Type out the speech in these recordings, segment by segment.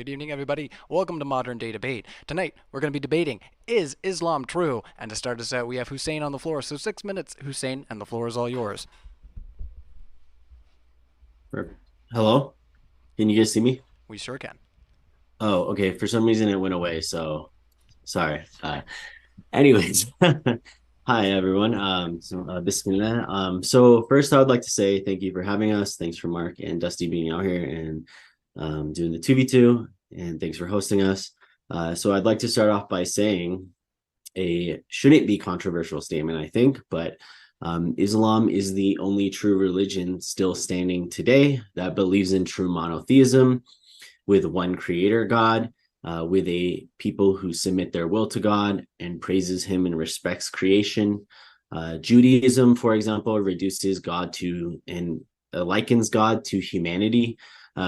Good evening, everybody. Welcome to Modern Day Debate. Tonight, we're going to be debating, is Islam true? And to start us out, we have Hussein on the floor. So 6 minutes, Hussein, and the floor is all yours. Perfect. Hello? Can you guys see me? We sure can. Oh, okay. For some reason it went away, so sorry. Anyways, hi everyone. Bismillah. So first I would like to say thank you for having us. Thanks for Mark and Dusty being out here and doing the 2v2, and thanks for hosting us. So I'd like to start off by saying a shouldn't be controversial statement, I think, but Islam is the only true religion still standing today that believes in true monotheism with one creator God, with a people who submit their will to God and praises him and respects creation. Judaism, for example, reduces God to and likens God to humanity.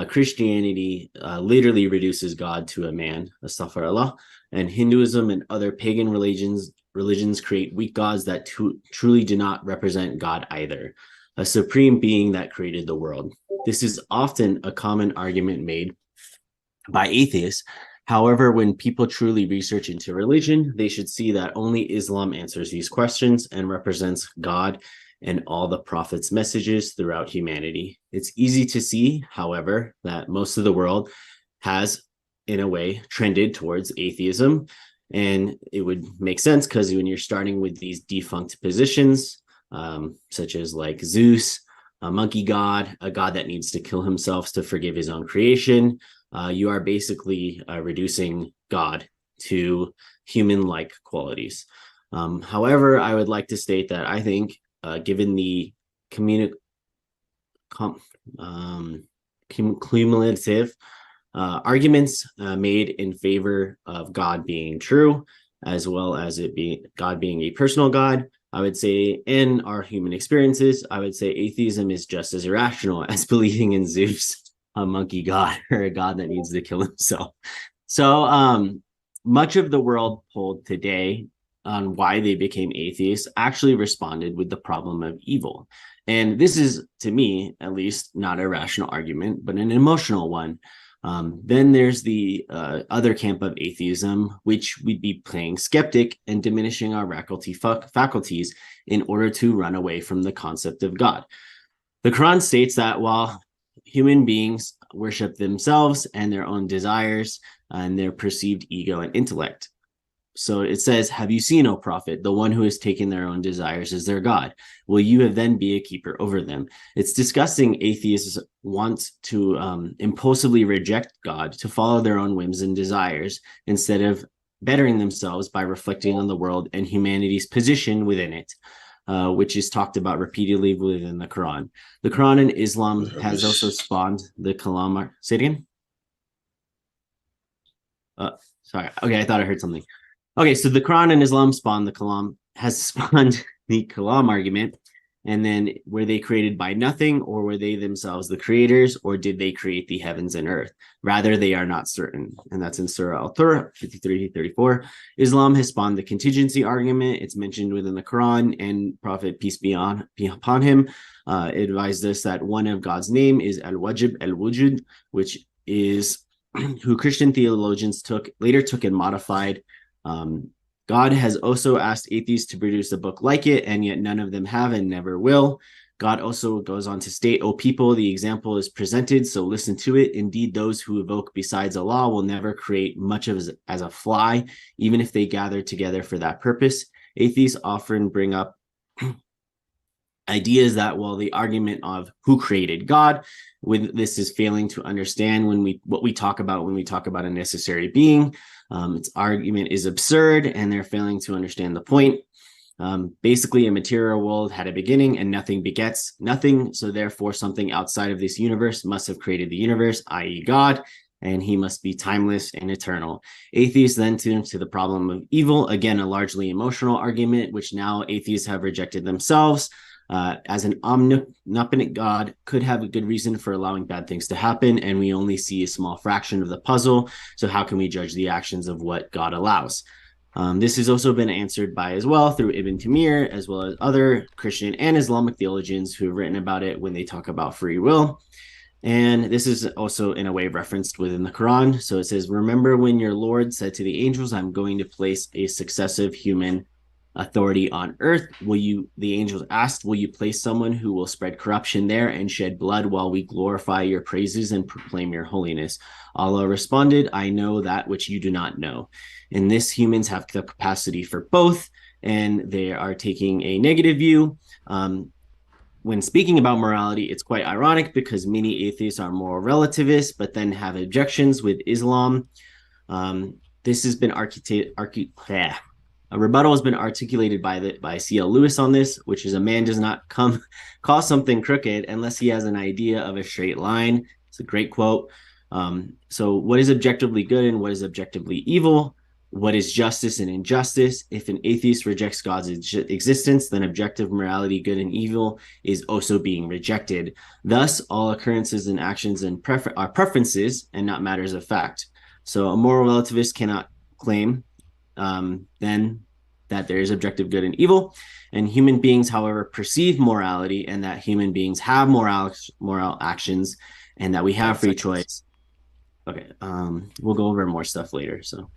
Christianity literally reduces God to a man, astaghfirullah, and Hinduism and other pagan religions create weak gods that truly do not represent God either, a supreme being that created the world. This is often a common argument made by atheists. However, when people truly research into religion, they should see that only Islam answers these questions and represents God and all the prophets' messages throughout humanity. It's easy to see, however, that most of the world has, in a way, trended towards atheism. And it would make sense because when you're starting with these defunct positions, such as like Zeus, a monkey god, a god that needs to kill himself to forgive his own creation, you are basically reducing God to human-like qualities. However, I would like to state that I think, given the cumulative arguments made in favor of God being true, as well as it being God being a personal God, I would say in our human experiences, I would say atheism is just as irrational as believing in Zeus, a monkey god, or a god that needs to kill himself. So much of the world polled today on why they became atheists actually responded with the problem of evil. And this is, to me, at least, not a rational argument, but an emotional one. Then there's the other camp of atheism, which we'd be playing skeptic and diminishing our faculties in order to run away from the concept of God. The Quran states that while human beings worship themselves and their own desires and their perceived ego and intellect. So it says, have you seen, O prophet, the one who has taken their own desires as their God? Will you then be a keeper over them? It's disgusting atheists want to impulsively reject God, to follow their own whims and desires, instead of bettering themselves by reflecting on the world and humanity's position within it, which is talked about repeatedly within the Quran. The Quran and Islam has also spawned the Kalam. Say it again? Sorry. Okay, I thought I heard something. Okay, so the Quran and Islam spawned the Kalam, has spawned the Kalam argument. And then were they created by nothing, or were they themselves the creators, or did they create the heavens and earth? Rather, they are not certain. And that's in Surah Al-Tur 53-34. Islam has spawned the contingency argument. It's mentioned within the Quran, and Prophet, peace be upon him, advised us that one of God's name is Al-Wajib Al-Wujud, which is who Christian theologians later took and modified. God has also asked atheists to produce a book like it, and yet none of them have and never will. God also goes on to state, O people, the example is presented, so listen to it. Indeed, those who evoke besides Allah will never create much of as a fly, even if they gather together for that purpose. Atheists often bring up ideas that, well, the argument of who created God, with this is failing to understand what we talk about when we talk about a necessary being. Its argument is absurd, and they're failing to understand the point. Basically, a material world had a beginning, and nothing begets nothing. So therefore, something outside of this universe must have created the universe, i.e. God, and he must be timeless and eternal. Atheists then turn to the problem of evil, again, a largely emotional argument, which now atheists have rejected themselves. As an omnipotent God could have a good reason for allowing bad things to happen, and we only see a small fraction of the puzzle. So how can we judge the actions of what God allows? This has also been answered by as well through Ibn Taymiyyah, as well as other Christian and Islamic theologians who have written about it when they talk about free will. And this is also in a way referenced within the Quran. So it says, remember when your Lord said to the angels, I'm going to place a successive human authority on earth. The angels asked, will you place someone who will spread corruption there and shed blood while we glorify your praises and proclaim your holiness? Allah responded, I know that which you do not know. In this, humans have the capacity for both, and they are taking a negative view. When speaking about morality, it's quite ironic because many atheists are moral relativists, but then have objections with Islam. This has been a rebuttal has been articulated by C.L. Lewis on this, which is a man does not call something crooked unless he has an idea of a straight line. It's a great quote. So what is objectively good and what is objectively evil? What is justice and injustice? If an atheist rejects God's existence, then objective morality, good and evil, is also being rejected. Thus, all occurrences and actions are preferences and not matters of fact. So a moral relativist cannot claim then that there is objective good and evil. And human beings, however, perceive morality and that human beings have moral actions and that we have free choice. Okay, we'll go over more stuff later. So.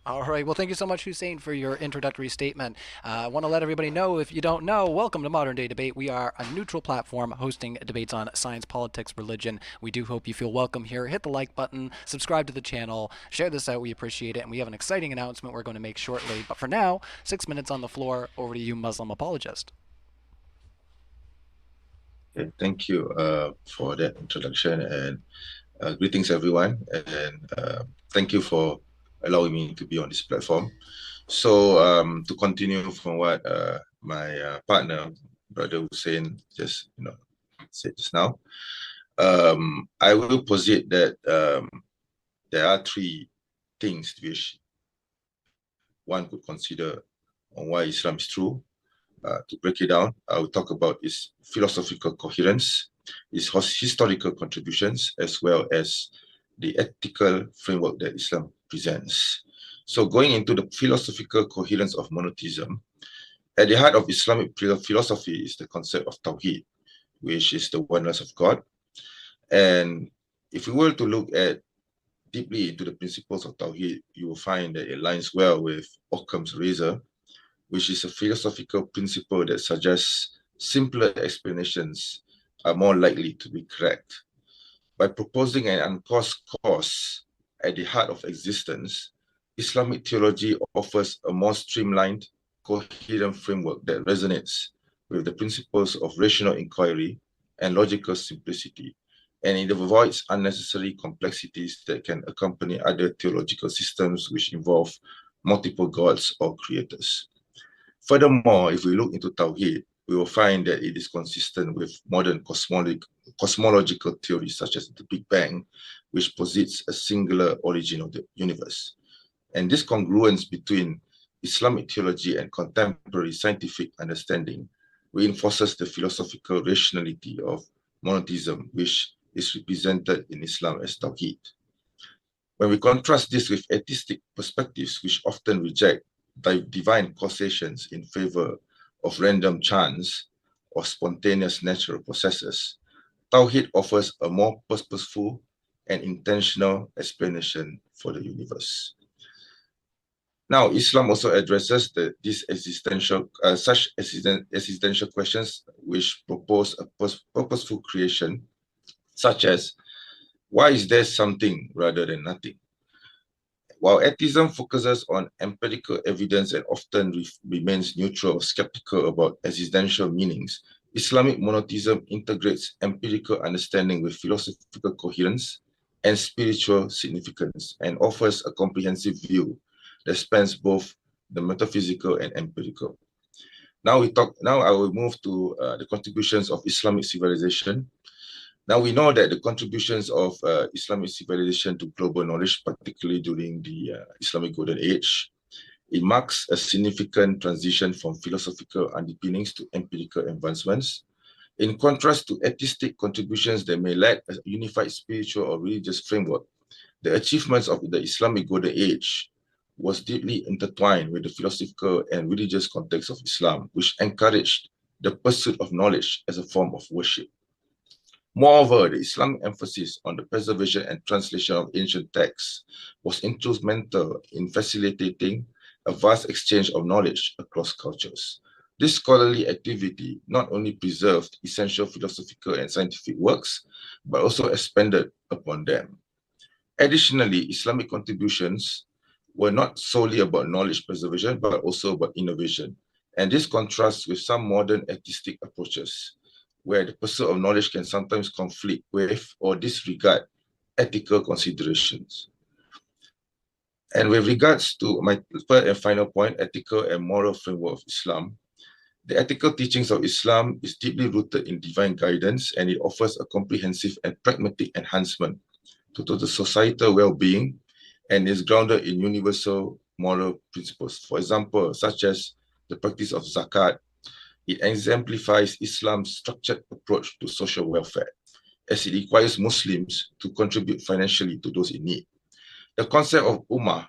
All right. Well, thank you so much, Hussein, for your introductory statement. I want to let everybody know, if you don't know, welcome to Modern Day Debate. We are a neutral platform hosting debates on science, politics, religion. We do hope you feel welcome here. Hit the like button, subscribe to the channel, share this out. We appreciate it. And we have an exciting announcement we're going to make shortly. But for now, 6 minutes on the floor. Over to you, Muslim apologist. Okay, thank you for that introduction, and greetings, everyone. And thank you for allowing me to be on this platform. So to continue from what my partner, Brother Hussein, just said just now, I will posit that there are three things which one could consider on why Islam is true. To break it down, I will talk about its philosophical coherence, its historical contributions, as well as the ethical framework that Islam presents. So going into the philosophical coherence of monotheism, at the heart of Islamic philosophy is the concept of Tawheed, which is the oneness of God. And if we were to look at deeply into the principles of Tawheed, you will find that it aligns well with Occam's razor, which is a philosophical principle that suggests simpler explanations are more likely to be correct. By proposing an uncaused cause at the heart of existence, Islamic theology offers a more streamlined, coherent framework that resonates with the principles of rational inquiry and logical simplicity, and it avoids unnecessary complexities that can accompany other theological systems which involve multiple gods or creators. Furthermore, if we look into Tawheed, we will find that it is consistent with modern cosmological theories such as the Big Bang, which posits a singular origin of the universe. And this congruence between Islamic theology and contemporary scientific understanding reinforces the philosophical rationality of monotheism, which is represented in Islam as Tawheed. When we contrast this with atheistic perspectives, which often reject divine causations in favor of random chance or spontaneous natural processes, Tawheed offers a more purposeful and intentional explanation for the universe. Now, Islam also addresses these existential questions which propose a purposeful creation, such as, why is there something rather than nothing? While atheism focuses on empirical evidence and often remains neutral or skeptical about existential meanings, Islamic monotheism integrates empirical understanding with philosophical coherence and spiritual significance, and offers a comprehensive view that spans both the metaphysical and empirical. Now I will move to the contributions of Islamic civilization. Now we know that the contributions of Islamic civilization to global knowledge, particularly during the Islamic Golden Age, it marks a significant transition from philosophical underpinnings to empirical advancements. In contrast to atheistic contributions that may lack a unified spiritual or religious framework, the achievements of the Islamic Golden Age was deeply intertwined with the philosophical and religious context of Islam, which encouraged the pursuit of knowledge as a form of worship. Moreover, the Islamic emphasis on the preservation and translation of ancient texts was instrumental in facilitating a vast exchange of knowledge across cultures. This scholarly activity not only preserved essential philosophical and scientific works, but also expanded upon them. Additionally, Islamic contributions were not solely about knowledge preservation, but also about innovation. And this contrasts with some modern artistic approaches, where the pursuit of knowledge can sometimes conflict with or disregard ethical considerations. And with regards to my third and final point, ethical and moral framework of Islam, the ethical teachings of Islam is deeply rooted in divine guidance, and it offers a comprehensive and pragmatic enhancement to the societal well-being and is grounded in universal moral principles. For example, such as the practice of zakat, it exemplifies Islam's structured approach to social welfare, as it requires Muslims to contribute financially to those in need. The concept of ummah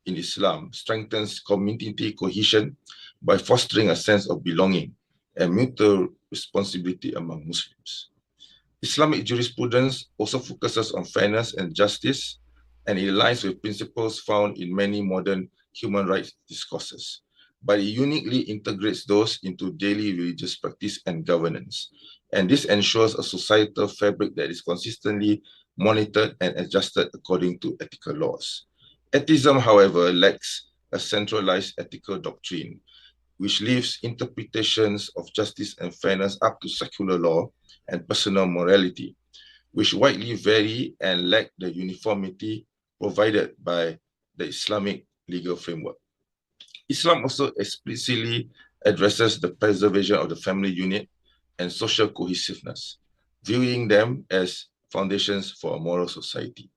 in Islam strengthens community cohesion by fostering a sense of belonging and mutual responsibility among Muslims. Islamic jurisprudence also focuses on fairness and justice, and it aligns with principles found in many modern human rights discourses, but it uniquely integrates those into daily religious practice and governance. And this ensures a societal fabric that is consistently monitored and adjusted according to ethical laws. Atheism, however, lacks a centralized ethical doctrine, which leaves interpretations of justice and fairness up to secular law and personal morality, which widely vary and lack the uniformity provided by the Islamic legal framework. Islam also explicitly addresses the preservation of the family unit and social cohesiveness, viewing them as foundations for a moral society.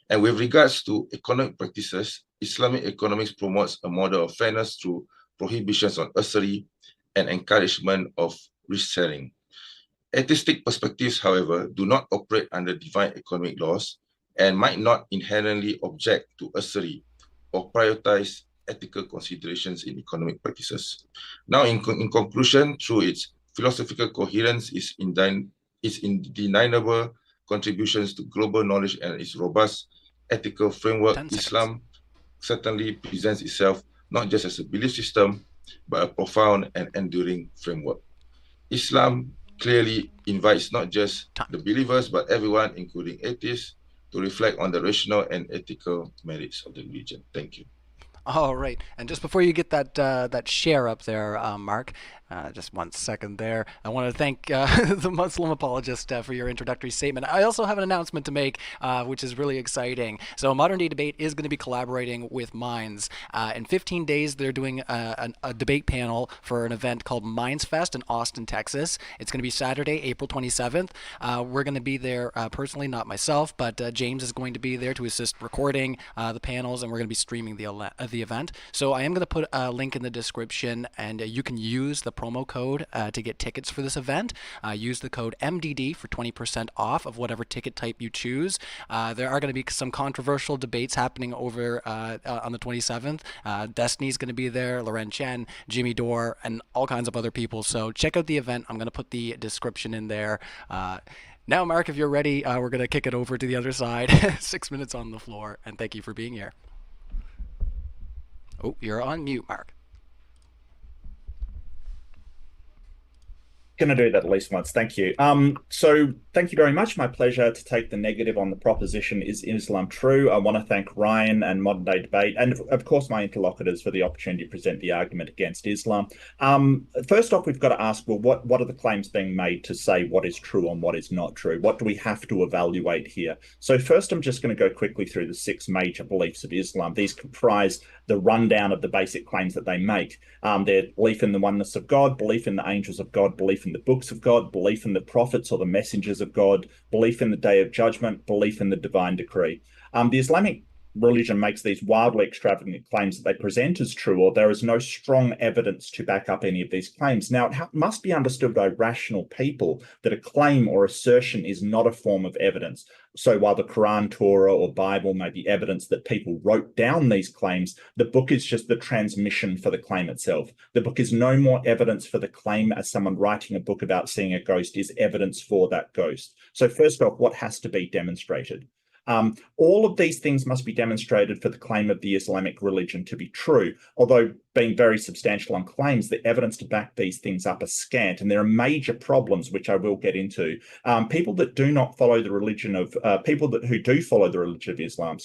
And with regards to economic practices, Islamic economics promotes a model of fairness through prohibitions on usury and encouragement of risk sharing. Atheistic perspectives, however, do not operate under divine economic laws and might not inherently object to usury or prioritize ethical considerations in economic practices. Now, in conclusion, through its philosophical coherence, its undeniable contributions to global knowledge and its robust ethical framework, Islam certainly presents itself not just as a belief system, but a profound and enduring framework. Islam clearly invites not just the believers, but everyone, including atheists, to reflect on the rational and ethical merits of the religion. Thank you. All right, and just before you get that share up there, Mark, just 1 second there. I want to thank the Muslim Apologist for your introductory statement. I also have an announcement to make, which is really exciting. So Modern Day Debate is going to be collaborating with Minds. In 15 days, they're doing a debate panel for an event called Minds Fest in Austin, Texas. It's going to be Saturday, April 27th. We're going to be there personally, not myself, but James is going to be there to assist recording the panels, and we're going to be streaming the event. So I am going to put a link in the description, and you can use the promo code to get tickets for this event. Use the code MDD for 20% off of whatever ticket type you choose. There are going to be some controversial debates happening over on the 27th. Destiny's going to be there, Loren Chen, Jimmy Dore, and all kinds of other people. So check out the event. I'm going to put the description in there. Now, Mark, if you're ready, we're going to kick it over to the other side. 6 minutes on the floor, and thank you for being here. Oh, you're on mute, Mark. Going to do that at least once. Thank you. So thank you very much. My pleasure to take the negative on the proposition, is Islam true? I want to thank Ryan and Modern Day Debate, and of course my interlocutors, for the opportunity to present the argument against Islam. First off, we've got to ask, well, what are the claims being made to say what is true and what is not true? What do we have to evaluate here? So first, I'm just going to go quickly through the 6 major beliefs of Islam. These comprise the rundown of the basic claims that they make. Their belief in the oneness of God, belief in the angels of God, belief in the books of God, belief in the prophets or the messengers of God, belief in the day of judgment, belief in the divine decree. The Islamic religion makes these wildly extravagant claims that they present as true, or there is no strong evidence to back up any of these claims. Now, it must be understood by rational people that a claim or assertion is not a form of evidence. So while the Quran, Torah, or Bible may be evidence that people wrote down these claims, the book is just the transmission for the claim itself. The book is no more evidence for the claim as someone writing a book about seeing a ghost is evidence for that ghost. So first off, what has to be demonstrated? All of these things must be demonstrated for the claim of the Islamic religion to be true, although being very substantial on claims, the evidence to back these things up is scant, and there are major problems, which I will get into. People that do not follow the religion of, who do follow the religion of Islam,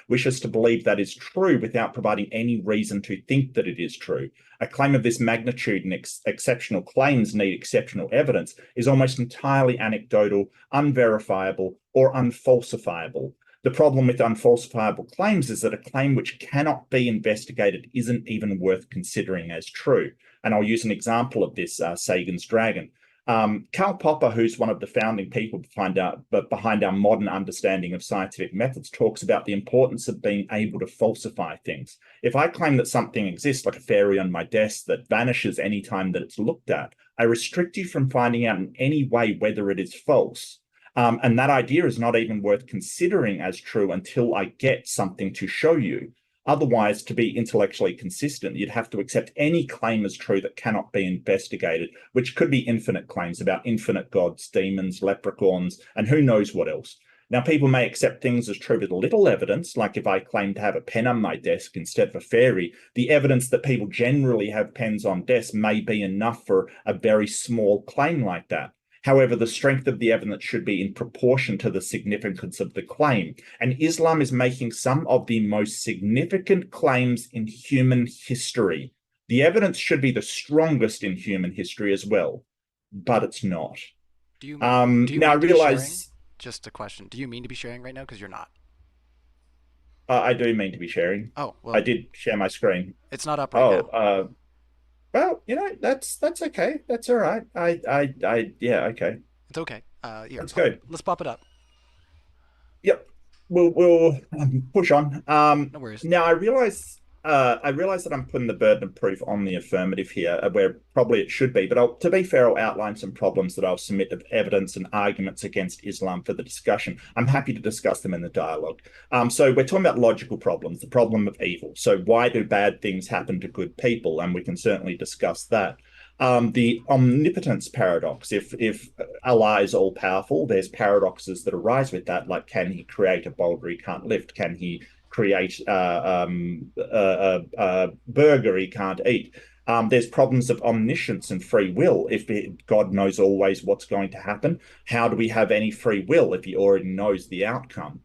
wish us to believe that is true without providing any reason to think that it is true. A claim of this magnitude and exceptional claims need exceptional evidence is almost entirely anecdotal, unverifiable, or unfalsifiable. The problem with unfalsifiable claims is that a claim which cannot be investigated isn't even worth considering as true. And I'll use an example of this, Sagan's Dragon. Karl Popper, who's one of the founding people behind our modern understanding of scientific methods, talks about the importance of being able to falsify things. If I claim that something exists, like a fairy on my desk that vanishes anytime that it's looked at, I restrict you from finding out in any way whether it is false. And that idea is not even worth considering as true until I get something to show you. Otherwise, to be intellectually consistent, you'd have to accept any claim as true that cannot be investigated, which could be infinite claims about infinite gods, demons, leprechauns, and who knows what else. Now, people may accept things as true with little evidence, like if I claim to have a pen on my desk instead of a fairy, the evidence that people generally have pens on desks may be enough for a very small claim like that. However, the strength of the evidence should be in proportion to the significance of the claim. And Islam is making some of the most significant claims in human history. The evidence should be the strongest in human history as well, but it's not. Do you mean now I to be realize. sharing? Just a question. Do you mean to be sharing right now? Because you're not. I do mean to be sharing. Oh, well. I did share my screen. It's not up right now. Well, that's okay. That's all right. Yeah, okay. It's okay. Here, Let's go. Let's pop it up. Yep. We'll push on. No worries. Now I realize that I'm putting the burden of proof on the affirmative here, where probably it should be. But to be fair, I'll outline some problems that I'll submit of evidence and arguments against Islam for the discussion. I'm happy to discuss them in the dialogue. So we're talking about logical problems, the problem of evil. So why do bad things happen to good people? And we can certainly discuss that. The omnipotence paradox. If Allah is all powerful, there's paradoxes that arise with that, like can he create a boulder he can't lift? Can he create a burger he can't eat? There's problems of omniscience and free will. If God knows always what's going to happen, how do we have any free will if he already knows the outcome?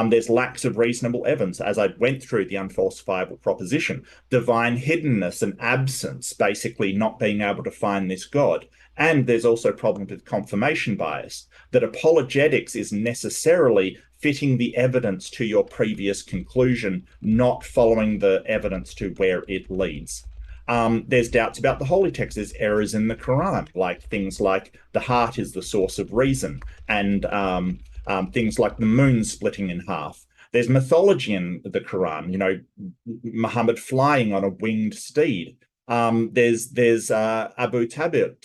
There's lacks of reasonable evidence, as I went through the unfalsifiable proposition, divine hiddenness and absence, basically not being able to find this God. And there's also problems with confirmation bias, that apologetics is necessarily fitting the evidence to your previous conclusion, not following the evidence to where it leads. There's doubts about the holy text. There's errors in the Quran, like things like the heart is the source of reason, and things like the moon splitting in half. There's mythology in the Quran, Muhammad flying on a winged steed. There's Abu Talib,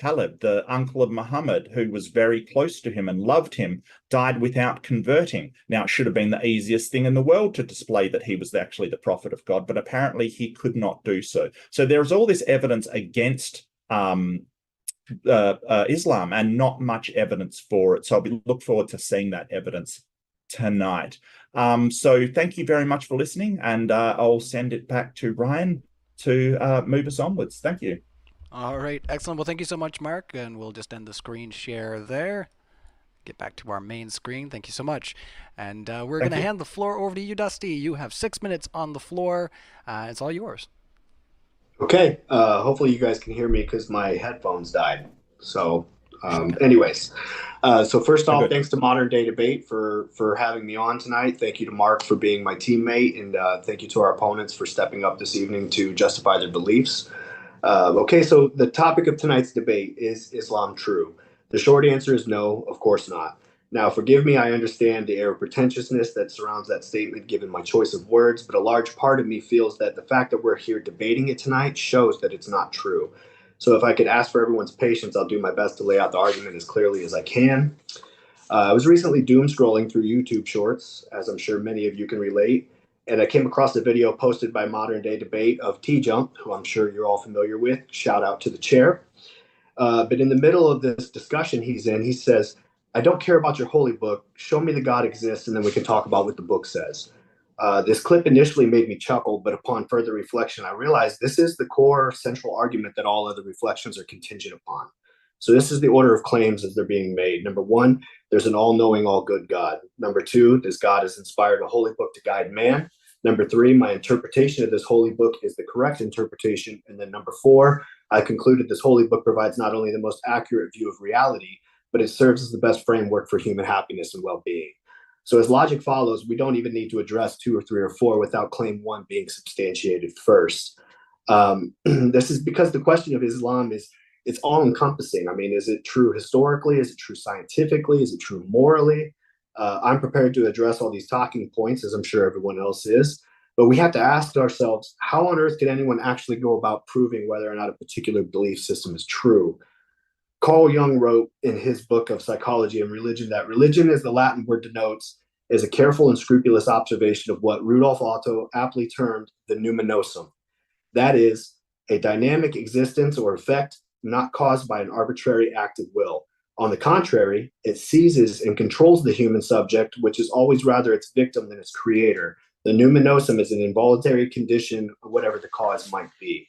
the uncle of Muhammad, who was very close to him and loved him, died without converting. Now, it should have been the easiest thing in the world to display that he was actually the prophet of God, but apparently he could not do so. So there's all this evidence against Islam and not much evidence for it. So I look forward to seeing that evidence tonight. So thank you very much for listening, and I'll send it back to Ryan to move us onwards. Thank you. All right, excellent. Well, thank you so much, Mark, and we'll just end the screen share there. Get back to our main screen. Thank you so much. And we're going to hand the floor over to you, Dusty. You have 6 minutes on the floor. It's all yours. Okay. Hopefully you guys can hear me because my headphones died. So anyways, so first off, thanks to Modern Day Debate for having me on tonight. Thank you to Mark for being my teammate, and thank you to our opponents for stepping up this evening to justify their beliefs. Okay, so the topic of tonight's debate is Islam true? The short answer is no, of course not. Now, forgive me, I understand the air of pretentiousness that surrounds that statement given my choice of words, but a large part of me feels that the fact that we're here debating it tonight shows that it's not true. So if I could ask for everyone's patience, I'll do my best to lay out the argument as clearly as I can. I was recently doom scrolling through YouTube shorts, as I'm sure many of you can relate, and I came across a video posted by Modern Day Debate of T-Jump, who I'm sure you're all familiar with. Shout out to the chair. But in the middle of this discussion he's in, he says, I don't care about your holy book. Show me the God exists, and then we can talk about what the book says. This clip initially made me chuckle, but upon further reflection, I realized this is the core central argument that all other reflections are contingent upon. So this is the order of claims as they're being made. Number one, there's an all-knowing, all-good God. Number two, this God has inspired a holy book to guide man. Number three, my interpretation of this holy book is the correct interpretation. And then number four, I concluded this holy book provides not only the most accurate view of reality, but it serves as the best framework for human happiness and well-being. So as logic follows, we don't even need to address 2 or 3 or 4 without claim 1 being substantiated first. This is because the question of Islam is, it's all-encompassing. I mean, is it true historically? Is it true scientifically? Is it true morally? I'm prepared to address all these talking points, as I'm sure everyone else is. But we have to ask ourselves, how on earth could anyone actually go about proving whether or not a particular belief system is true? Carl Jung wrote in his book of Psychology and Religion that religion, as the Latin word denotes, is a careful and scrupulous observation of what Rudolf Otto aptly termed the numinosum. That is, a dynamic existence or effect not caused by an arbitrary act of will. On the contrary, it seizes and controls the human subject, which is always rather its victim than its creator. The numinosum is an involuntary condition, whatever the cause might be.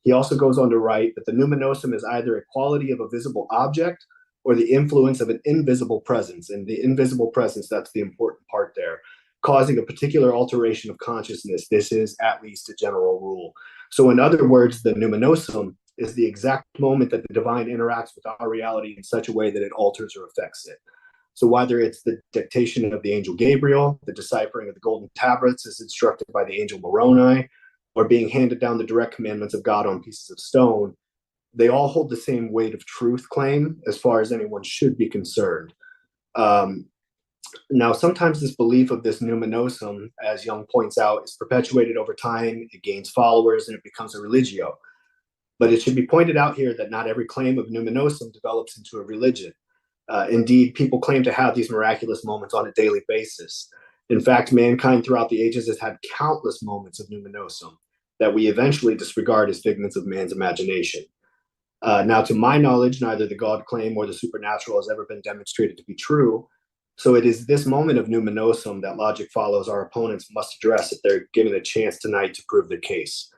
He also goes on to write that the numinosum is either a quality of a visible object or the influence of an invisible presence. And the invisible presence, that's the important part there, causing a particular alteration of consciousness. This is at least a general rule. So in other words, the numinosum is the exact moment that the divine interacts with our reality in such a way that it alters or affects it. So whether it's the dictation of the angel Gabriel, the deciphering of the golden tablets as instructed by the angel Moroni, or being handed down the direct commandments of God on pieces of stone, they all hold the same weight of truth claim as far as anyone should be concerned. Now, sometimes this belief of this numinosum, as Jung points out, is perpetuated over time, it gains followers, and it becomes a religio. But it should be pointed out here that not every claim of numinosum develops into a religion. Indeed, people claim to have these miraculous moments on a daily basis. In fact, mankind throughout the ages has had countless moments of numinosum that we eventually disregard as figments of man's imagination. Now, to my knowledge, neither the God claim or the supernatural has ever been demonstrated to be true. So it is this moment of numinosum that logic follows our opponents must address if they're given a chance tonight to prove their case.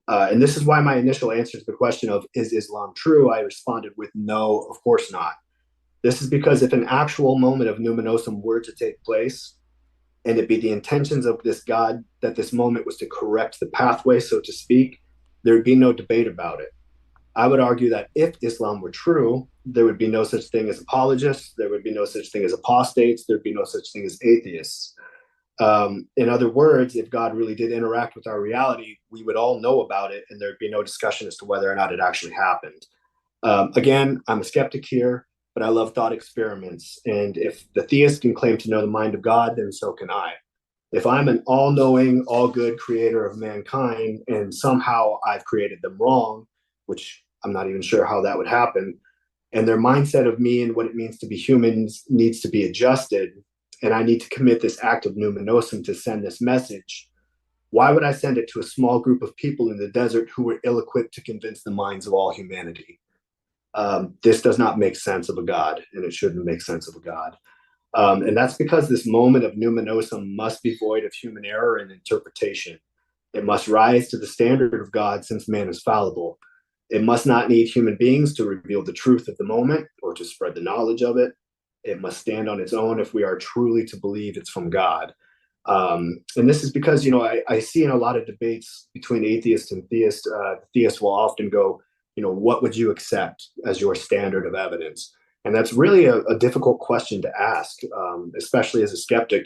And this is why my initial answer to the question of, is Islam true? I responded with no, of course not. This is because if an actual moment of numinosum were to take place, and it be the intentions of this God that this moment was to correct the pathway, so to speak, there would be no debate about it. I would argue that if Islam were true, there would be no such thing as apologists, there would be no such thing as apostates, there'd be no such thing as atheists. In other words, if God really did interact with our reality, we would all know about it, and there'd be no discussion as to whether or not it actually happened. Again, I'm a skeptic here, but I love thought experiments. And if the theist can claim to know the mind of God, then so can I. If I'm an all-knowing, all-good creator of mankind, and somehow I've created them wrong, which I'm not even sure how that would happen, and their mindset of me and what it means to be humans needs to be adjusted, and I need to commit this act of numinosum to send this message, why would I send it to a small group of people in the desert who were ill-equipped to convince the minds of all humanity? This does not make sense of a God, and it shouldn't make sense of a God. And that's because this moment of numinosum must be void of human error and interpretation. It must rise to the standard of God, since man is fallible. It must not need human beings to reveal the truth of the moment or to spread the knowledge of it. It must stand on its own if we are truly to believe it's from God. And this is because, I see in a lot of debates between atheists and theists, theists will often go, what would you accept as your standard of evidence? And that's really a difficult question to ask, especially as a skeptic.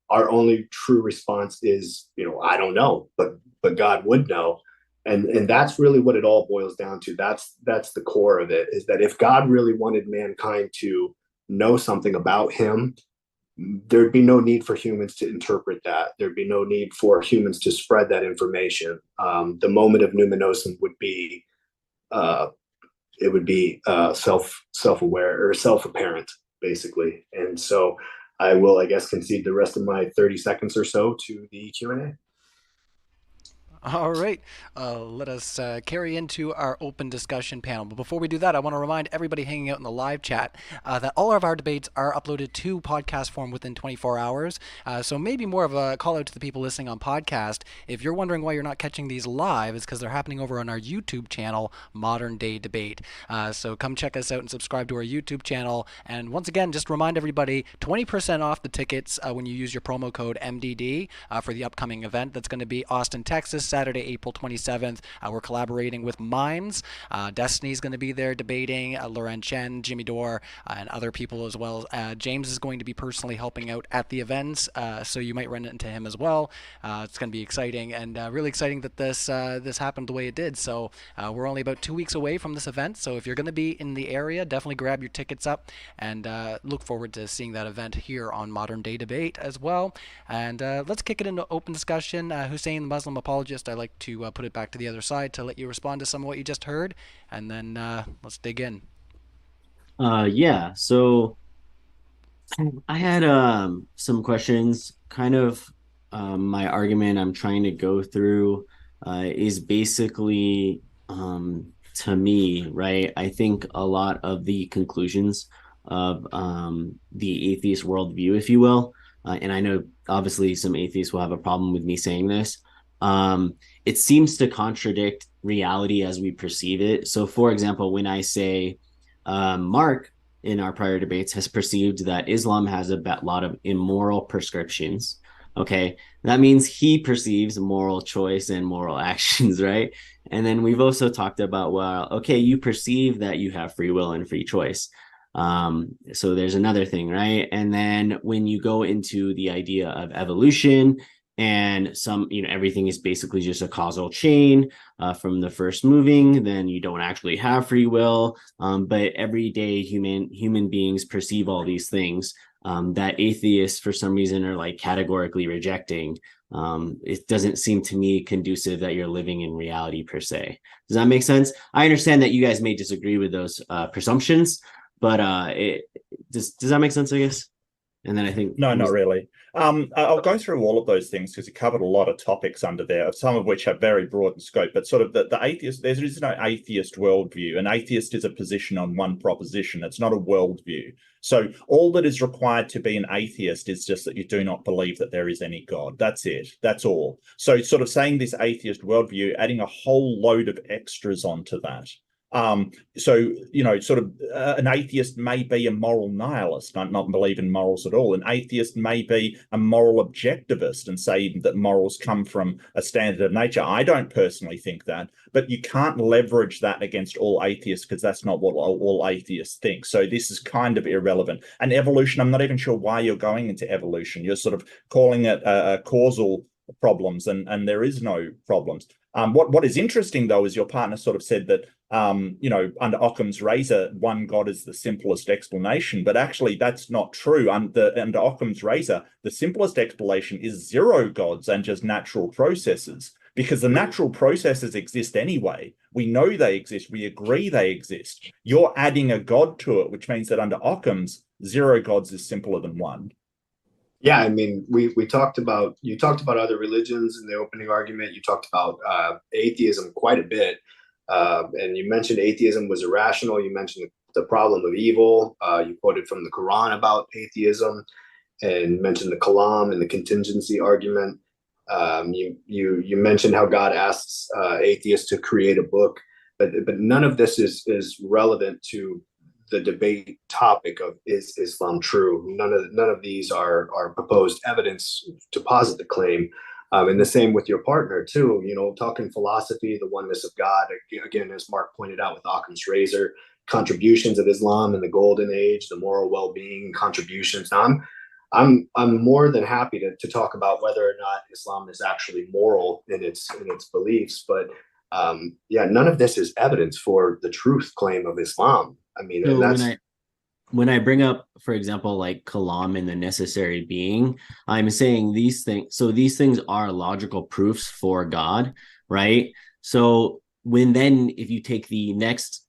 Our only true response is, I don't know, but God would know. And that's really what it all boils down to. That's the core of it, is that if God really wanted mankind to know something about him, there'd be no need for humans to interpret that. There'd be no need for humans to spread that information. The moment of numinosum would be self-aware or self-apparent, basically. And so I will, I guess, concede the rest of my 30 seconds or so to the Q&A. All right, let us carry into our open discussion panel. But before we do that, I want to remind everybody hanging out in the live chat that all of our debates are uploaded to podcast form within 24 hours. So maybe more of a call out to the people listening on podcast. If you're wondering why you're not catching these live, it's because they're happening over on our YouTube channel, Modern Day Debate. So come check us out and subscribe to our YouTube channel. And once again, just remind everybody, 20% off the tickets when you use your promo code MDD for the upcoming event. That's going to be Austin, Texas, Saturday, April 27th. We're collaborating with Minds. Destiny's going to be there debating, Loren Chen, Jimmy Dore, and other people as well. James is going to be personally helping out at the events, so you might run into him as well. It's going to be exciting, and really exciting that this happened the way it did. So we're only about 2 weeks away from this event, so if you're going to be in the area, definitely grab your tickets up, and look forward to seeing that event here on Modern Day Debate as well. And let's kick it into open discussion. Hussein, the Muslim apologist, I like to put it back to the other side to let you respond to some of what you just heard, and then let's dig in. Yeah, so I had some questions. Kind of my argument I'm trying to go through is basically to me, right? I think a lot of the conclusions of the atheist worldview, if you will, and I know obviously some atheists will have a problem with me saying this, it seems to contradict reality as we perceive it. So, for example, when I say Mark in our prior debates has perceived that Islam has a lot of immoral prescriptions, okay, that means he perceives moral choice and moral actions, right? And then we've also talked about, well, okay, you perceive that you have free will and free choice. So there's another thing, right? And then when you go into the idea of evolution, and everything is basically just a causal chain from the first moving, then you don't actually have free will. But everyday human beings perceive all these things that atheists, for some reason, are like categorically rejecting. It doesn't seem to me conducive that you're living in reality per se. Does that make sense? I understand that you guys may disagree with those presumptions, but does that make sense, I guess? And then I think no, not really. I'll go through all of those things because you covered a lot of topics under there, some of which have very broad in scope. But sort of the atheist, there is no atheist worldview. An atheist is a position on one proposition. It's not a worldview. So all that is required to be an atheist is just that you do not believe that there is any God. That's it. That's all. So sort of saying this atheist worldview, adding a whole load of extras onto that. So, sort of an atheist may be a moral nihilist, not believe in morals at all. An atheist may be a moral objectivist and say that morals come from a standard of nature. I don't personally think that, but you can't leverage that against all atheists because that's not what all atheists think. So this is kind of irrelevant. And evolution, I'm not even sure why you're going into evolution. You're sort of calling it causal problems, and there is no problems. What is interesting, though, is your partner sort of said that, under Occam's razor, one God is the simplest explanation. But actually, that's not true. Under Occam's razor, the simplest explanation is zero gods and just natural processes, because the natural processes exist anyway. We know they exist. We agree they exist. You're adding a God to it, which means that under Occam's, zero gods is simpler than one. Yeah, I mean, you talked about other religions in the opening argument. You talked about atheism quite a bit, and you mentioned atheism was irrational. You mentioned the problem of evil. You quoted from the Quran about atheism, and mentioned the Kalam and the contingency argument. You mentioned how God asks atheists to create a book, but none of this is relevant to the debate topic of is Islam true. None of these are proposed evidence to posit the claim. And the same with your partner too, talking philosophy, the oneness of God, again, as Mark pointed out with Occam's razor, contributions of Islam in the golden age, the moral well-being contributions. Now I'm more than happy to talk about whether or not Islam is actually moral in its beliefs, but none of this is evidence for the truth claim of Islam. I mean, so and that's when I bring up, for example, like kalam and the necessary being, I'm saying these things. So these things are logical proofs for God, right? So when then if you take the next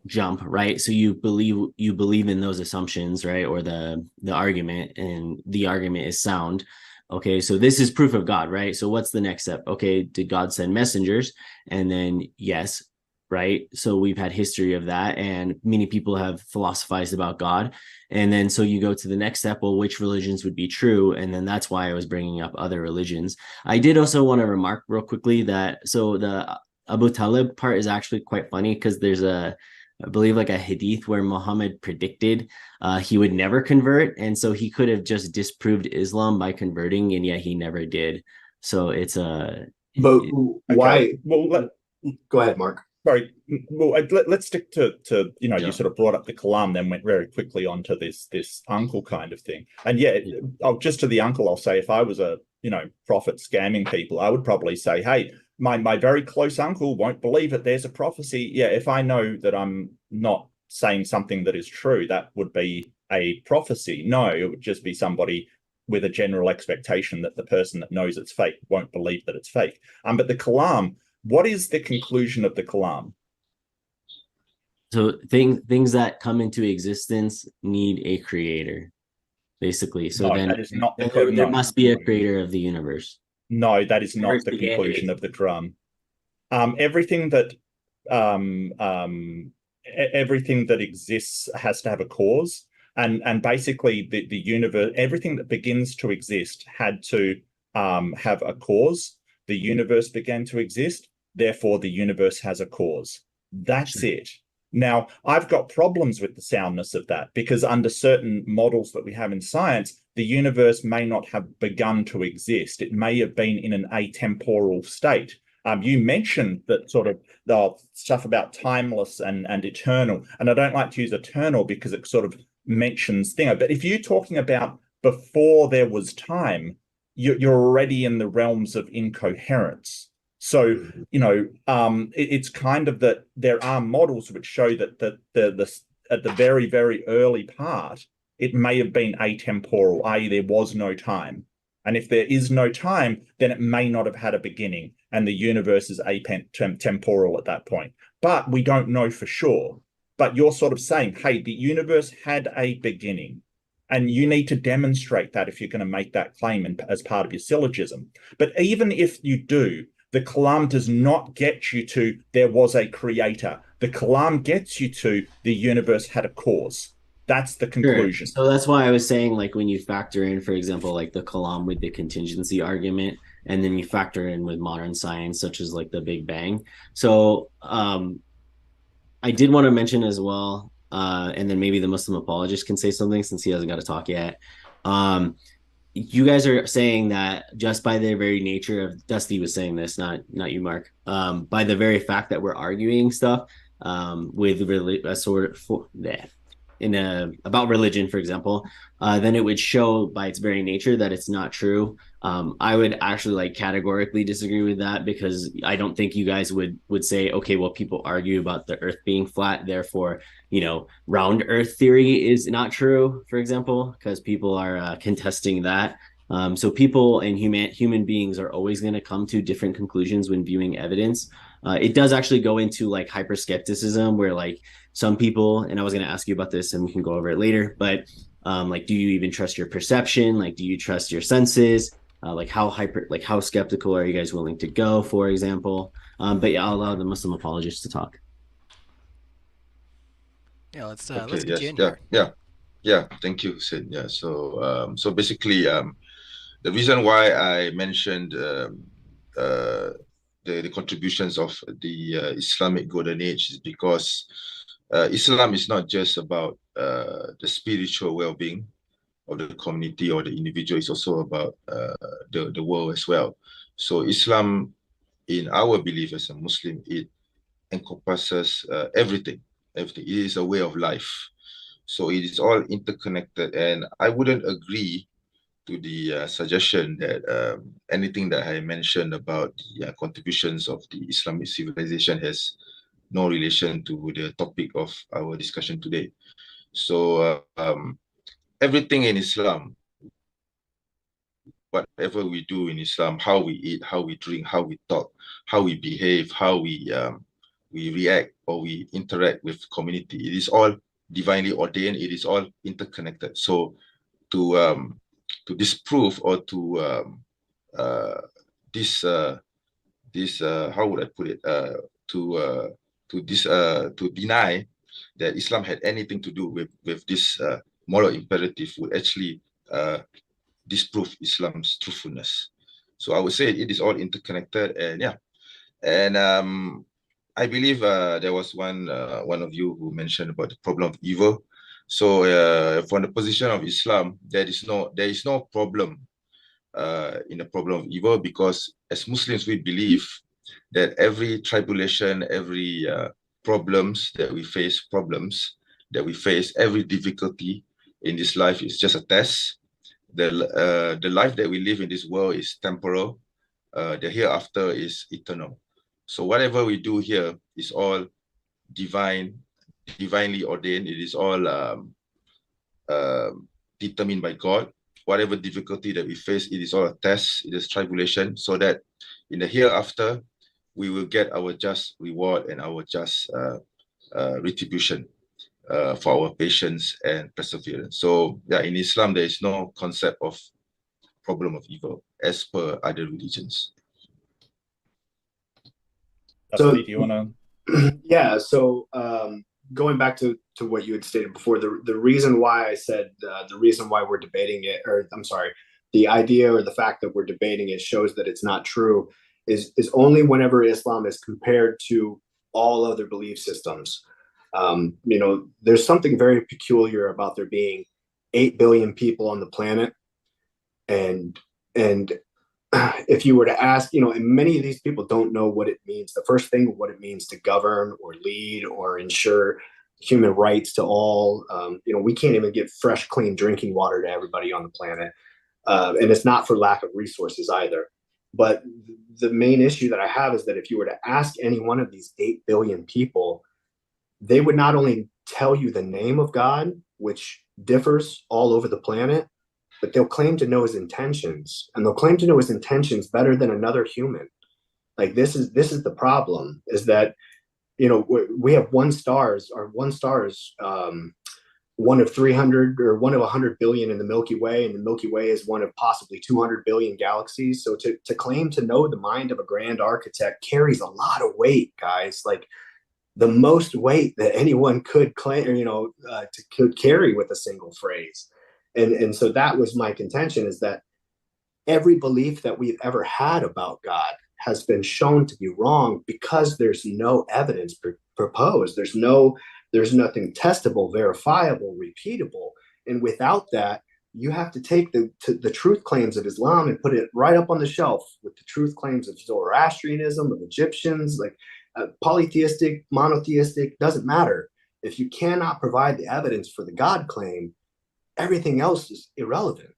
jump, right? So you believe in those assumptions, right? Or the argument, and the argument is sound. Okay, so this is proof of God, right? So what's the next step? Okay, did God send messengers? And then yes, right? So we've had history of that, and many people have philosophized about God. And then so you go to the next step, well, which religions would be true? And then that's why I was bringing up other religions. I did also want to remark real quickly that so the Abu Talib part is actually quite funny, because there's I believe like a hadith where Muhammad predicted he would never convert, and so he could have just disproved Islam by converting, and yet he never did. So it's a. But why? Okay. Well, go ahead, Mark. Sorry. Well, let's stick to Yeah. You sort of brought up the kalam, then went very quickly onto this uncle kind of thing. And just to the uncle, I'll say, if I was a prophet scamming people, I would probably say, hey, my very close uncle won't believe it. There's a prophecy. Yeah, if I know that I'm not saying something that is true, that would be a prophecy. No, it would just be somebody with a general expectation that the person that knows it's fake won't believe that it's fake. But the kalam, what is the conclusion of the kalam? So things that come into existence need a creator, basically. So No, then that is not the there must be a creator of the universe. No, that is not the conclusion of the Quran. Everything that exists has to have a cause, and basically the universe, everything that begins to exist had to have a cause. The universe began to exist, therefore the universe has a cause. That's it. Now, I've got problems with the soundness of that, because under certain models that we have in science, the universe may not have begun to exist. It may have been in an atemporal state. You mentioned that sort of the stuff about timeless and eternal, and I don't like to use eternal because it sort of mentions thing. But if you're talking about before there was time, you're already in the realms of incoherence. So, it's kind of that there are models which show that at the very, very early part, it may have been atemporal, i.e. there was no time. And if there is no time, then it may not have had a beginning, and the universe is atemporal at that point. But we don't know for sure. But you're sort of saying, hey, the universe had a beginning, and you need to demonstrate that if you're going to make that claim as part of your syllogism. But even if you do, the kalam does not get you to there was a creator. The kalam gets you to the universe had a cause. That's the conclusion. Sure. So that's why I was saying, like, when you factor in, for example, like the kalam with the contingency argument, and then you factor in with modern science, such as like the Big Bang. So I did want to mention as well, and then maybe the Muslim apologist can say something since he hasn't got to talk yet. You guys are saying that just by the very nature of, Dusty was saying this, not you, Mark, by the very fact that we're arguing stuff with a sort of about religion, for example, then it would show by its very nature that it's not true. I would actually like categorically disagree with that, because I don't think you guys would say, okay, well, people argue about the earth being flat, therefore, round earth theory is not true, for example, because people are contesting that. So people and human beings are always going to come to different conclusions when viewing evidence. It does actually go into like hyperskepticism, where like some people, and I was going to ask you about this and we can go over it later, but like, do you even trust your perception? Like, do you trust your senses? Like how skeptical are you guys willing to go, for example? But yeah, I'll allow the Muslim apologist to talk. Yeah, let's Okay, get you in yes, here. yeah. Thank you, Hussein. Yeah. So basically, the reason why I mentioned the contributions of the Islamic Golden Age is because Islam is not just about the spiritual well-being of the community or the individual. It's also about the world as well. So Islam, in our belief as a Muslim, it encompasses everything. Everything. It is a way of life. So it is all interconnected, and I wouldn't agree to the suggestion that anything that I mentioned about the contributions of the Islamic civilization has no relation to the topic of our discussion today. So everything in Islam, whatever we do in Islam, how we eat, how we drink, how we talk, how we behave, how we react or we interact with community, it is all divinely ordained. It is all interconnected. So to disprove or to how would I put it, to deny that Islam had anything to do with this moral imperative would actually disprove Islam's truthfulness. So I would say it is all interconnected, and yeah, and I believe there was one of you who mentioned about the problem of evil. So from the position of Islam, there is no problem in the problem of evil, because as Muslims we believe that every tribulation, every problems that we face, every difficulty in this life is just a test. The life that we live in this world is temporal. The hereafter is eternal. So whatever we do here is all divinely ordained. It is all determined by God. Whatever difficulty that we face, it is all a test. It is tribulation, so that in the hereafter we will get our just reward and our just retribution for our patience and perseverance. So yeah, in Islam there is no concept of problem of evil as per other religions. So, do you want to? Yeah. So going back to what you had stated before, the reason why I said the reason why we're debating it, or I'm sorry, the idea or the fact that we're debating it shows that it's not true, is only whenever Islam is compared to all other belief systems. There's something very peculiar about there being 8 billion people on the planet, and if you were to ask, and many of these people don't know what it means. The first thing, what it means to govern or lead or ensure human rights to all. We can't even give fresh, clean drinking water to everybody on the planet. And it's not for lack of resources either. But the main issue that I have is that if you were to ask any one of these 8 billion people, they would not only tell you the name of God, which differs all over the planet, but they'll claim to know his intentions, and they'll claim to know his intentions better than another human. Like this is the problem, is that we have one star is one of 300 or one of 100 billion in the Milky Way, and the Milky Way is one of possibly 200 billion galaxies. So to claim to know the mind of a grand architect carries a lot of weight, guys. Like the most weight that anyone could claim, could carry with a single phrase. And so that was my contention, is that every belief that we've ever had about God has been shown to be wrong because there's no evidence proposed. There's nothing testable, verifiable, repeatable. And without that, you have to take the truth claims of Islam and put it right up on the shelf with the truth claims of Zoroastrianism, of Egyptians, like polytheistic, monotheistic, doesn't matter. If you cannot provide the evidence for the God claim, everything else is irrelevant.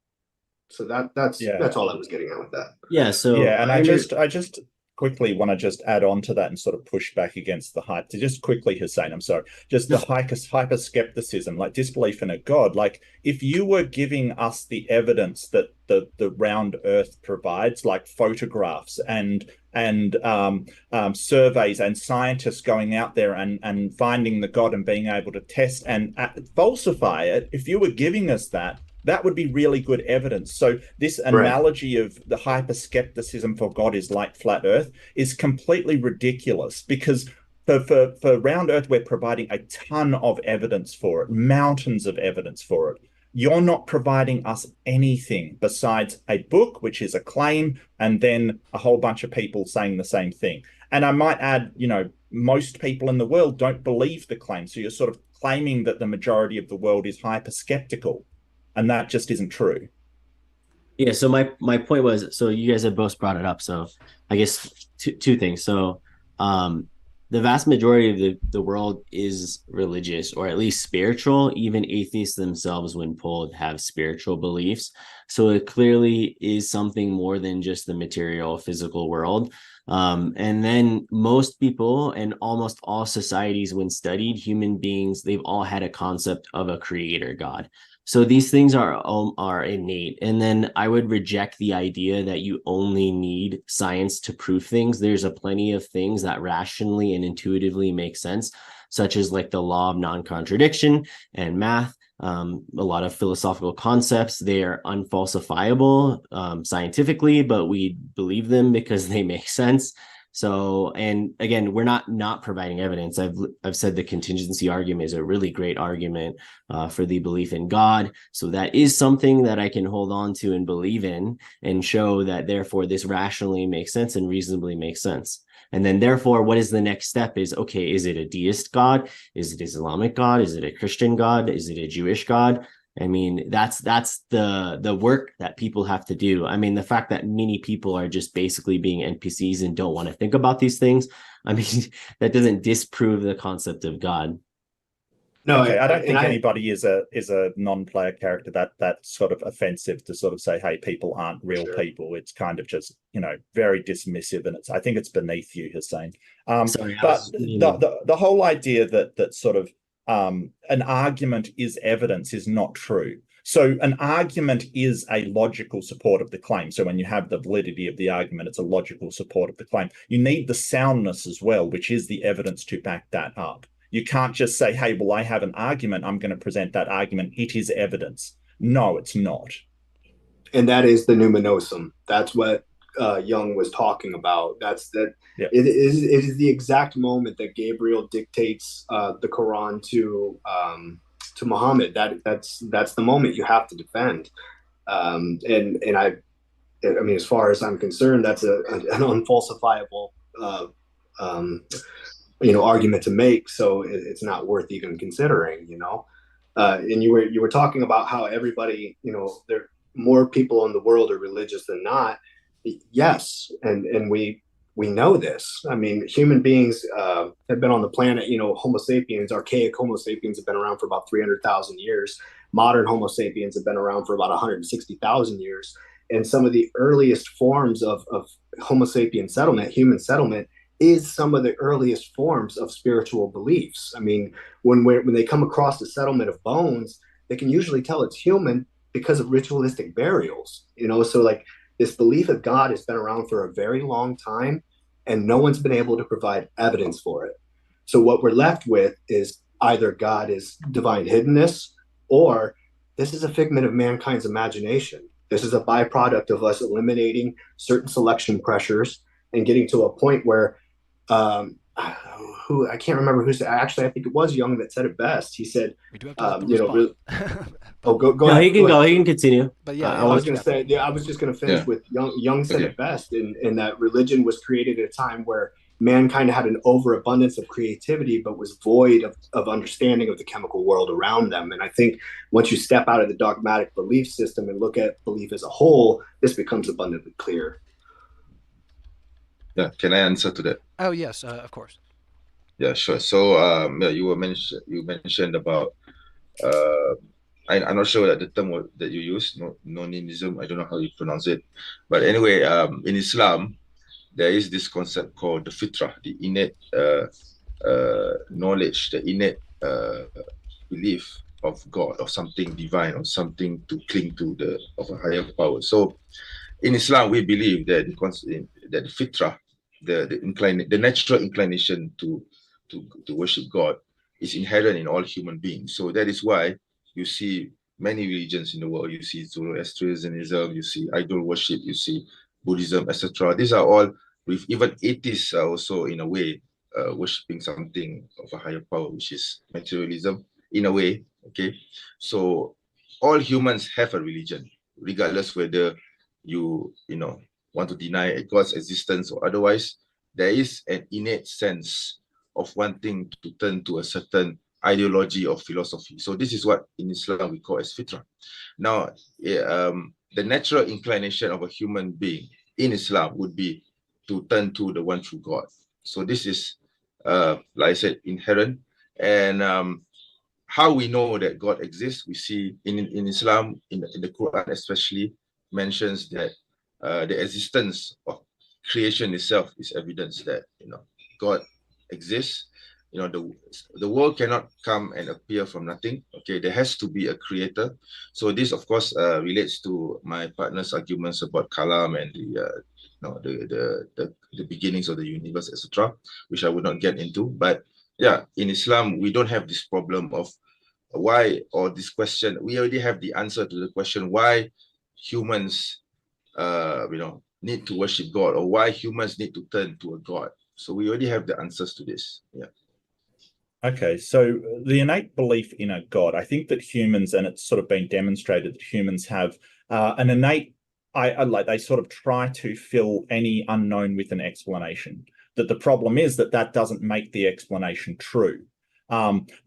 So that's all I was getting at with that. Yeah. So yeah, and I just quickly want to just add on to that and sort of push back against the hype. Just quickly, Hussein, I'm sorry, just the hyper skepticism, like disbelief in a God. Like if you were giving us the evidence that the round Earth provides, like photographs and surveys and scientists going out there and finding the God and being able to test and falsify it, if you were giving us that would be really good evidence. So this analogy of the hyper-skepticism for God is like flat Earth is completely ridiculous, because for round Earth, we're providing a ton of evidence for it, mountains of evidence for it. You're not providing us anything besides a book, which is a claim, and then a whole bunch of people saying the same thing. And I might add, most people in the world don't believe the claim. So you're sort of claiming that the majority of the world is hyper-skeptical. And that just isn't true. Yeah. So my point was, so you guys have both brought it up. So I guess two things. So the the vast majority of the world is religious, or at least spiritual. Even atheists themselves, when polled, have spiritual beliefs. So it clearly is something more than just the material physical world. And then most people and almost all societies, when studied human beings, they've all had a concept of a creator God. So these things are innate. And then I would reject the idea that you only need science to prove things. There's a plenty of things that rationally and intuitively make sense, such as like the law of non-contradiction and math. A lot of philosophical concepts, they are unfalsifiable scientifically, but we believe them because they make sense. So, and again, we're not providing evidence. I've said the contingency argument is a really great argument for the belief in God. So that is something that I can hold on to and believe in, and show that therefore this rationally makes sense and reasonably makes sense. And then therefore, what is the next step is, okay, is it a deist God? Is it Islamic God? Is it a Christian God? Is it a Jewish God? I mean, that's the work that people have to do. I mean, the fact that many people are just basically being NPCs and don't want to think about these things, I mean, that doesn't disprove the concept of God. No, okay, I don't think anybody is a non-player character that's sort of offensive to sort of say, hey, people aren't real people. It's kind of just, you know, very dismissive, and I think it's beneath you, Hussein. Sorry, but the whole idea that sort of an argument is evidence is not true. So an argument is a logical support of the claim. So when you have the validity of the argument, it's a logical support of the claim. You need the soundness as well, which is the evidence to back that up. You can't just say, hey, well, I have an argument, I'm going to present that argument, it is evidence. No, it's not. And that is the numinosum. That's what Jung was talking about. That's that. Yeah. It is the exact moment that Gabriel dictates the Quran to Muhammad. That's the moment you have to defend. And I mean, as far as I'm concerned, that's an unfalsifiable argument to make. So it's not worth even considering. And you were talking about how everybody, there more people in the world are religious than not. Yes, and we know this. I mean, human beings have been on the planet. Homo sapiens, archaic Homo sapiens, have been around for about 300,000 years. Modern Homo sapiens have been around for about 160,000 years. And some of the earliest forms of Homo sapien settlement, human settlement, is some of the earliest forms of spiritual beliefs. I mean, when they come across a settlement of bones, they can usually tell it's human because of ritualistic burials. So like, this belief of God has been around for a very long time, and no one's been able to provide evidence for it. So what we're left with is either God is divine hiddenness, or this is a figment of mankind's imagination. This is a byproduct of us eliminating certain selection pressures and getting to a point where I can't remember who said. Actually, I think it was Jung that said it best. He said, "We do have to go no, ahead. He can go. He can continue. But yeah, I was going to say. Yeah, I was just going to finish with Jung said it best, in that religion was created at a time where mankind had an overabundance of creativity, but was void of understanding of the chemical world around them. And I think once you step out of the dogmatic belief system and look at belief as a whole, this becomes abundantly clear. Yeah, can I answer to that? Oh yes, of course. Yeah, sure. So you mentioned about I'm not sure that the term that you use, nonism. I don't know how you pronounce it, but anyway, in Islam, there is this concept called the fitrah, the innate knowledge, the innate belief of God, or something divine, or something to cling to, of a higher power. So in Islam, we believe that the fitrah, the natural inclination to worship God, is inherent in all human beings. So that is why you see many religions in the world. You see Zoroastrianism, you see idol worship, you see Buddhism, etc. These are all, with even atheists are also in a way worshipping something of a higher power, which is materialism in a way. Okay, so all humans have a religion, regardless whether you want to deny God's existence or otherwise. There is an innate sense of wanting to turn to a certain ideology or philosophy. So this is what in Islam we call as fitrah. Now, the natural inclination of a human being in Islam would be to turn to the one true God. So this is like I said, inherent. And how we know that God exists, we see in Islam, in the Quran especially, mentions that the existence of creation itself is evidence that God exists. The world cannot come and appear from nothing. Okay, there has to be a creator. So this, of course, relates to my partner's arguments about kalam and the beginnings of the universe, etc., which I would not get into. But yeah, in Islam, we don't have this problem of why, or this question. We already have the answer to the question why humans, need to worship God, or why humans need to turn to a God. So we already have the answers to this. Yeah. Okay, so the innate belief in a God, I think that humans, and it's sort of been demonstrated that humans have an innate, I like, they sort of try to fill any unknown with an explanation. That the problem is that doesn't make the explanation true.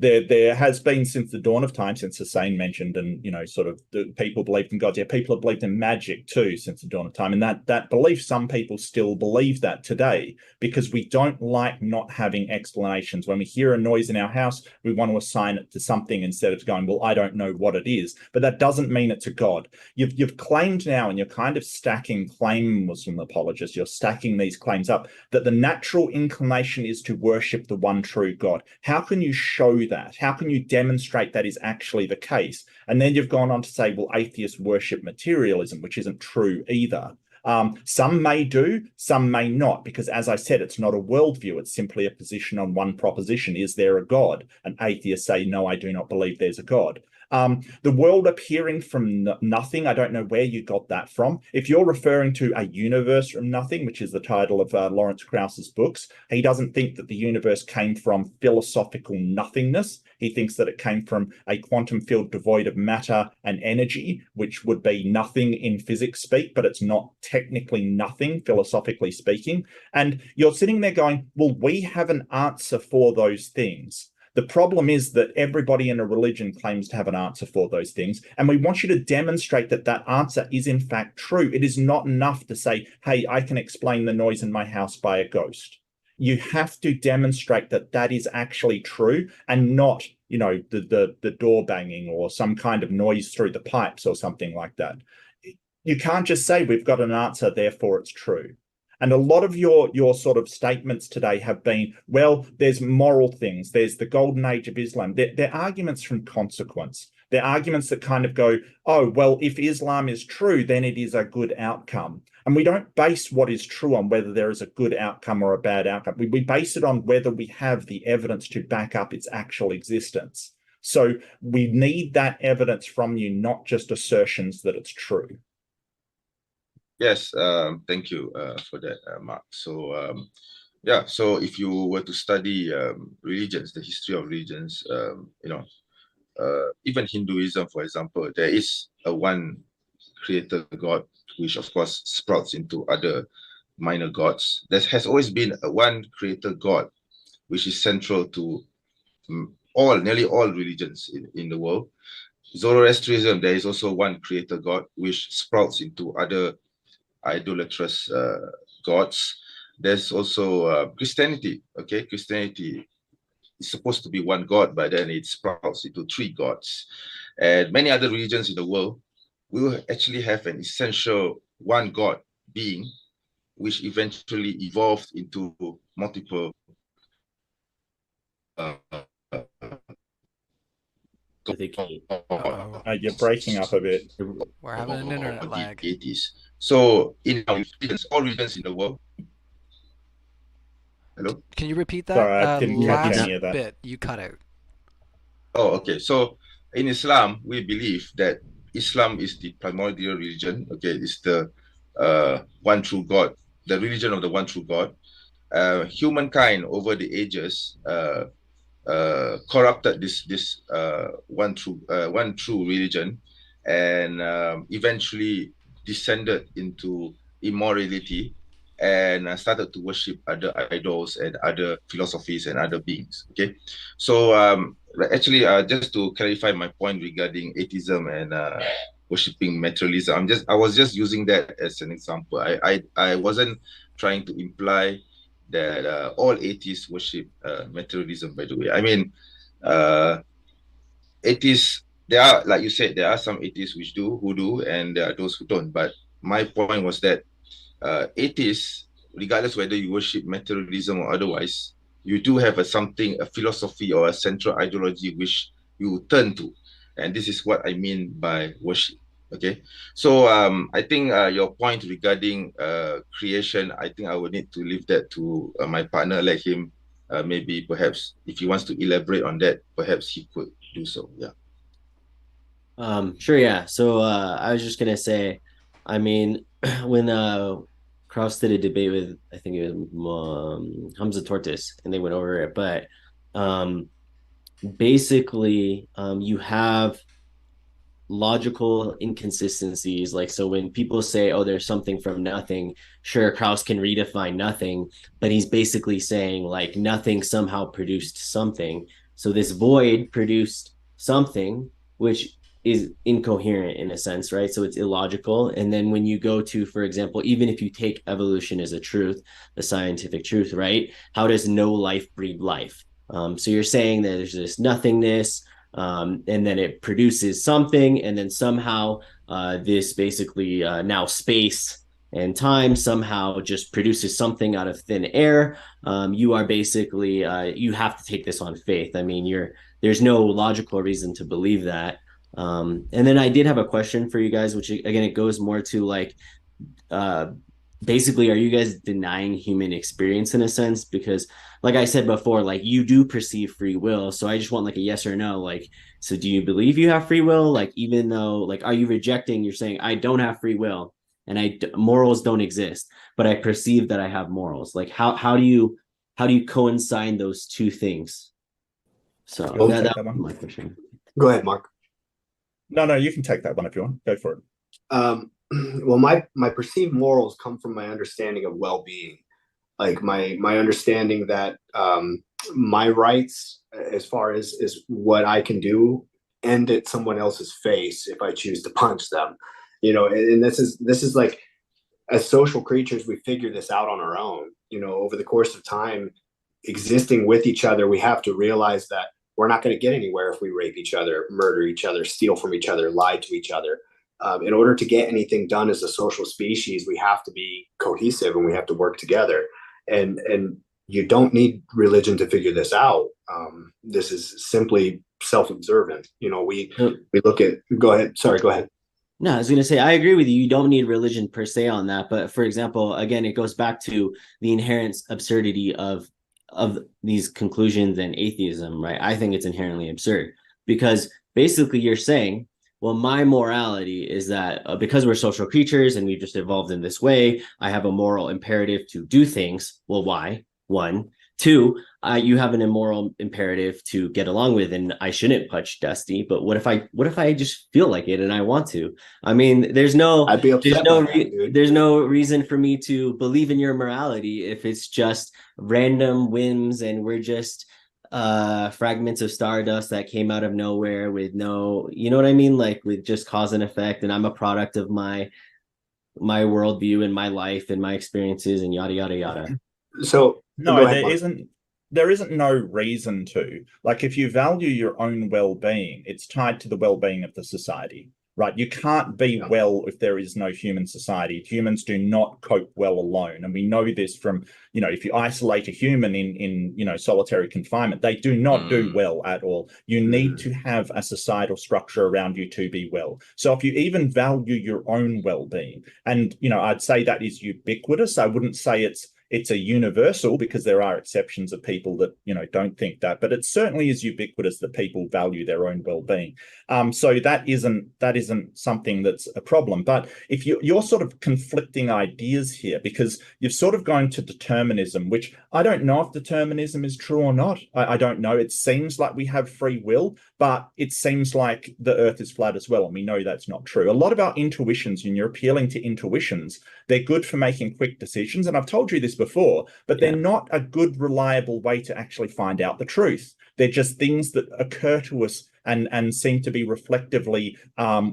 There has been since the dawn of time, since Hussein mentioned, and sort of the people believed in gods. Yeah, people have believed in magic too since the dawn of time, and that belief, some people still believe that today, because we don't like not having explanations. When we hear a noise in our house, we want to assign it to something instead of going, well, I don't know what it is. But that doesn't mean it's a god. You've claimed now, and you're kind of stacking claim, Muslim apologists, you're stacking these claims up, that the natural inclination is to worship the one true God. How can you show that? How can you demonstrate that is actually the case? And then you've gone on to say, well, atheists worship materialism, which isn't true either. Some may do, some may not, because as I said, it's not a worldview. It's simply a position on one proposition. Is there a God? And atheists say, no, I do not believe there's a God. The world appearing from nothing, I don't know where you got that from. If you're referring to a universe from nothing, which is the title of Lawrence Krauss's books, he doesn't think that the universe came from philosophical nothingness. He thinks that it came from a quantum field devoid of matter and energy, which would be nothing in physics speak, but it's not technically nothing, philosophically speaking. And you're sitting there going, well, we have an answer for those things. The problem is that everybody in a religion claims to have an answer for those things, and we want you to demonstrate that that answer is in fact true. It is not enough to say, hey, I can explain the noise in my house by a ghost. You have to demonstrate that that is actually true, and not, the door banging or some kind of noise through the pipes or something like that. You can't just say we've got an answer, therefore it's true. And a lot of your sort of statements today have been, well, there's moral things. There's the golden age of Islam. They're arguments from consequence. They're arguments that kind of go, oh, well, if Islam is true, then it is a good outcome. And we don't base what is true on whether there is a good outcome or a bad outcome. We base it on whether we have the evidence to back up its actual existence. So we need that evidence from you, not just assertions that it's true. Yes, thank you for that, Mark. So, so if you were to study religions, the history of religions, even Hinduism, for example, there is a one creator God, which of course sprouts into other minor gods. There has always been a one creator God, which is central to nearly all religions in the world. Zoroastrianism, there is also one creator God, which sprouts into other idolatrous gods. There's also Christianity. Okay, Christianity is supposed to be one God, but then it sprouts into three gods. And many other religions in the world will actually have an essential one God being, which eventually evolved into multiple you're breaking up a bit. We're having an internet lag. Deities. So in all regions in the world. Hello? Can you repeat that? Sorry, I didn't catch any of that. Bit you cut out. Oh, okay. So in Islam, we believe that Islam is the primordial religion. Okay, it's the one true God, the religion of the one true God. Humankind over the ages corrupted this one true religion, and eventually descended into immorality and started to worship other idols and other philosophies and other beings. Okay, so actually, just to clarify my point regarding atheism and worshiping materialism, I was just using that as an example. I wasn't trying to imply that all atheists worship materialism, by the way. I mean, atheists, there are, like you said, there are some atheists who do, and there are those who don't. But my point was that atheists, regardless whether you worship materialism or otherwise, you do have a philosophy or a central ideology which you turn to. And this is what I mean by worship. Okay, so I think your point regarding creation, I think I would need to leave that to my partner, let him maybe perhaps if he wants to elaborate on that, perhaps he could do so. Yeah. Sure, yeah. So I was just gonna say, I mean, when Kraus did a debate with, I think it was Hamza Tortis, and they went over it, but basically you have logical inconsistencies. Like, so when people say, oh, there's something from nothing, sure, Kraus can redefine nothing, but he's basically saying like nothing somehow produced something. So this void produced something, which is incoherent in a sense, right? So it's illogical. And then when you go to, for example, even if you take evolution as a truth, the scientific truth, right? How does no life breed life? So you're saying that there's this nothingness, and then it produces something, and then somehow this basically now space and time somehow just produces something out of thin air. You are basically you have to take this on faith. I mean, there's no logical reason to believe that. And then I did have a question for you guys, which again, it goes more to like basically, are you guys denying human experience in a sense? Because like I said before, like you do perceive free will. So I just want like a yes or no. Like, so do you believe you have free will? Like, even though, like, are you rejecting, you're saying, I don't have free will and morals don't exist, but I perceive that I have morals. Like, how do you coincide those two things? So that was my question. Go ahead, Mark. No, you can take that one if you want. Go for it. Well, my perceived morals come from my understanding of well-being, like my understanding that my rights, as far as what I can do, end at someone else's face if I choose to punch them, and this is like, as social creatures, we figure this out on our own, over the course of time, existing with each other. We have to realize that we're not going to get anywhere if we rape each other, murder each other, steal from each other, lie to each other. In order to get anything done as a social species, we have to be cohesive and we have to work together. And you don't need religion to figure this out. This is simply self-observant. We look at. Go ahead. Sorry. Go ahead. No, I was going to say, I agree with you. You don't need religion per se on that. But for example, again, it goes back to the inherent absurdity of these conclusions and atheism, right? I think it's inherently absurd because basically you're saying, well, my morality is that because we're social creatures and we've just evolved in this way, I have a moral imperative to do things. Well, why? One. Two, you have an immoral imperative to get along with, and I shouldn't punch Dusty. But what if I just feel like it and I want to? I mean, there's no reason for me to believe in your morality if it's just random whims and we're just fragments of stardust that came out of nowhere with no, you know what I mean? Like with just cause and effect, and I'm a product of my worldview and my life and my experiences and yada yada yada. So no, there isn't no reason to. Like, if you value your own well-being, it's tied to the well-being of the society, right? You can't be well if there is no human society. Humans do not cope well alone. And we know this from, if you isolate a human in solitary confinement, they do not do well at all. You need to have a societal structure around you to be well. So if you even value your own well-being, and, I'd say that is ubiquitous. I wouldn't say it's a universal, because there are exceptions of people that, don't think that, but it certainly is ubiquitous that people value their own well-being. So that isn't something that's a problem. But if you're sort of conflicting ideas here, because you've sort of gone to determinism, which I don't know if determinism is true or not. I don't know. It seems like we have free will, but it seems like the earth is flat as well. And we know that's not true. A lot of our intuitions, when you're appealing to intuitions, they're good for making quick decisions. And I've told you this before, but they're not a good, reliable way to actually find out the truth. They're just things that occur to us and seem to be reflectively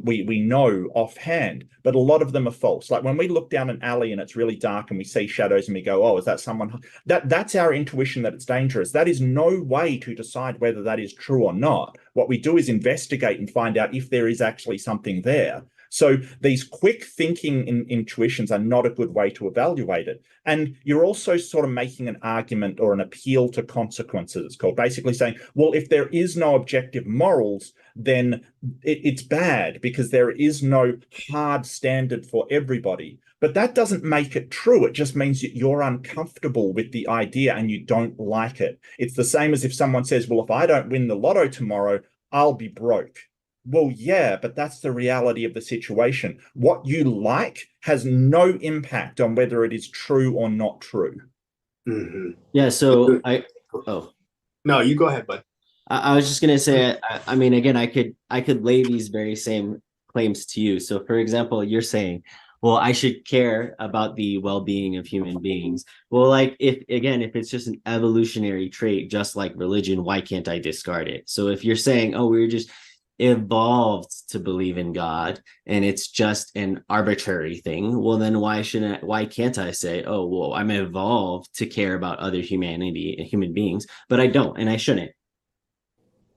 we know offhand, but a lot of them are false. Like when we look down an alley and it's really dark and we see shadows and we go, oh, is that someone? That's our intuition that it's dangerous. That is no way to decide whether that is true or not. What we do is investigate and find out if there is actually something there. So these quick thinking intuitions are not a good way to evaluate it. And you're also sort of making an argument or an appeal to consequences, it's called, basically saying, well, if there is no objective morals, then it's bad because there is no hard standard for everybody. But that doesn't make it true. It just means that you're uncomfortable with the idea and you don't like it. It's the same as if someone says, well, if I don't win the lotto tomorrow, I'll be broke. Well, yeah, but that's the reality of the situation. What you like has no impact on whether it is true or not true. Mm-hmm. Yeah, so No, you go ahead, bud. I was just gonna say, I mean, again, I could lay these very same claims to you. So, for example, you're saying, well, I should care about the well-being of human beings. Well, like if it's just an evolutionary trait, just like religion, why can't I discard it? So if you're saying, oh, we're just evolved to believe in God and it's just an arbitrary thing, well then why can't I say, oh well, I'm evolved to care about other humanity and human beings, but I don't and I shouldn't?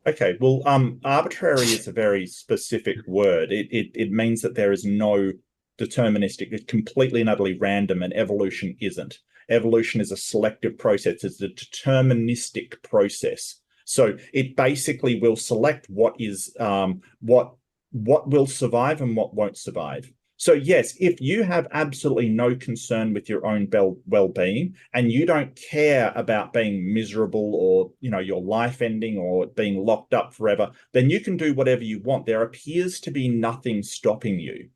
Okay, well, arbitrary is a very specific word. It means that there is no deterministic, it's completely and utterly random, and evolution isn't. Evolution is a selective process, it's a deterministic process. So it basically will select what will survive and what won't survive. So yes, if you have absolutely no concern with your own well-being and you don't care about being miserable or your life ending or being locked up forever, then you can do whatever you want. There appears to be nothing stopping you.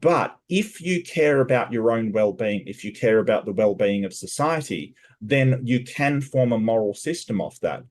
But if you care about your own well-being, if you care about the well-being of society, then you can form a moral system off that.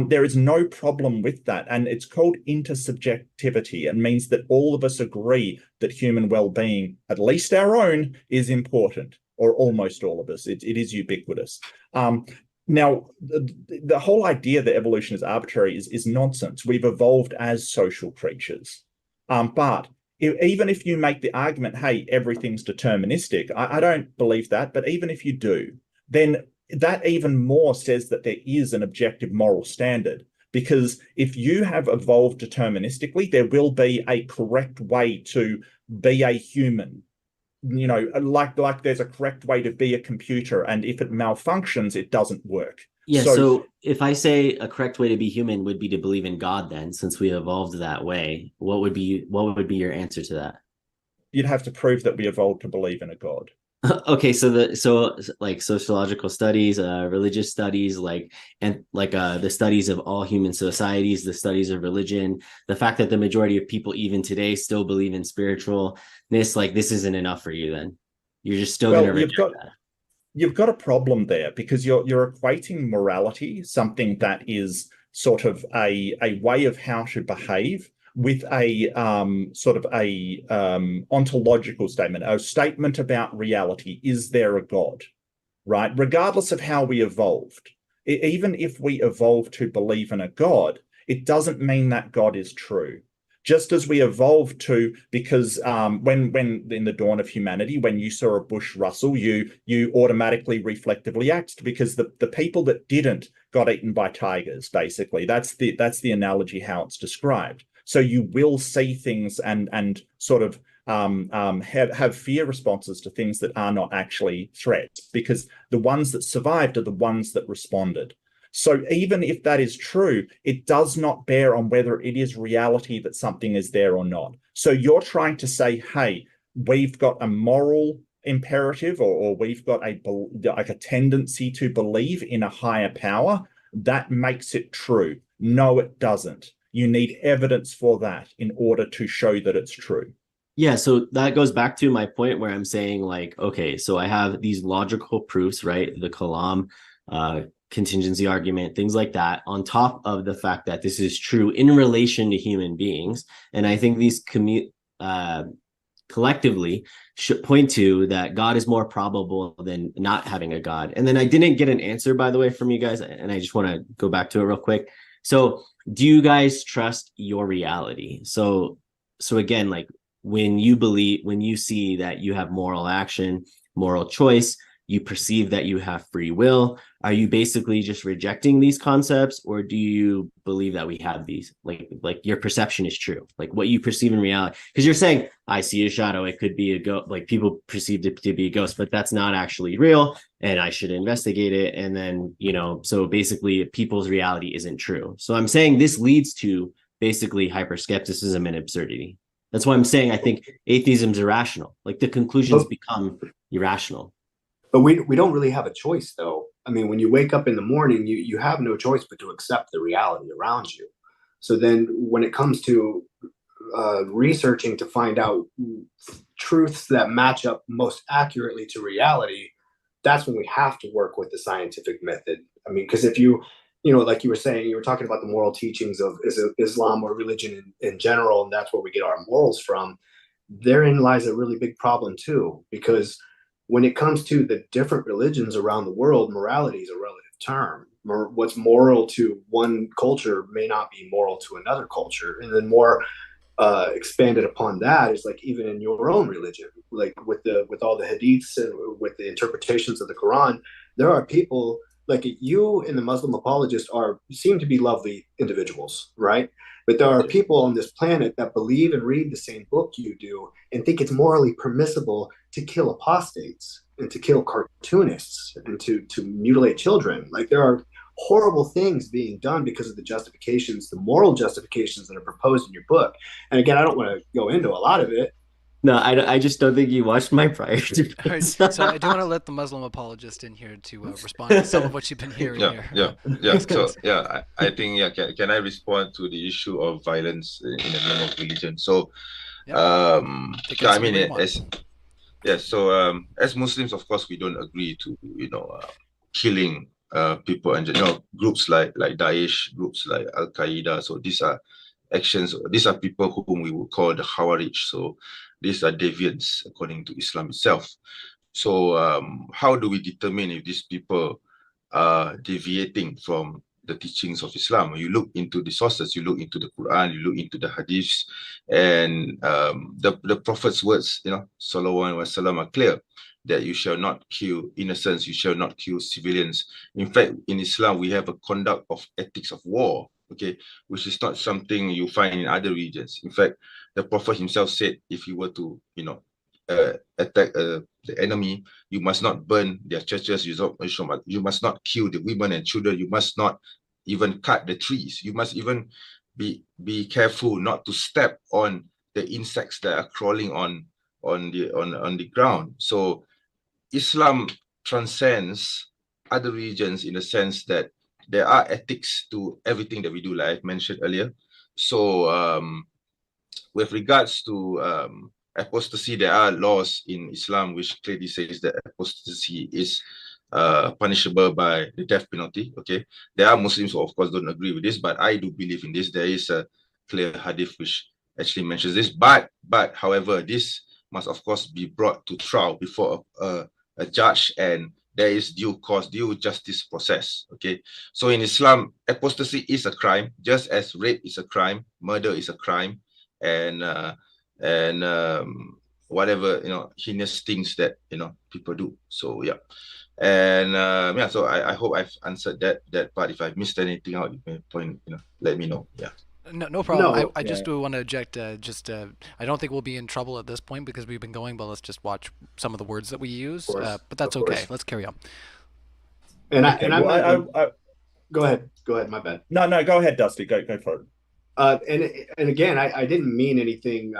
There is no problem with that. And it's called intersubjectivity. It means that all of us agree that human well-being, at least our own, is important, or almost all of us. It is ubiquitous. Now, the whole idea that evolution is arbitrary is nonsense. We've evolved as social creatures. But even if you make the argument, hey, everything's deterministic, I don't believe that. But even if you do, then that even more says that there is an objective moral standard, because if you have evolved deterministically, there will be a correct way to be a human. Like there's a correct way to be a computer, and if it malfunctions, it doesn't work. Yeah, so if I say a correct way to be human would be to believe in God, then since we evolved that way, what would be your answer to that? You'd have to prove that we evolved to believe in a God. Okay, so like sociological studies, religious studies, the studies of all human societies, the studies of religion, the fact that the majority of people even today still believe in spiritualness, like this isn't enough for you, then you're just still going to reject that. You've got a problem there because you're equating morality, something that is sort of a way of how to behave, with a ontological statement, a statement about reality. Is there a God, right? Regardless of how we evolved, even if we evolved to believe in a God, it doesn't mean that God is true. Just as we evolved to, because when in the dawn of humanity, when you saw a bush rustle, you automatically reflectively acted, because the people that didn't got eaten by tigers. Basically, that's the analogy how it's described. So you will see things and sort of have fear responses to things that are not actually threats, because the ones that survived are the ones that responded. So even if that is true, it does not bear on whether it is reality that something is there or not. So you're trying to say, hey, we've got a moral imperative, or we've got a tendency to believe in a higher power that makes it true. No, it doesn't. You need evidence for that in order to show that it's true. Yeah, so that goes back to my point where I'm saying, like, okay, so I have these logical proofs, right? The Kalam contingency argument, things like that, on top of the fact that this is true in relation to human beings. And I think these collectively should point to that God is more probable than not having a God. And then I didn't get an answer, by the way, from you guys, and I just want to go back to it real quick. So do you guys trust your reality? So again, like when you see that you have moral action, moral choice, you perceive that you have free will, are you basically just rejecting these concepts, or do you believe that we have these, like your perception is true, like what you perceive in reality? Because you're saying, I see a shadow, it could be a ghost, like people perceive it to be a ghost, but that's not actually real, and I should investigate it. And then, so basically people's reality isn't true. So I'm saying this leads to basically hyper-skepticism and absurdity. That's why I'm saying I think atheism is irrational. Like the conclusions become irrational. But we don't really have a choice, though. I mean, when you wake up in the morning, you have no choice but to accept the reality around you. So then when it comes to researching to find out truths that match up most accurately to reality, that's when we have to work with the scientific method. I mean, because if like you were saying, you were talking about the moral teachings of Islam or religion in general, and that's where we get our morals from. Therein lies a really big problem, too, because when it comes to the different religions around the world, morality is a relative term. What's moral to one culture may not be moral to another culture. And then more expanded upon that is like even in your own religion, like with all the hadiths and with the interpretations of the Quran, there are people like you and the Muslim apologists seem to be lovely individuals, right? But there are people on this planet that believe and read the same book you do and think it's morally permissible to kill apostates and to kill cartoonists and to mutilate children. Like there are horrible things being done because of the moral justifications that are proposed in your book. And again, I don't want to go into a lot of it. No, I just don't think you watched my prior debates. Right. So I do want to let the Muslim apologist in here to respond to some of what you've been hearing here. So I think can I respond to the issue of violence in the name of religion? So I mean as Muslims, of course, we don't agree to killing people and groups like Daesh, groups like Al Qaeda. So these are people whom we would call the Khawarij. So these are deviants according to Islam itself. So how do we determine if these people are deviating from the teachings of Islam? You look into the sources, you look into the Quran, you look into the hadiths, and the Prophet's words, Sallallahu Alaihi Wasallam, are clear that you shall not kill innocents, you shall not kill civilians. In fact, in Islam, we have a conduct of ethics of war, which is not something you find in other regions. In fact, the Prophet himself said, if you were to, attack the enemy, you must not burn their churches, you must not kill the women and children, you must not even cut the trees, you must even be careful not to step on the insects that are crawling on the ground. So Islam transcends other regions in the sense that there are ethics to everything that we do, like I mentioned earlier. So with regards to apostasy, there are laws in Islam which clearly says that apostasy is punishable by the death penalty. There are Muslims who of course don't agree with this, but I do believe in this. There is a clear hadith which actually mentions this, but however, this must of course be brought to trial before a judge, and there is due justice process. So in Islam, apostasy is a crime, just as rape is a crime, murder is a crime, and whatever heinous things that people do. So so I hope I've answered that part. If I've missed anything out, you may point, let me know. No problem. No, I just do want to object. I don't think we'll be in trouble at this point because we've been going, but let's just watch some of the words that we use. But that's okay. Let's carry on. Go ahead. My bad. No, go ahead, Dusty. Go for it. And again, I didn't mean anything,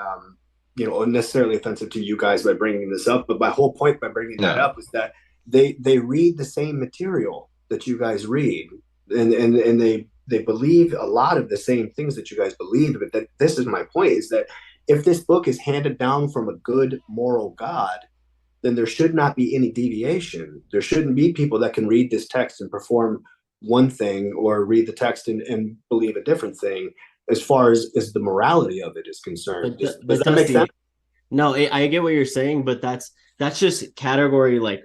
unnecessarily offensive to you guys by bringing this up. But my whole point by bringing that up is that they read the same material that you guys read, and they believe a lot of the same things that you guys believe. But this is my point, is that if this book is handed down from a good moral God, then there should not be any deviation. There shouldn't be people that can read this text and perform one thing or read the text and believe a different thing as far as the morality of it is concerned. Does that make sense? No, I get what you're saying, but that's just category, like,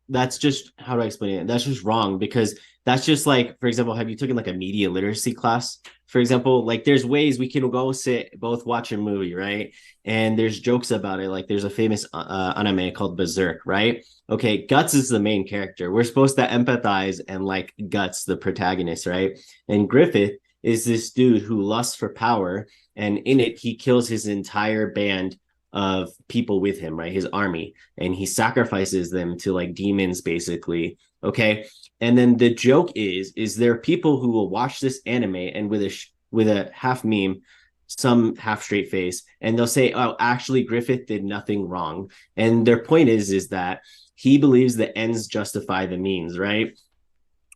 that's just, how do I explain it? That's just wrong, because That's just like, for example, have you taken like a media literacy class? For example, like there's ways we can go sit, both watch a movie, right? And there's jokes about it. Like there's a famous anime called Berserk, right? Okay, Guts is the main character. We're supposed to empathize and like Guts, the protagonist, right? And Griffith is this dude who lusts for power, and in it, he kills his entire band of people with him, right? His army, and he sacrifices them to like demons, basically. Okay, and then the joke is there are people who will watch this anime and with a half meme, some half straight face, and they'll say, "Oh, actually, Griffith did nothing wrong." And their point is that he believes the ends justify the means, right?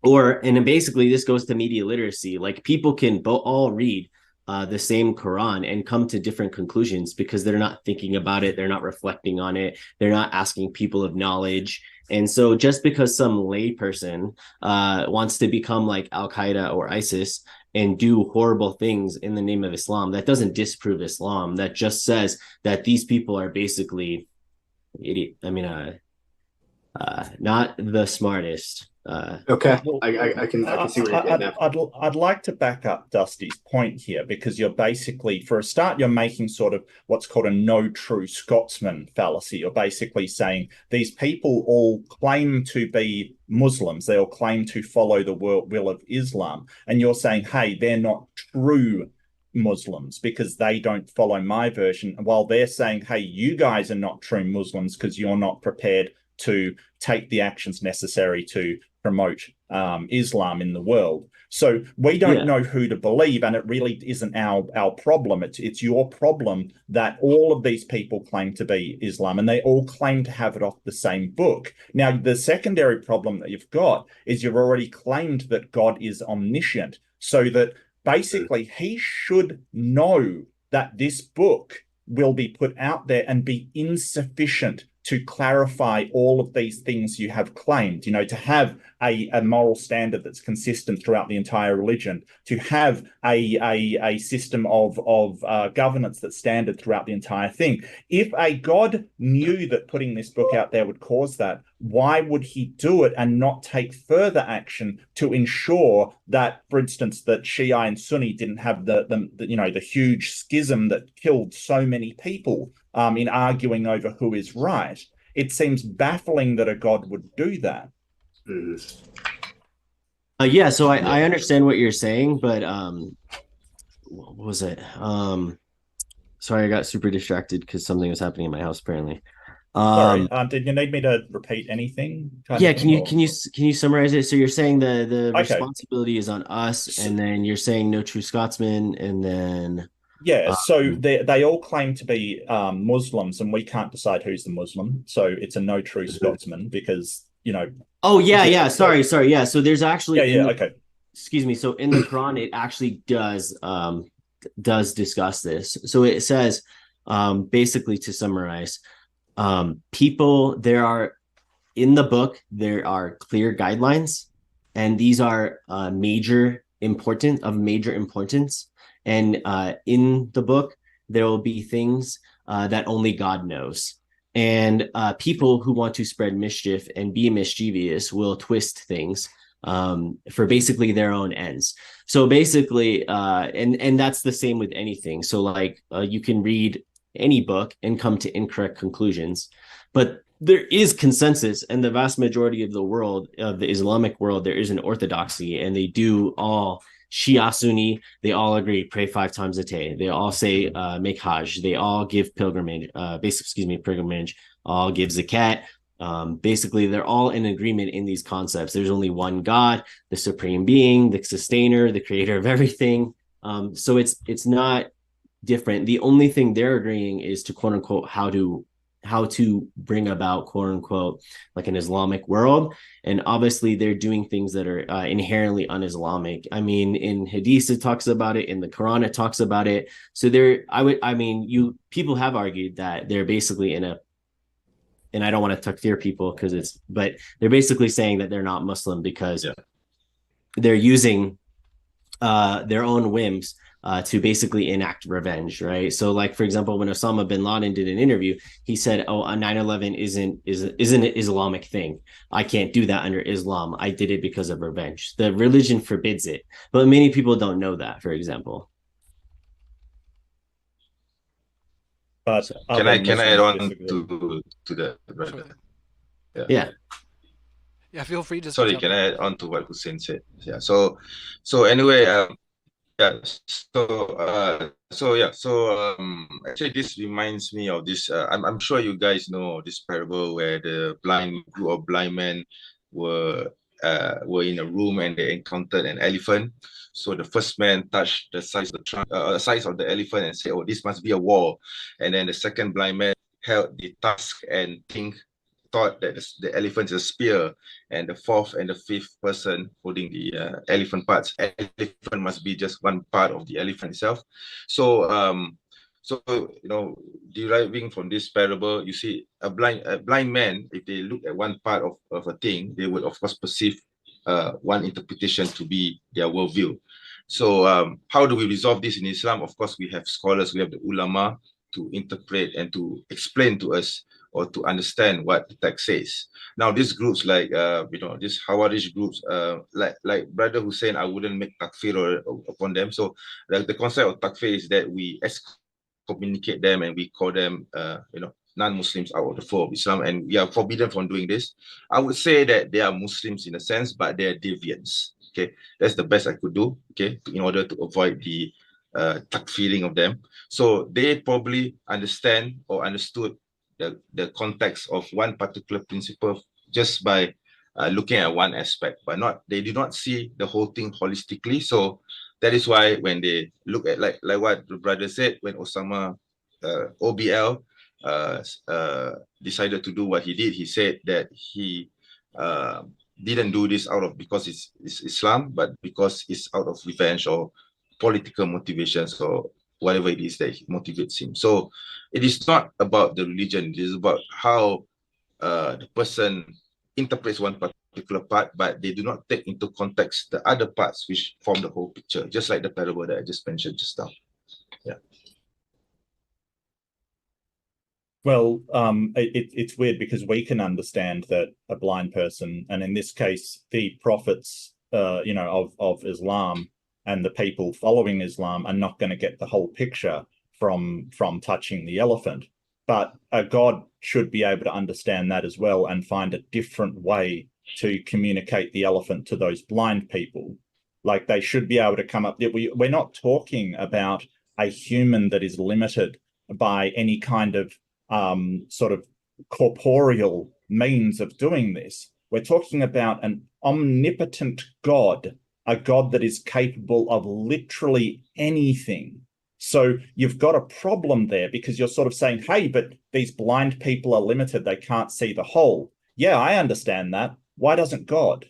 And then basically this goes to media literacy. Like people can all read the same Quran and come to different conclusions because they're not thinking about it, they're not reflecting on it, they're not asking people of knowledge. And so just because some layperson wants to become like Al-Qaeda or ISIS and do horrible things in the name of Islam, that doesn't disprove Islam. That just says that these people are basically idiot. I mean, not the smartest. Okay, I can see where you're getting at. I'd like to back up Dusty's point here, because you're basically, for a start, you're making sort of what's called a no true Scotsman fallacy. You're basically saying these people all claim to be Muslims. They all claim to follow the will of Islam. And you're saying, hey, they're not true Muslims because they don't follow my version. While they're saying, hey, you guys are not true Muslims because you're not prepared to take the actions necessary to promote Islam in the world. So we don't know who to believe, and it really isn't our problem. It's your problem that all of these people claim to be Islam, and they all claim to have it off the same book. Now, the secondary problem that you've got is you've already claimed that God is omniscient, so that basically he should know that this book will be put out there and be insufficient to clarify all of these things you have claimed, to have a moral standard that's consistent throughout the entire religion, to have a system of governance that's standard throughout the entire thing. If a God knew that putting this book out there would cause that, why would he do it and not take further action to ensure that, for instance, that Shia and Sunni didn't have the huge schism that killed so many people in arguing over who is right? It seems baffling that a God would do that. Yeah, so I understand what you're saying, but what was it? Sorry, I got super distracted because something was happening in my house apparently. Sorry, did you need me to repeat anything? Yeah, can you summarize it? So you're saying the responsibility is on us, and then you're saying no true Scotsman, and then so they all claim to be Muslims, and we can't decide who's the Muslim. So it's a no true Scotsman because Oh yeah. Sorry. Yeah. So there's actually okay. Excuse me. So in the Quran, it actually does discuss this. So it says, basically, to summarize, in the book there are clear guidelines, and these are major importance. And in the book, there will be things that only God knows. And people who want to spread mischief and be mischievous will twist things for basically their own ends. So basically, and that's the same with anything. So like you can read any book and come to incorrect conclusions, but there is consensus, and the vast majority of the world, of the Islamic world, there is an orthodoxy, and they do all Shia, Sunni, they all agree, pray 5 times a day. They all say make Hajj. They all give pilgrimage, all give zakat. Basically, they're all in agreement in these concepts. There's only one God, the supreme being, the sustainer, the creator of everything. So it's not different. The only thing they're agreeing is to quote unquote how to bring about quote unquote like an Islamic world. And obviously they're doing things that are inherently un-Islamic. I mean, in Hadith it talks about it, in the Quran it talks about it. So people have argued that they're basically and I don't want to takfir people but they're basically saying that they're not Muslim because they're using their own whims to basically enact revenge, right? So, like for example, when Osama bin Laden did an interview, he said, "Oh, a 9/11 isn't an Islamic thing. I can't do that under Islam. I did it because of revenge. The religion forbids it." But many people don't know that, for example. But Can I add on disagree. to that, brother? Yeah. Yeah, feel free to. Sorry, can I add on to what Hussein said? Yeah. So anyway, yeah. Actually, this reminds me of this. I'm sure you guys know this parable where the group of blind men were in a room and they encountered an elephant. So the first man touched the size of the elephant and said, "Oh, this must be a wall." And then the second blind man held the tusk and thought that the elephant is a spear, and the fourth and the fifth person holding the elephant parts. Elephant must be just one part of the elephant itself. So, deriving from this parable, you see a blind man, if they look at one part of a thing, they would of course perceive one interpretation to be their worldview. So, how do we resolve this in Islam? Of course, we have scholars, we have the ulama to interpret and to explain to us or to understand what the text says. Now, these groups these Hawarij groups, like Brother Hussein, I wouldn't make takfir upon them. So the concept of takfir is that we excommunicate them and we call them, non-Muslims out of the fold of Islam, and we are forbidden from doing this. I would say that they are Muslims in a sense, but they are deviants. Okay, that's the best I could do. Okay, in order to avoid the takfiring of them. So they probably understand or understood the context of one particular principle just by looking at one aspect, but they do not see the whole thing holistically. So that is why when they look at like what the brother said, when Osama OBL decided to do what he did, he said that he didn't do this because it's Islam, but because it's out of revenge or political motivations or whatever it is that motivates him. So it is not about the religion, it is about how the person interprets one particular part, but they do not take into context the other parts which form the whole picture, just like the parable that I just mentioned just now. Yeah. Well, it's weird because we can understand that a blind person, and in this case, the prophets, of Islam and the people following Islam are not going to get the whole picture from touching the elephant. But a God should be able to understand that as well and find a different way to communicate the elephant to those blind people. Like they should be able to come up. We're not talking about a human that is limited by any kind of sort of corporeal means of doing this. We're talking about an omnipotent God, a God that is capable of literally anything. So you've got a problem there because you're sort of saying, hey, but these blind people are limited. They can't see the whole. Yeah, I understand that. Why doesn't God?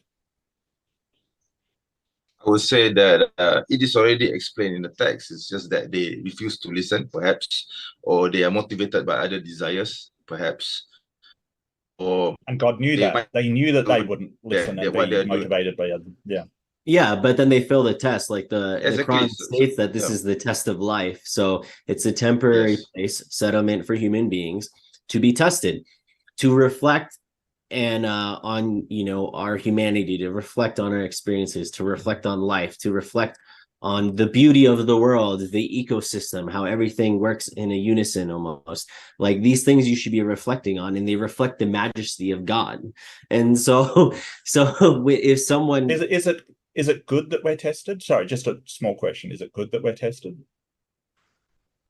I would say that it is already explained in the text. It's just that they refuse to listen, perhaps, or they are motivated by other desires, perhaps. And God knew that. They knew that they wouldn't listen and be motivated by other. Yeah. Yeah, but then they fail the test. Like the Quran states that this is the test of life. So it's a temporary place, settlement for human beings to be tested, to reflect and on our humanity, to reflect on our experiences, to reflect on life, to reflect on the beauty of the world, the ecosystem, how everything works in a unison almost. Like these things you should be reflecting on, and they reflect the majesty of God. And so if someone is it good that we're tested? Sorry, just a small question. Is it good that we're tested?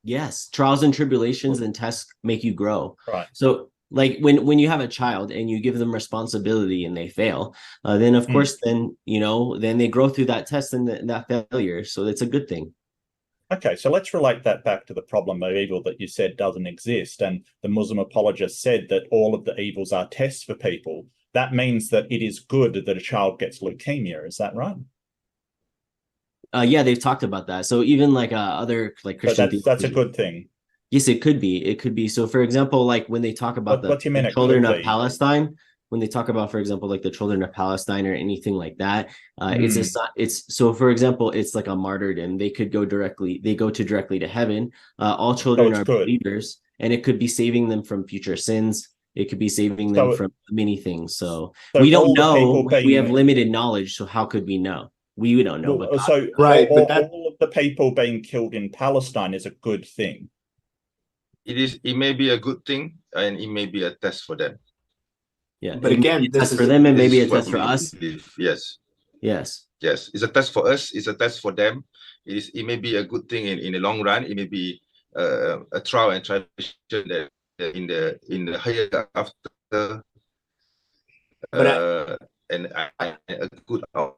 Yes, trials and tribulations and tests make you grow. Right. So like when you have a child and you give them responsibility and they fail, then of course, then they grow through that test and that failure. So it's a good thing. Okay, so let's relate that back to the problem of evil that you said doesn't exist. And the Muslim apologist said that all of the evils are tests for people. That means that it is good that a child gets leukemia. Is that right? Yeah, they've talked about that. So even like other like Christian, that's a good thing. Yes, it could be. It could be. So, for example, like when they talk about the children of Palestine, when they talk about, for example, like the children of Palestine or anything like that, it's so, for example, it's like a martyrdom. They go directly to heaven. All children are believers, and it could be saving them from future sins. It could be saving them from many things. So we don't know. We have limited knowledge. So how could we know? We don't know. Well, so right, but all of the people being killed in Palestine is a good thing. It may be a good thing, and it may be a test for them. Yeah, but again, this is for them, and maybe a test for us. Yes. Yes. It's a test for us. It's a test for them. It may be a good thing in the long run. It may be a trial and tribulation that in the higher after, and a good outcome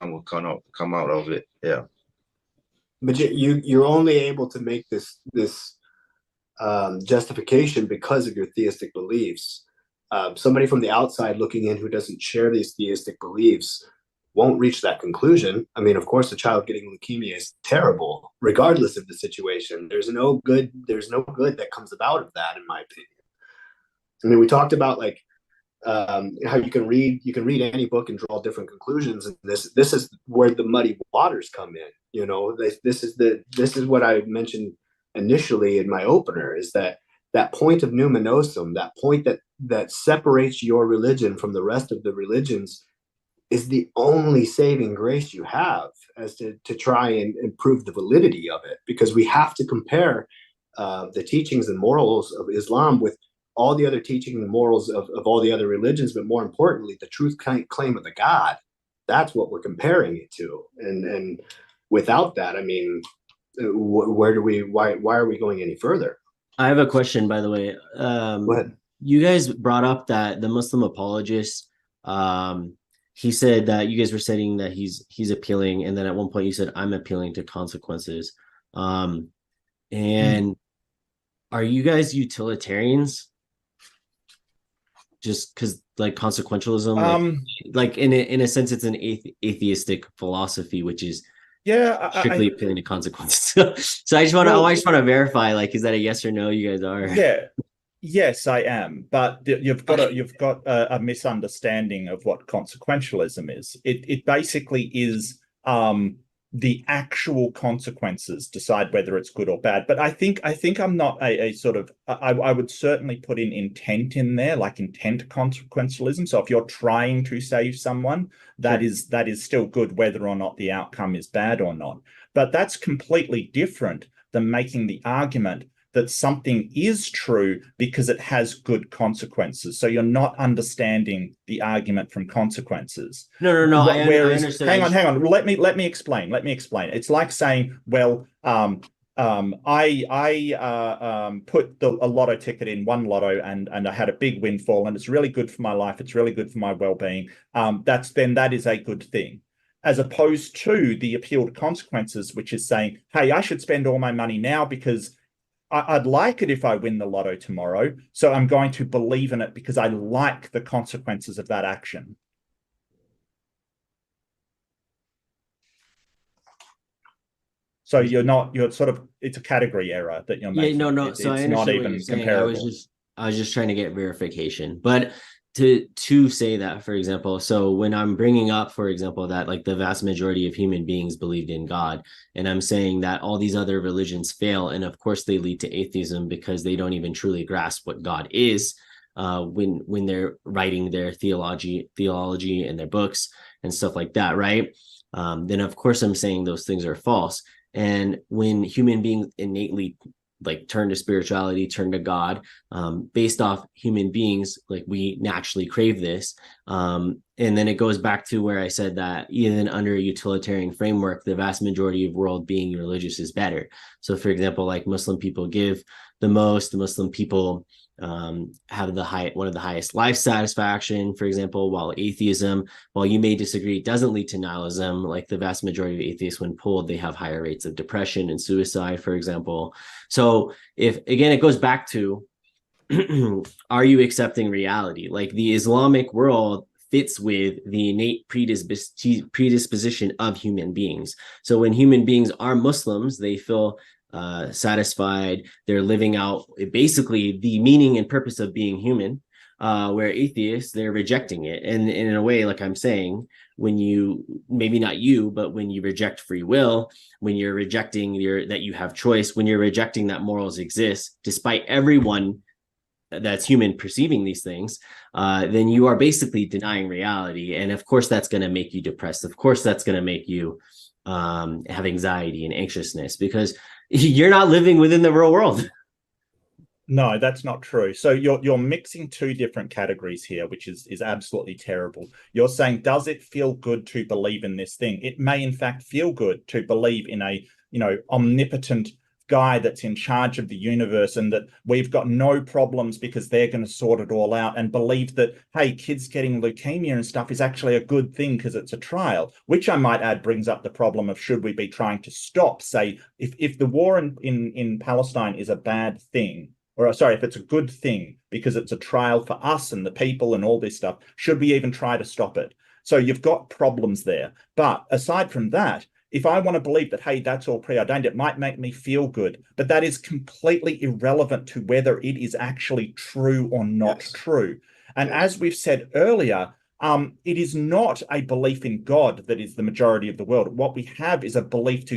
will come out of it. Yeah. But you're only able to make this justification because of your theistic beliefs. Somebody from the outside looking in who doesn't share these theistic beliefs won't reach that conclusion. I mean, of course, a child getting leukemia is terrible, regardless of the situation. There's no good that comes about of that, in my opinion. I mean, we talked about like how you can read any book and draw different conclusions, and this is where the muddy waters come in. You know, this is what I mentioned initially in my opener, is that point of numinosum, that point that separates your religion from the rest of the religions, is the only saving grace you have as to try and improve the validity of it, because we have to compare the teachings and morals of Islam with all the other teachings and morals of all the other religions, but more importantly, the truth claim of the God. That's what we're comparing it to. And without that, I mean, why are we going any further? I have a question, by the way. Go ahead. You guys brought up that the Muslim apologist, he said that you guys were saying that he's appealing, and then at one point you said, I'm appealing to consequences. And are you guys utilitarians? Just because, like, consequentialism, like in a sense, it's an atheistic philosophy, which is strictly appealing to consequences. So I just want to verify, like, is that a yes or no? You guys are. Yeah. Yes, I am, but you've got a misunderstanding of what consequentialism is. It basically is the actual consequences decide whether it's good or bad. But I think I'm not a sort of, I would certainly put in intent in there, like intent consequentialism. So if you're trying to save someone, that is still good, whether or not the outcome is bad or not. But that's completely different than making the argument that something is true because it has good consequences. So you're not understanding the argument from consequences. No. I understand. Hang on. Let me explain. It's like saying, well, I put a lotto ticket in, one lotto, and I had a big windfall, and it's really good for my life. It's really good for my well-being. That is a good thing. As opposed to the appeal to consequences, which is saying, hey, I should spend all my money now because I'd like it if I win the lotto tomorrow. So I'm going to believe in it because I like the consequences of that action. So it's a category error that you're making. Yeah, no. So I understand not even comparable. I was just trying to get verification. But to say that, for example, so when I'm bringing up, for example, that like the vast majority of human beings believed in God, and I'm saying that all these other religions fail, and of course they lead to atheism because they don't even truly grasp what God is when they're writing their theology and their books and stuff like that, right? Then of course I'm saying those things are false. And when human beings innately like turn to spirituality, turn to God, based off human beings, like we naturally crave this. And then it goes back to where I said that even under a utilitarian framework, the vast majority of world being religious is better. So for example, like Muslim people give the most, the Muslim people have one of the highest life satisfaction, for example, while atheism, while you may disagree, doesn't lead to nihilism. Like the vast majority of atheists, when polled, they have higher rates of depression and suicide, for example. So if, again, it goes back to, are you accepting reality? Like the Islamic world fits with the innate predisposition of human beings. So when human beings are Muslims, they feel satisfied. They're living out basically the meaning and purpose of being human. where atheists, they're rejecting it. And in a way, like I'm saying, when you, maybe not you, but when you reject free will, when you're rejecting that you have choice, when you're rejecting that morals exist, despite everyone that's human perceiving these things, then you are basically denying reality. And of course, that's going to make you depressed. Of course, that's going to make you have anxiety and anxiousness, because you're not living within the real world. No, that's not true. So you're mixing two different categories here, which is absolutely terrible. You're saying, does it feel good to believe in this thing? It may in fact feel good to believe in a, omnipotent guy that's in charge of the universe, and that we've got no problems because they're going to sort it all out, and believe that, hey, kids getting leukemia and stuff is actually a good thing because it's a trial, which I might add brings up the problem of, should we be trying to stop, say, if the war in Palestine is a bad thing, or sorry, if it's a good thing because it's a trial for us and the people and all this stuff, should we even try to stop it? So you've got problems there. But aside from that, if I want to believe that, hey, that's all preordained, it might make me feel good, but that is completely irrelevant to whether it is actually true or not true. And as we've said earlier, it is not a belief in God that is the majority of the world. What we have is a belief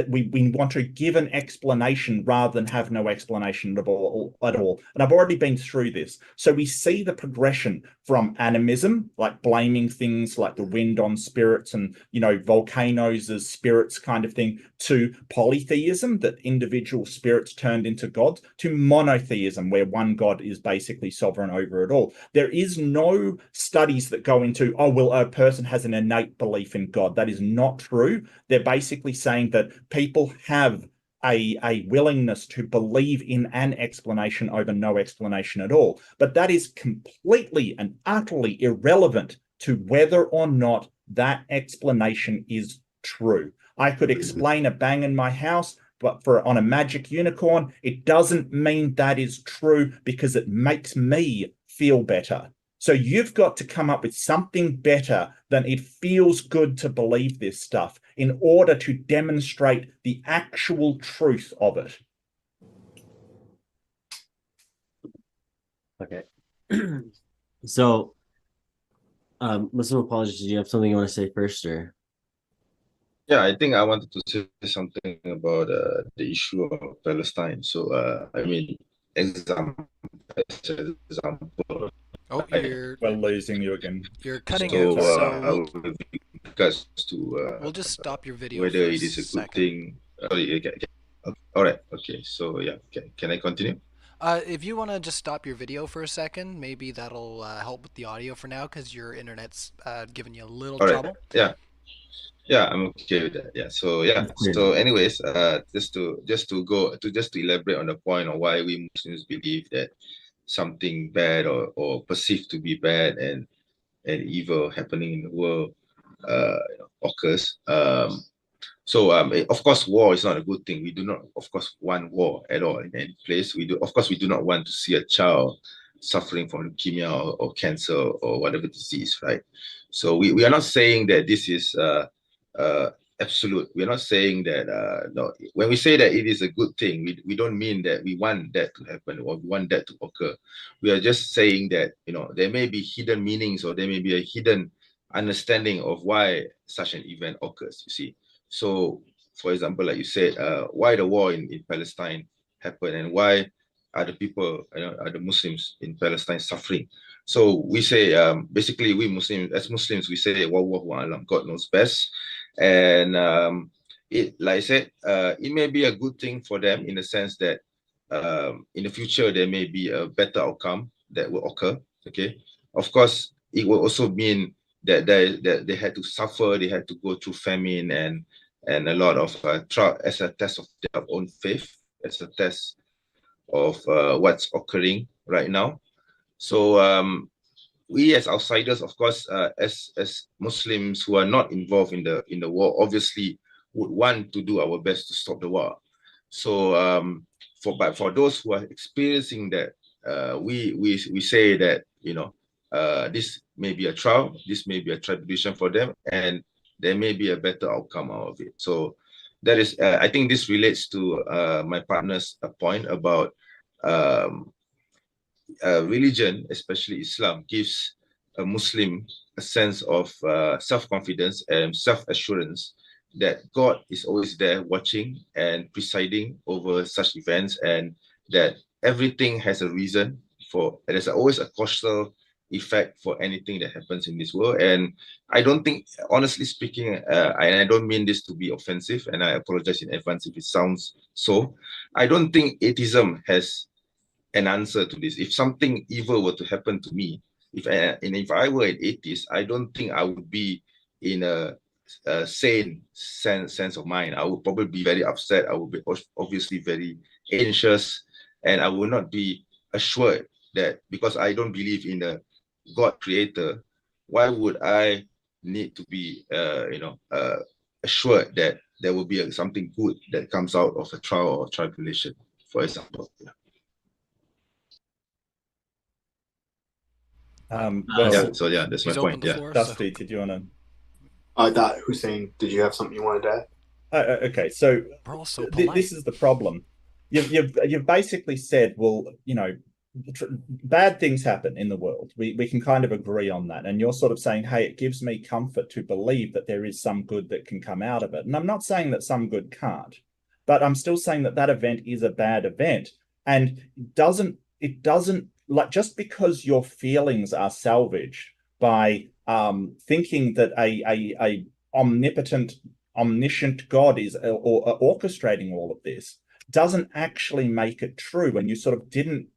we want to give an explanation rather than have no explanation at all. And I've already been through this. So we see the progression from animism, like blaming things like the wind on spirits and, volcanoes as spirits kind of thing, to polytheism, that individual spirits turned into gods, to monotheism, where one God is basically sovereign over it all. There is no studies that go into, oh, well, a person has an innate belief in God. That is not true. They're basically saying that people have a willingness to believe in an explanation over no explanation at all. But that is completely and utterly irrelevant to whether or not that explanation is true. I could explain a bang in my house, but on a magic unicorn, it doesn't mean that is true because it makes me feel better. So you've got to come up with something better than it feels good to believe this stuff in order to demonstrate the actual truth of it. Okay. So, Muslim apologist, do you have something you want to say first, or? Yeah, I think I wanted to say something about the issue of Palestine. So, example. Oh, we're losing you again. You're cutting So, out. So with regards to we'll just stop your video whether for it is a good second. thing. Sorry, okay. All right. Okay. So yeah, can I continue? If you want to just stop your video for a second, maybe that'll help with the audio for now, because your internet's giving you a little All right. trouble. Yeah, I'm okay with that. Yeah. So yeah. So anyways, just to elaborate on the point of why we Muslims believe that something bad or perceived to be bad and evil happening in the world occurs. So of course, war is not a good thing. We do not, of course, want war at all in any place. We do not want to see a child suffering from leukemia or cancer or whatever disease, right? So we are not saying that this is absolute. We're not saying that no. When we say that it is a good thing, we don't mean that we want that to happen or we want that to occur. We are just saying that there may be hidden meanings, or there may be a hidden understanding of why such an event occurs. You see. So, for example, like you said, why the war in Palestine happened, and why are the people, are the Muslims in Palestine suffering? So we say, basically, we Muslims, as Muslims, we say, Wallahu alam, God knows best. And like I said, it may be a good thing for them in the sense that in the future, there may be a better outcome that will occur. Okay. Of course, it will also mean that they had to suffer, they had to go through famine and a lot of trial as a test of their own faith, as a test of what's occurring right now. So we as outsiders, of course, as Muslims who are not involved in the war, obviously would want to do our best to stop the war. So for those who are experiencing that, we say that this may be a trial, this may be a tribulation for them, and there may be a better outcome out of it. So that is, I think this relates to my partner's point about religion, especially Islam, gives a Muslim a sense of self-confidence and self-assurance that God is always there watching and presiding over such events, and that everything has a reason for, there's always a causal effect for anything that happens in this world. And I don't think, honestly speaking, and I don't mean this to be offensive, and I apologize in advance if it sounds so, I don't think atheism has an answer to this. If something evil were to happen to me, if I were an atheist, I don't think I would be in a sane sense of mind. I would probably be very upset. I would be obviously very anxious, and I would not be assured that, because I don't believe in a God creator, why would I need to be assured that there will be something good that comes out of a trial or tribulation, for example. Yeah. So yeah, that's my point. Yeah, Dusty, did you want to? I thought, Hussein, did you have something you wanted to add? Okay, so we're all so this is the problem. You've basically said, well, you know, bad things happen in the world. We can kind of agree on that. And you're sort of saying, hey, it gives me comfort to believe that there is some good that can come out of it. And I'm not saying that some good can't, but I'm still saying that that event is a bad event. And it doesn't like, just because your feelings are salvaged by thinking that a omniscient God is or orchestrating all of this, doesn't actually make it true. And you sort of didn't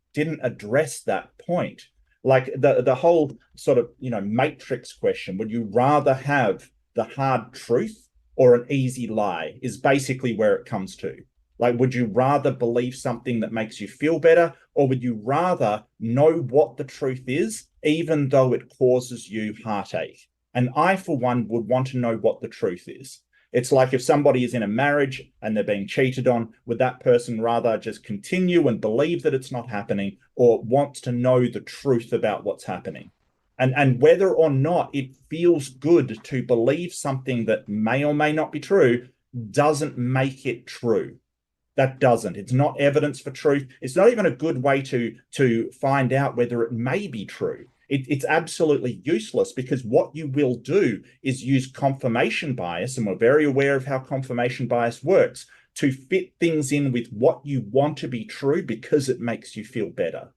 address that point. Like the whole sort of, you know, matrix question, would you rather have the hard truth or an easy lie, is basically where it comes to. Like, would you rather believe something that makes you feel better, or would you rather know what the truth is, even though it causes you heartache? And I, for one, would want to know what the truth is. It's like if somebody is in a marriage and they're being cheated on, would that person rather just continue and believe that it's not happening, or wants to know the truth about what's happening? And whether or not it feels good to believe something that may or may not be true doesn't make it true. That doesn't. It's not evidence for truth. It's not even a good way to find out whether it may be true. It's absolutely useless, because what you will do is use confirmation bias, and we're very aware of how confirmation bias works, to fit things in with what you want to be true because it makes you feel better.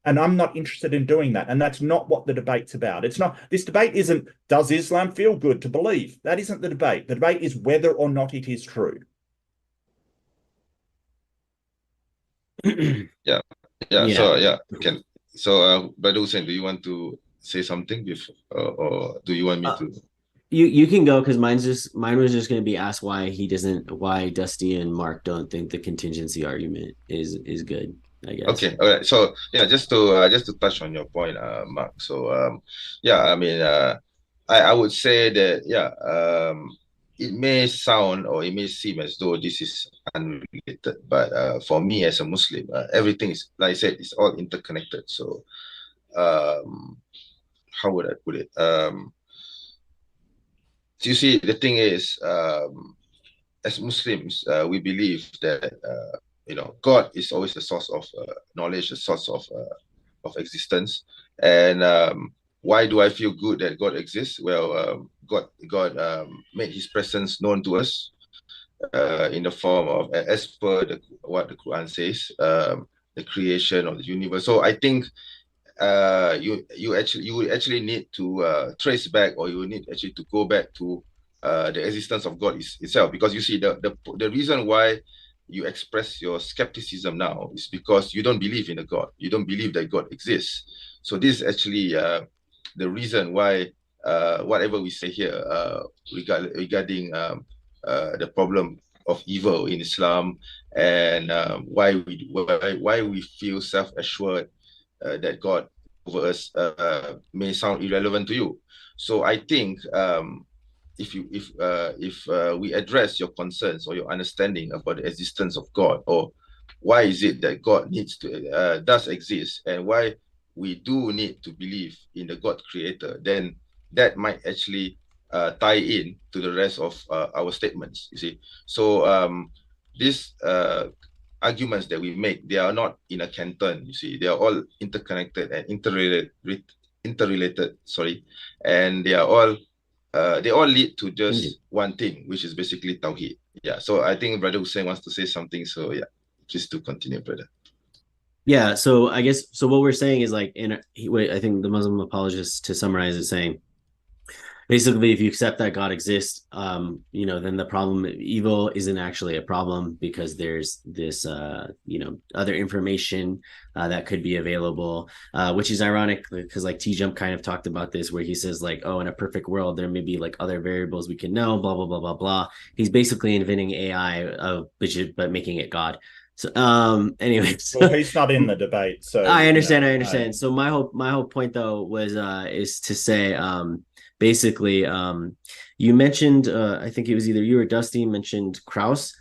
And I'm not interested in doing that. And that's not what the debate's about. It's not, this debate isn't, does Islam feel good to believe? That isn't the debate. The debate is whether or not it is true. Yeah. So yeah, okay. So Brother Hussein, do you want to say something before, or do you want me to? You can go, because mine was just going to be asked why Dusty and Mark don't think the contingency argument is good, I guess. Okay, all right. So yeah, just to touch on your point, Mark. So yeah, I mean, I would say that it may sound or it may seem as though this is unrelated, but for me as a Muslim, everything is, like I said, it's all interconnected. So how would I put it? So you see, the thing is, as Muslims, we believe that God is always the source of knowledge, the source of existence. And why do I feel good that God exists? Well, God made His presence known to us in the form of, as per what the Quran says, the creation of the universe. So I think you would actually need to trace back, or you would need actually to go back to the existence of God itself, because you see the reason why you express your skepticism now is because you don't believe in a God. You don't believe that God exists. So this is actually the reason why whatever we say here regarding the problem of evil in Islam, and why we feel self-assured that God over us may sound irrelevant to you. So I think if we address your concerns or your understanding about the existence of God, or why is it that God does exist, and why we do need to believe in the God creator, then that might actually tie in to the rest of our statements, you see. So this arguments that we make, they are not in a canton, you see. They are all interconnected and interrelated, and they all lead to just one thing, which is basically Tawheed. Yeah, so I think Brother Hussein wants to say something, so yeah, just to continue, brother. Yeah, so I guess what we're saying is like I think the Muslim apologist, to summarize, is saying basically if you accept that God exists, then the problem evil isn't actually a problem because there's this other information that could be available, which is ironic because like T-Jump kind of talked about this where he says like, oh, in a perfect world there may be like other variables we can know, blah blah blah blah blah. He's basically inventing AI but making it God. So anyways, well, he's not in the debate, so I understand. So my whole point though was is to say basically you mentioned I think it was either you or Dusty mentioned Krauss.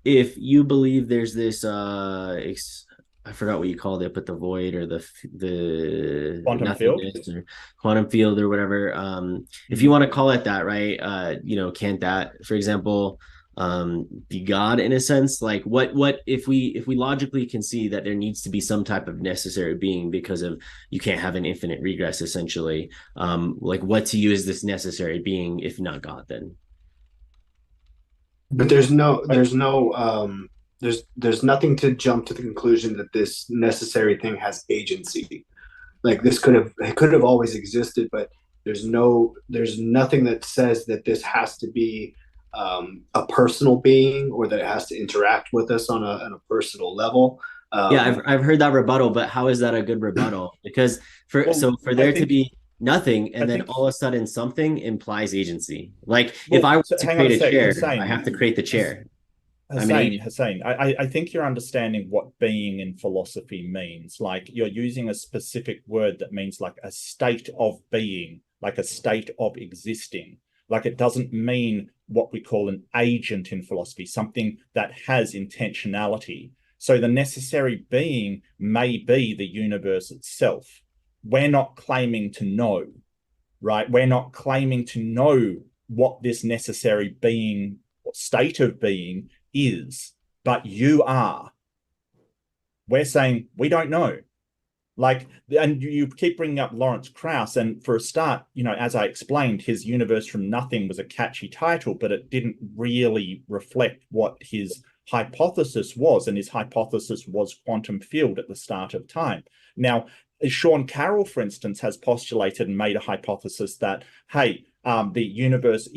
If you believe there's this I forgot what you called it, but the void or the quantum field or quantum field or whatever, if you want to call it that, right? Can't that, for example, be God in a sense? Like what if we logically can see that there needs to be some type of necessary being because of you can't have an infinite regress essentially, like what to you is this necessary being if not God then? But there's nothing to jump to the conclusion that this necessary thing has agency. Like this could have always existed, but there's nothing that says that this has to be a personal being or that it has to interact with us on a personal level. I've heard that rebuttal, but how is that a good rebuttal? Because for there to be nothing and then all of a sudden something implies agency. Like if I want to create a chair, Hussein, I have to create the chair. Hussein, I think you're understanding what being in philosophy means. Like you're using a specific word that means like a state of being, like a state of existing. Like it doesn't mean what we call an agent in philosophy, something that has intentionality. So the necessary being may be the universe itself. We're not claiming to know, right? We're not claiming to know what this necessary being or state of being is, but you are. We're saying we don't know. Like, and you keep bringing up Lawrence Krauss, and for a start, as I explained, his Universe from Nothing was a catchy title, but it didn't really reflect what his hypothesis was, and his hypothesis was quantum field at the start of time. Now, Sean Carroll, for instance, has postulated and made a hypothesis that, hey, the universe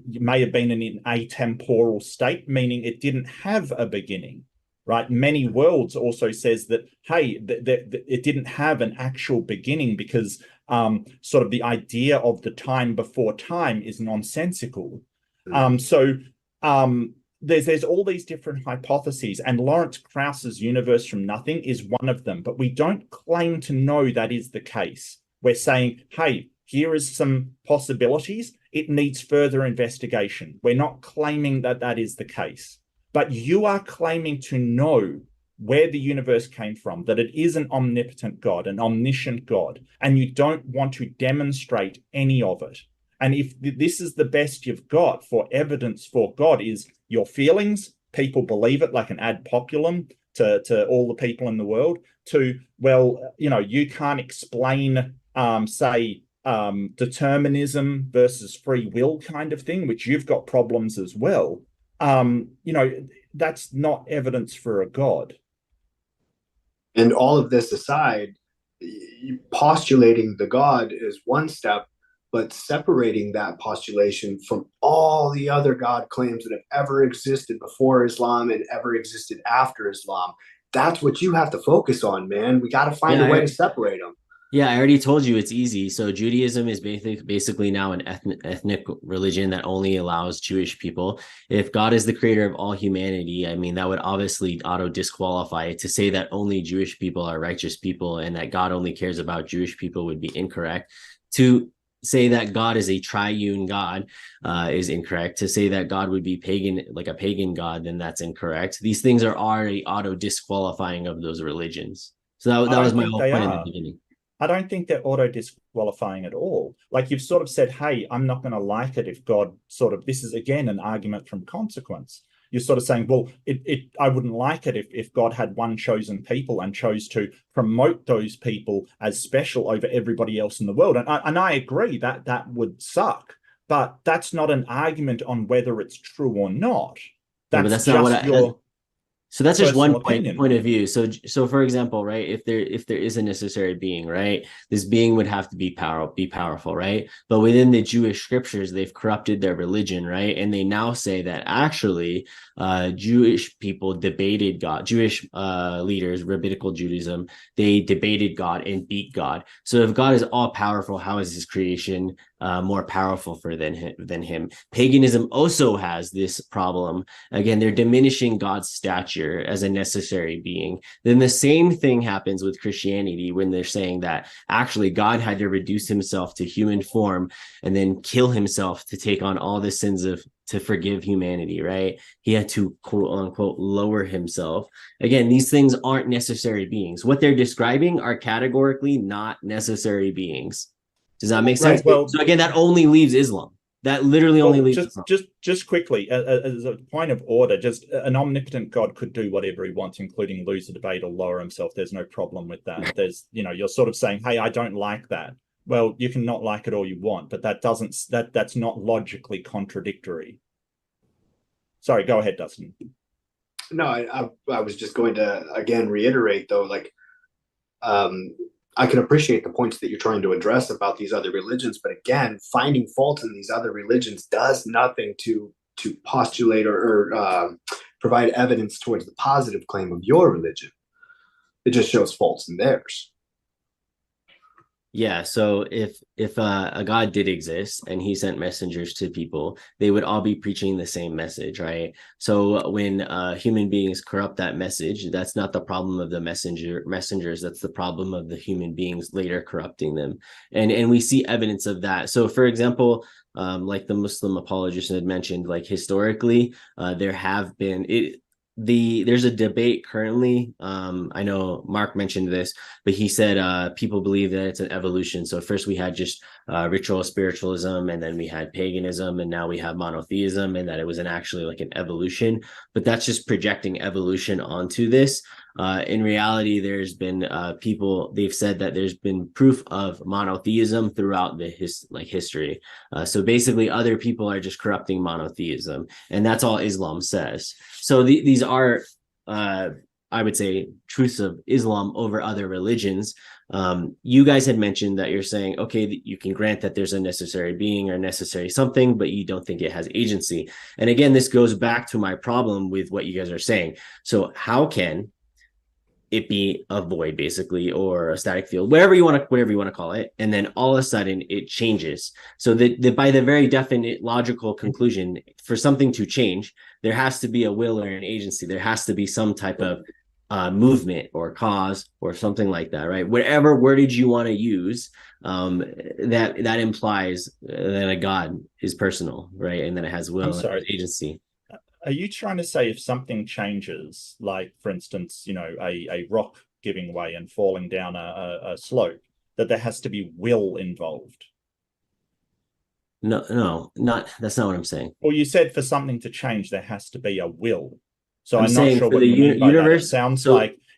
may have been in an atemporal state, meaning it didn't have a beginning. Right? Many worlds also says that, hey, it didn't have an actual beginning because sort of the idea of the time before time is nonsensical. There's all these different hypotheses, and Lawrence Krauss's Universe from Nothing is one of them, but we don't claim to know that is the case. We're saying, hey, here is some possibilities. It needs further investigation. We're not claiming that that is the case. But you are claiming to know where the universe came from, that it is an omnipotent God, an omniscient God, and you don't want to demonstrate any of it. And if this is the best you've got for evidence for God is your feelings, people believe it like an ad populum to all the people in the world, to, well, you can't explain, determinism versus free will kind of thing, which you've got problems as well. That's not evidence for a God. And all of this aside, postulating the God is one step, but separating that postulation from all the other God claims that have ever existed before Islam and ever existed after Islam, that's what you have to focus on, man. We got to find a way to separate them. Yeah, I already told you it's easy. So Judaism is basically now an ethnic religion that only allows Jewish people. If God is the creator of all humanity, I mean, that would obviously auto-disqualify it. To say that only Jewish people are righteous people and that God only cares about Jewish people would be incorrect. To say that God is a triune God is incorrect. To say that God would be pagan, like a pagan God, then that's incorrect. These things are already auto-disqualifying of those religions. So that was my whole point in the beginning. I don't think they're auto-disqualifying at all. Like you've sort of said, hey, I'm not going to like it if God this is again an argument from consequence. you're sort of saying, well, I wouldn't like it if God had one chosen people and chose to promote those people as special over everybody else in the world. And I agree that would suck, but that's not an argument on whether it's true or not. Yeah, but that's not what so that's just one point of view. So for example, right, if there is a necessary being, right, this being would have to be powerful, right? But within the Jewish scriptures, they've corrupted their religion, right? And they now say that actually Jewish people debated God, Jewish leaders, rabbinical Judaism, they debated God and beat God. So if God is all powerful, how is his creation more powerful than him? Paganism also has this problem. Again, they're diminishing God's stature as a necessary being. Then the same thing happens with Christianity when they're saying that actually God had to reduce himself to human form and then kill himself to take on all the sins to forgive humanity, right? He had to, quote unquote, lower himself. Again, these things aren't necessary beings. What they're describing are categorically not necessary beings. Does that make sense? Right, well, so again, that only leaves Islam. That literally only leaves Islam. Just quickly, as a point of order, just an omnipotent God could do whatever he wants, including lose a debate or lower himself. There's no problem with that. There's, you're sort of saying, hey, I don't like that. Well, you can not like it all you want, but that's not logically contradictory. Sorry, go ahead, Dustin. No, I was just going to again reiterate though, like I can appreciate the points that you're trying to address about these other religions, but again, finding fault in these other religions does nothing to postulate or provide evidence towards the positive claim of your religion. It just shows faults in theirs. Yeah, so if a God did exist and he sent messengers to people, they would all be preaching the same message, right? So when human beings corrupt that message, that's not the problem of the messengers, that's the problem of the human beings later corrupting them. And we see evidence of that. So for example, like the Muslim apologist had mentioned, like historically, there have been there's a debate currently. I know Mark mentioned this, but he said people believe that it's an evolution. So first we had just ritual spiritualism, and then we had paganism, and now we have monotheism, and that it was actually like an evolution. But that's just projecting evolution onto this. In reality, there's been they've said that there's been proof of monotheism throughout the history. So basically other people are just corrupting monotheism, and that's all Islam says. So these are, I would say, truths of Islam over other religions. You guys had mentioned that you're saying, okay, you can grant that there's a necessary being or necessary something, but you don't think it has agency. And again, this goes back to my problem with what you guys are saying. So how can it be a void, basically, or a static field, whatever you want to call it, and then all of a sudden it changes? So that by the very definite logical conclusion, for something to change, there has to be a will or an agency. There has to be some type of movement or cause or something like that, right? Whatever wordage you want to use, that implies that a God is personal, right? And then it has will and agency. Are you trying to say if something changes, like, for instance, a rock giving way and falling down a slope, that there has to be will involved? No, that's not what I'm saying. Well, you said for something to change, there has to be a will. So I'm not sure what you mean by that.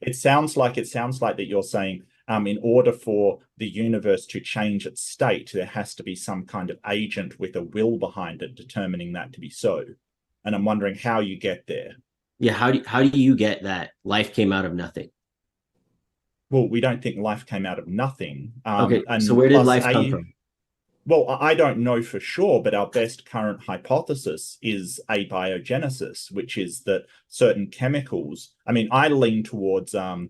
It sounds like that you're saying, in order for the universe to change its state, there has to be some kind of agent with a will behind it determining that to be so. And I'm wondering how you get there. Yeah, how do you get that life came out of nothing? Well, we don't think life came out of nothing. Okay, so where did life come from? Well, I don't know for sure, but our best current hypothesis is abiogenesis, which is that certain chemicals, I lean towards amyloid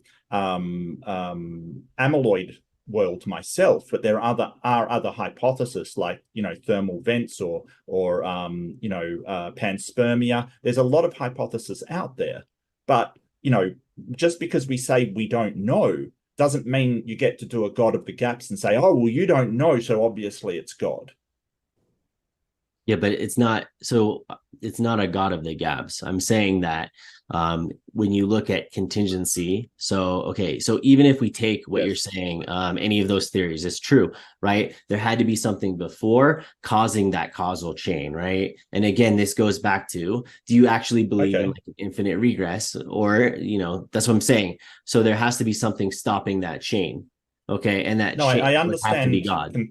world myself, but there are other hypotheses like thermal vents or panspermia. There's a lot of hypotheses out there, but just because we say we don't know doesn't mean you get to do a God of the gaps and say, oh well, you don't know, so obviously it's God. Yeah, but it's not, so it's not a God of the gaps. I'm saying that when you look at contingency, so okay, so even if we take what you're saying, any of those theories is true, right? There had to be something before causing that causal chain, right? And again, this goes back to, do you actually believe in like an infinite regress? Or, you know, that's what I'm saying. So there has to be something stopping that chain. Okay, and that chain I would have to be understand. God.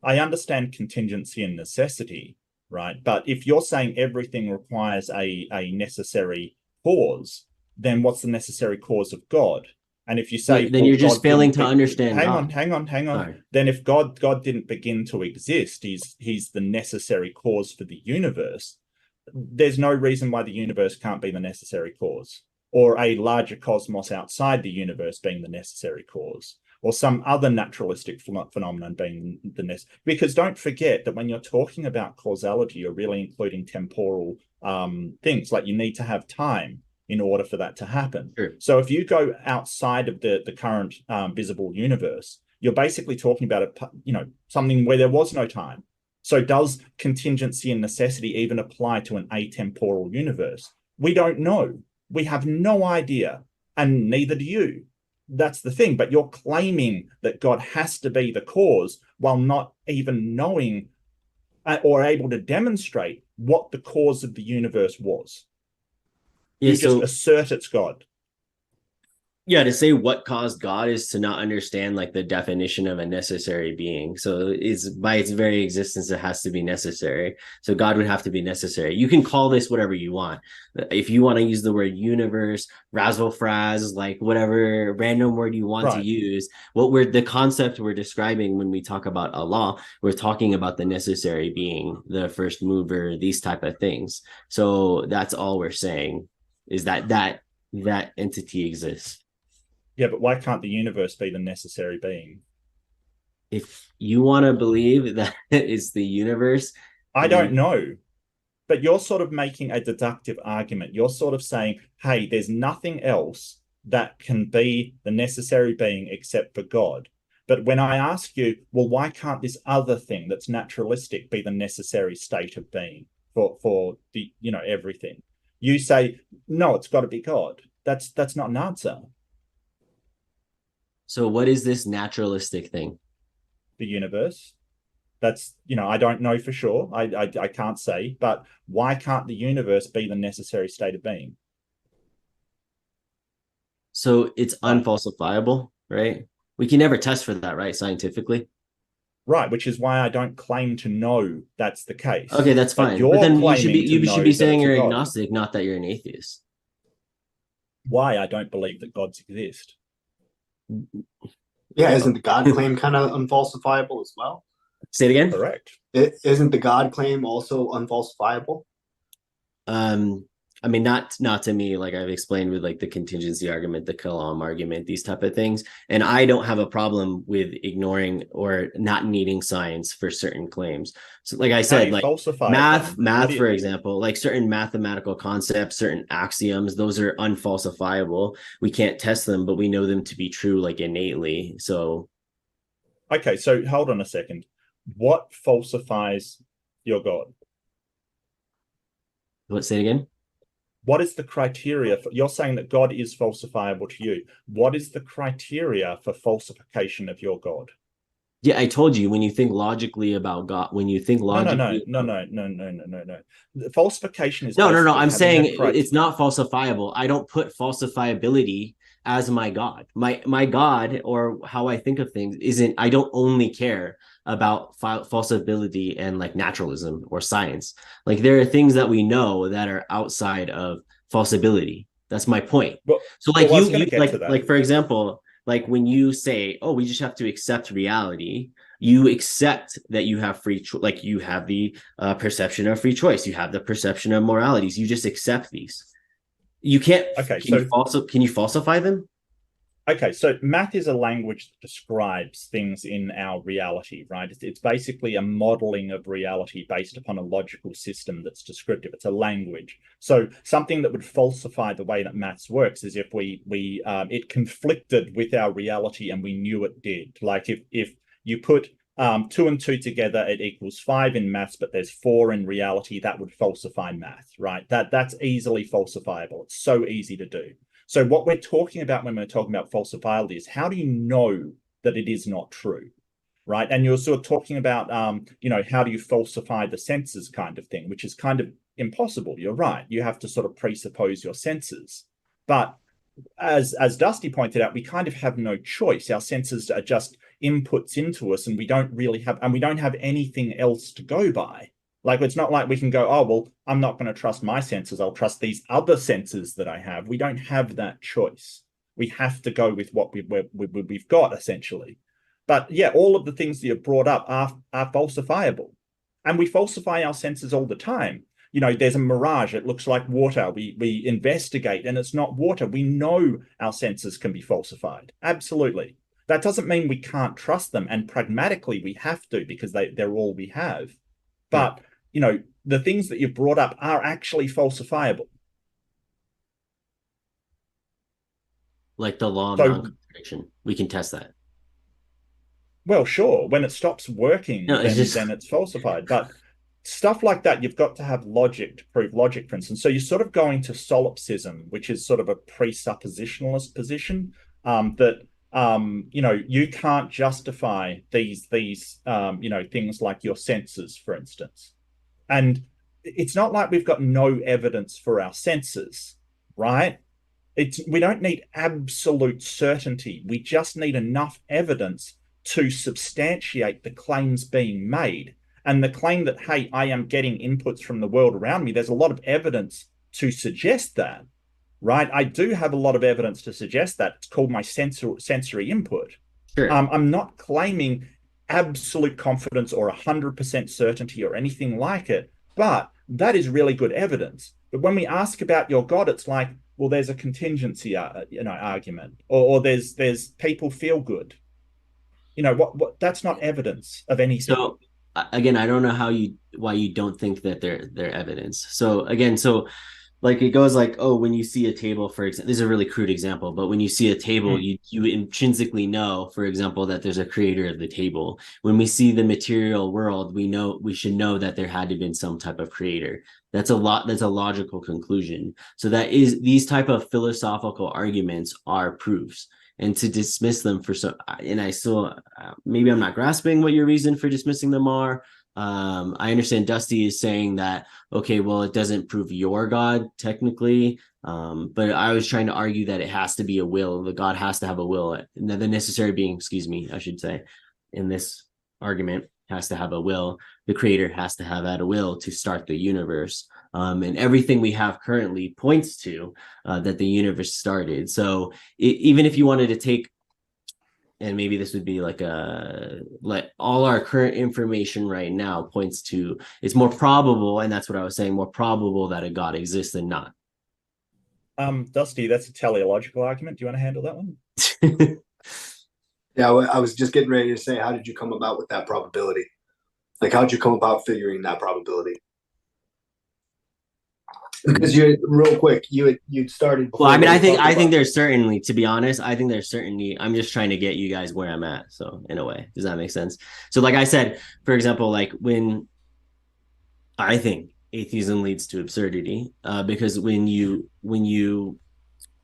I understand contingency and necessity, right? But if you're saying everything requires a necessary cause, then what's the necessary cause of God? And if you say, then well, you're just God failing didn't to understand God. hang on. Sorry. Then if God didn't begin to exist, he's the necessary cause for the universe. There's no reason why the universe can't be the necessary cause, or a larger cosmos outside the universe being the necessary cause, or some other naturalistic phenomenon being the necessary. Because don't forget that when you're talking about causality, you're really including temporal things. Like you need to have time in order for that to happen. Sure. So if you go outside of the current visible universe, you're basically talking about something where there was no time. So does contingency and necessity even apply to an atemporal universe? We don't know. We have no idea, and neither do you. That's the thing. But you're claiming that God has to be the cause while not even knowing or able to demonstrate what the cause of the universe was. You just assert it's God. Yeah, to say what caused God is to not understand like the definition of a necessary being. So it's by its very existence, it has to be necessary. So God would have to be necessary. You can call this whatever you want. If you want to use the word universe, razzle frazz, like whatever random word you want to use, the concept we're describing when we talk about Allah, we're talking about the necessary being, the first mover, these type of things. So that's all we're saying, is that entity exists. Yeah, but why can't the universe be the necessary being? If you want to believe that it's the universe, I don't know. But you're sort of making a deductive argument. You're sort of saying, hey, there's nothing else that can be the necessary being except for God. But when I ask you, well, why can't this other thing that's naturalistic be the necessary state of being for the everything? You say, no, it's got to be God. That's not an answer. So what is this naturalistic thing? The universe. That's, I don't know for sure. I can't say, but why can't the universe be the necessary state of being? So it's unfalsifiable, right? We can never test for that, right? Scientifically. Right, which is why I don't claim to know that's the case. Okay, that's fine. But then you should be saying you're agnostic, not that you're an atheist. Why? I don't believe that gods exist. Yeah, isn't the God claim kind of unfalsifiable as well? Say it again. Correct. Isn't the God claim also unfalsifiable? I mean, not to me, like I've explained with like the contingency argument, the kalam argument, these type of things. And I don't have a problem with ignoring or not needing science for certain claims. So like I said, like math, for example, like certain mathematical concepts, certain axioms, those are unfalsifiable. We can't test them, but we know them to be true like innately. So. Okay, so hold on a second. What falsifies your God? Let's say it again. What is the criteria for, you're saying that God is falsifiable to you. What is the criteria for falsification of your God? Yeah, I told you, when you think logically about God, when you think logically. No. The falsification is no. I'm saying it's not falsifiable. I don't put falsifiability as my God. My God, or how I think of things, isn't, I don't only care about falsibility and like naturalism or science. Like there are things that we know that are outside of falsibility. That's my point. So like like for example, like when you say, oh, we just have to accept reality, you accept that you have free like you have the perception of free choice, you have the perception of moralities, you just accept these. You can't. Okay, can you falsify them? Okay, so math is a language that describes things in our reality, right? It's basically a modeling of reality based upon a logical system that's descriptive. It's a language. So something that would falsify the way that maths works is if it conflicted with our reality and we knew it did. Like if you put 2 and 2 together, it equals 5 in maths, but there's 4 in reality. That would falsify math, right? That's easily falsifiable. It's so easy to do. So what we're talking about when we're talking about falsifiability is how do you know that it is not true, right? And you're sort of talking about, how do you falsify the senses kind of thing, which is kind of impossible. You're right. You have to sort of presuppose your senses. But as Dusty pointed out, we kind of have no choice. Our senses are just inputs into us, and we don't have anything else to go by. Like, it's not like we can go, oh, well, I'm not going to trust my senses. I'll trust these other senses that I have. We don't have that choice. We have to go with what we've got, essentially. But yeah, all of the things that you brought up are falsifiable. And we falsify our senses all the time. There's a mirage. It looks like water. We investigate, and it's not water. We know our senses can be falsified. Absolutely. That doesn't mean we can't trust them. And pragmatically, we have to, because they're all we have. But, the things that you've brought up are actually falsifiable. Like the law of non-contradiction. We can test that. Well, sure. When it stops working, then it's falsified. But stuff like that, you've got to have logic to prove logic, for instance. So you're sort of going to solipsism, which is sort of a presuppositionalist position, that you can't justify these things like your senses, for instance. And it's not like we've got no evidence for our senses, right? We don't need absolute certainty. We just need enough evidence to substantiate the claims being made. And the claim that, hey, I am getting inputs from the world around me, there's a lot of evidence to suggest that, right? I do have a lot of evidence to suggest that. It's called my sensory input. Sure. I'm not claiming absolute confidence or 100% certainty or anything like it, but that is really good evidence. But when we ask about your God, it's like, well, there's a contingency, argument, or there's people feel good. What that's not evidence of anything. So again, I don't know why you don't think that they're evidence. So again, like it goes like, oh, when you see a table, for example, this is a really crude example, but when you see a table, you intrinsically know, for example, that there's a creator of the table. When we see the material world, we should know that there had to have been some type of creator. That's a logical conclusion. So these type of philosophical arguments are proofs. And to dismiss them maybe I'm not grasping what your reason for dismissing them are. I understand Dusty is saying that, okay, well, it doesn't prove your God technically. But I was trying to argue that it has to be a will. The God has to have a will. The necessary being, I should say, in this argument, has to have a will. The creator has to have had a will to start the universe. And everything we have currently points to that the universe started. So even if you wanted to take, and maybe this would be like all our current information right now points to, it's more probable, and that's what I was saying, more probable that a God exists than not. Dusty, that's a teleological argument. Do you want to handle that one? Yeah, I was just getting ready to say, how did you come about with that probability? Like, how'd you come about figuring that probability? Because real quick, you'd started. Well, I mean, I think there's certainly, to be honest, I'm just trying to get you guys where I'm at. So in a way, does that make sense? So like I said, for example, like when I think atheism leads to absurdity, because when you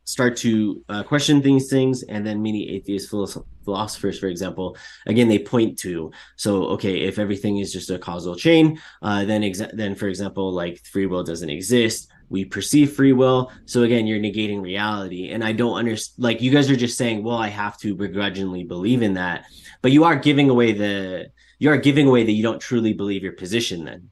start to question these things, and then many atheist philosophers, for example, again, they point to, so okay, if everything is just a causal chain, then for example, like free will doesn't exist. We perceive free will, so again, you're negating reality. And I don't understand, like, you guys are just saying, well, I have to begrudgingly believe in that, but you are giving away that you don't truly believe your position then.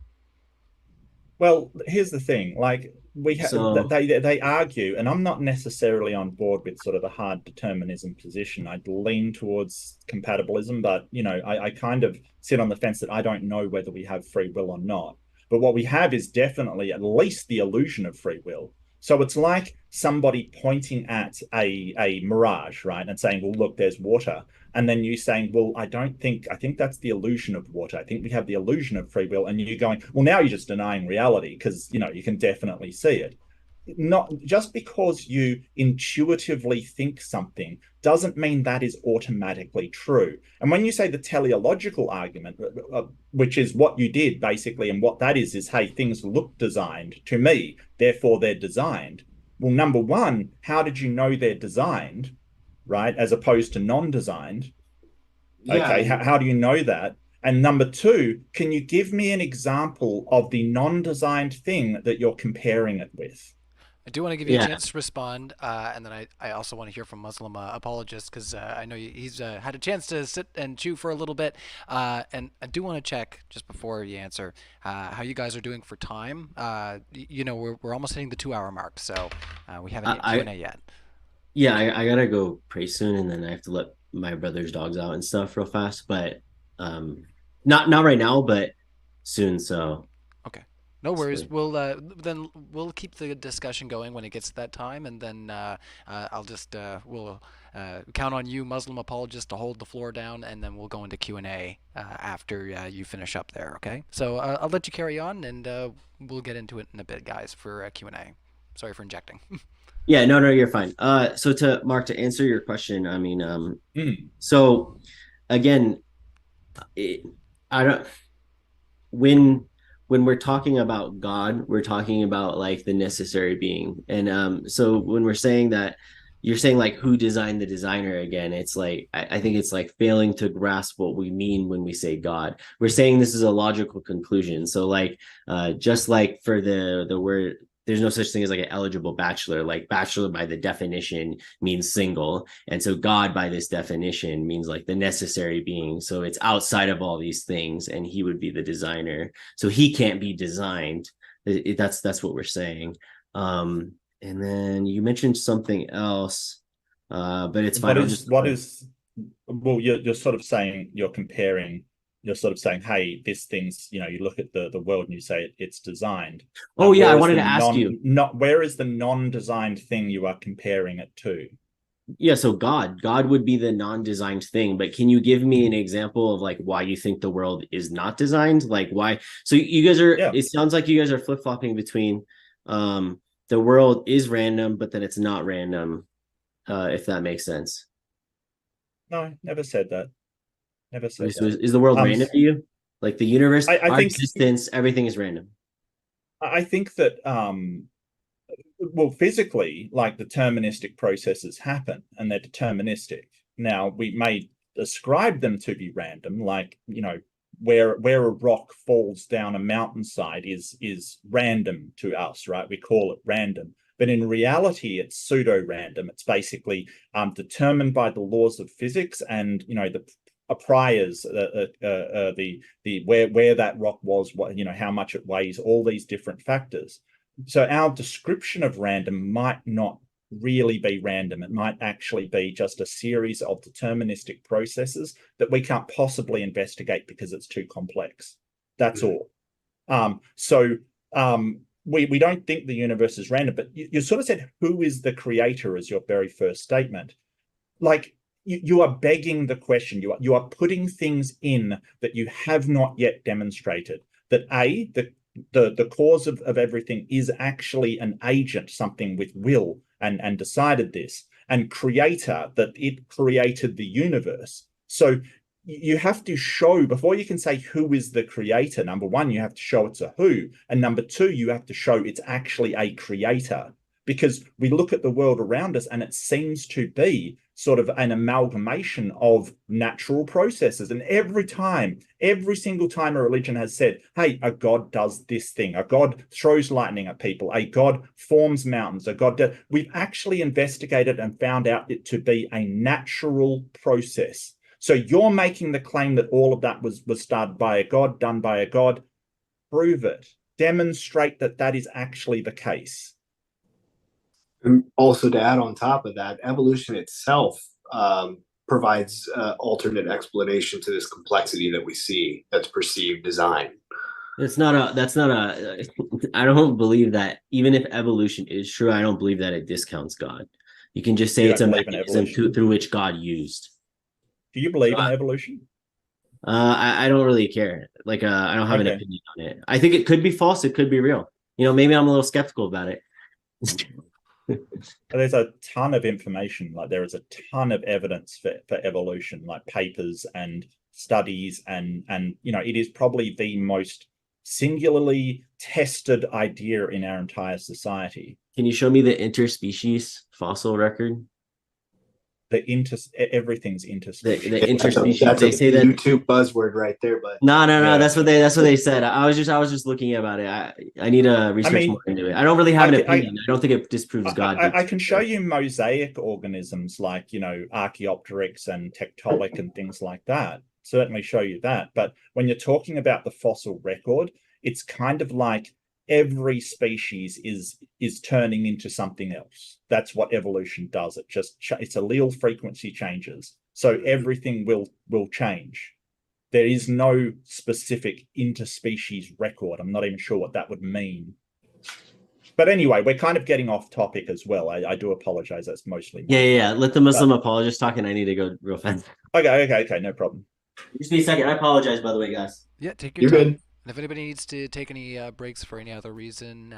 Well, here's the thing, like, they argue, and I'm not necessarily on board with sort of the hard determinism position. I'd lean towards compatibilism, but I kind of sit on the fence that I don't know whether we have free will or not. But what we have is definitely at least the illusion of free will. So it's like somebody pointing at a mirage, right, and saying, well, look, there's water. And then you saying, well, I think that's the illusion of water. I think we have the illusion of free will. And you're going, well, now you're just denying reality because, you can definitely see it. not just because you intuitively think something doesn't mean that is automatically true. And when you say the teleological argument, which is what you did basically, and what that is, hey, things look designed to me, therefore they're designed. Well, number one, how did you know they're designed, right, as opposed to non-designed? Yeah. Okay, how do you know that? And number two, can you give me an example of the non-designed thing that you're comparing it with? I do want to give you a Yeah. chance to respond, and then I also want to hear from Muslim Apologist, because I know he's had a chance to sit and chew for a little bit, and I do want to check just before you answer how you guys are doing for time. You know, we're almost hitting the 2 hour mark, so we haven't hit Q&A yet. Yeah, I gotta go pray soon, and then I have to let my brother's dogs out and stuff real fast. But not right now, but soon. So Okay. No worries. We'll keep the discussion going when it gets to that time, and then I'll just we'll count on you, Muslim Apologist, to hold the floor down, and then we'll go into Q&A after you finish up there. Okay. So I'll let you carry on, and we'll get into it in a bit, guys, for Q&A. Sorry for injecting. yeah, no, you're fine. So to Mark, to answer your question, I mean, so again, I don't when we're talking about God, we're talking about like the necessary being. And so when we're saying that, you're saying like who designed the designer again, it's like I think it's like failing to grasp what we mean when we say God. We're saying this is a logical conclusion. So like just like for the word, there's no such thing as like an eligible bachelor. Like bachelor by the definition means single. And so God by this definition means like the necessary being. So it's outside of all these things, and he would be the designer. So he can't be designed. That's what we're saying. And then you mentioned something else, but it's fine. Well, you're sort of saying you're sort of saying, hey, this thing's, you look at the world and you say it's designed. Oh, yeah, I wanted to ask you. Where is the non-designed thing you are comparing it to? Yeah, so God would be the non-designed thing, but can you give me an example of like why you think the world is not designed? Like why? So you guys are, it sounds like you guys are flip-flopping between the world is random, but then it's not random, if that makes sense. No, never said that. Never said So that. is the world random to you? Like the universe, our existence, everything is random. I think that, well, physically, like deterministic processes happen, and they're deterministic. Now, we may ascribe them to be random, like, where a rock falls down a mountainside is random to us, right? We call it random. But in reality, it's pseudo-random. It's determined by the laws of physics and, the priors, where that rock was, how much it weighs, all these different factors. So our description of random might not really be random. It might actually be just a series of deterministic processes that we can't possibly investigate because it's too complex. That's all. We don't think the universe is random, but you sort of said, who is the creator as your very first statement? Like, you are begging the question. You are putting things in that you have not yet demonstrated. That the cause of everything is actually an agent, something with will, and decided this, and creator, that it created the universe. So you have to show, before you can say who is the creator, number one, you have to show it's a who, and number two, you have to show it's actually a creator. Because we look at the world around us and it seems to be sort of an amalgamation of natural processes. And every single time a religion has said, hey, a god does this thing, a god throws lightning at people, a god forms mountains, we've actually investigated and found out it to be a natural process. So you're making the claim that all of that was started by a god, done by a god. Prove it. Demonstrate that that is actually the case. And also, to add on top of that, evolution itself provides alternate explanation to this complexity that we see, that's perceived design. I don't believe that. Even if evolution is true, I don't believe that it discounts God. You can just say it's a mechanism through which God used. Do you believe in evolution? I don't really care. Like, I don't have an opinion on it. I think it could be false. It could be real. Maybe I'm a little skeptical about it. There's a ton of information, like there is a ton of evidence for evolution, like papers and studies, and it is probably the most singularly tested idea in our entire society. Can you show me the interspecies fossil record? Everything's interspecies. The interspecies. That's they a say that YouTube buzzword right there, but no. Yeah. That's what they said. I was just looking about it. I need to research more into it. I don't really have an opinion. I don't think it disproves God. I can show you mosaic organisms like Archaeopteryx and Tiktaalik and things like that. Certainly show you that. But when you're talking about the fossil record, it's kind of like every species is turning into something else. That's what evolution does. It's allele frequency changes, so everything will change. There is no specific interspecies record. I'm not even sure what that would mean. But anyway, we're kind of getting off topic as well. I do apologize. That's mostly yeah. Let the Muslim apologist talk, and I need to go real fast. Okay, no problem. Just be a second. I apologize, by the way, guys. Yeah, take your you're time. good. And if anybody needs to take any breaks for any other reason,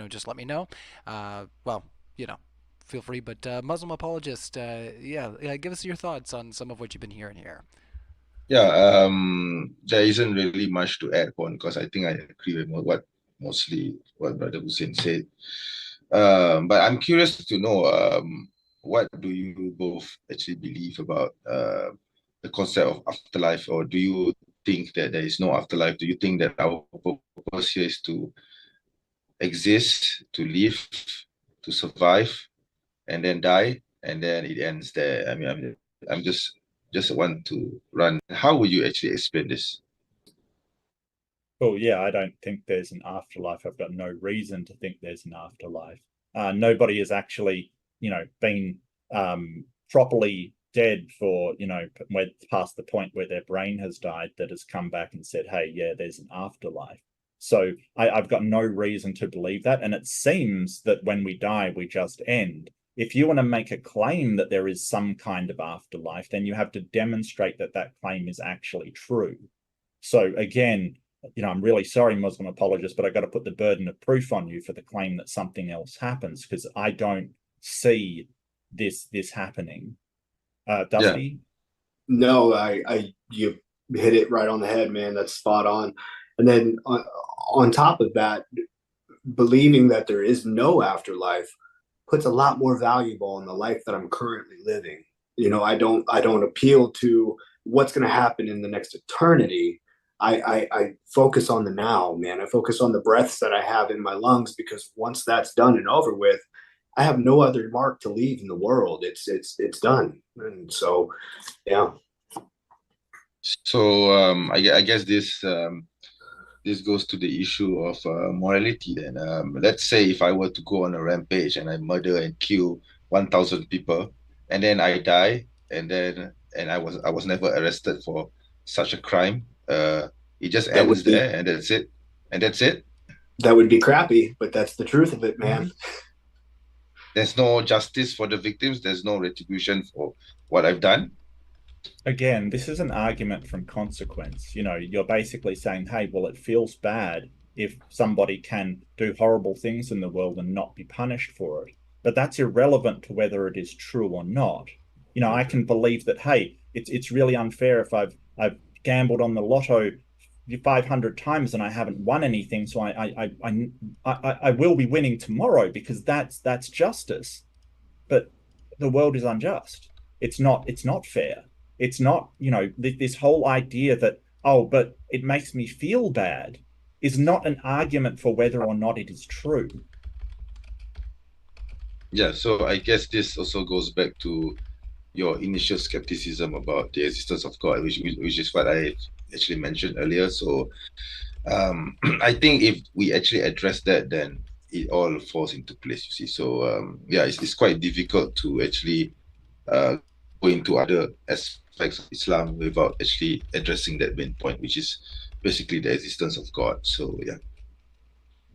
just let me know. Feel free. But Muslim apologist, give us your thoughts on some of what you've been hearing here. Yeah, there isn't really much to add on because I think I agree with what Brother Hussein said. But I'm curious to know what do you both actually believe about the concept of afterlife, or do you think that there is no afterlife? Do you think that our purpose here is to exist, to live, to survive, and then die, and then it ends there? I mean, I'm just want to run. How would you actually explain this? Oh yeah, I don't think there's an afterlife. I've got no reason to think there's an afterlife. Nobody has actually, been properly dead for, past the point where their brain has died that has come back and said, hey, yeah, there's an afterlife. So I've got no reason to believe that. And it seems that when we die, we just end. If you want to make a claim that there is some kind of afterlife, then you have to demonstrate that that claim is actually true. So again, I'm really sorry, Muslim apologists, but I got to put the burden of proof on you for the claim that something else happens, because I don't see this happening. Dusty? Yeah. No, you hit it right on the head, man. That's spot on. And then on top of that, believing that there is no afterlife puts a lot more valuable on the life that I'm currently living. I don't appeal to what's going to happen in the next eternity. I focus on the now, man. I focus on the breaths that I have in my lungs, because once that's done and over with, I have no other mark to leave in the world. It's done. And so, yeah. So I guess this goes to the issue of morality. Then let's say if I were to go on a rampage and I murder and kill 1,000 people, and then I die, and I was never arrested for such a crime. It just ends there, and that's it. And that's it. That would be crappy, but that's the truth of it, man. There's no justice for the victims. There's no retribution for what I've done. Again, this is an argument from consequence. You're basically saying, hey, well, it feels bad if somebody can do horrible things in the world and not be punished for it. But that's irrelevant to whether it is true or not. I can believe that, hey, it's really unfair if I've gambled on the lotto 500 times and I haven't won anything, so I will be winning tomorrow because that's justice. But the world is unjust. It's not fair. It's not, this whole idea that, but it makes me feel bad is not an argument for whether or not it is true. Yeah, so I guess this also goes back to your initial skepticism about the existence of God, which is what I actually mentioned earlier. So I think if we actually address that, then it all falls into place, you see. So it's quite difficult to actually go into other aspects of Islam without actually addressing that main point, which is basically the existence of God. So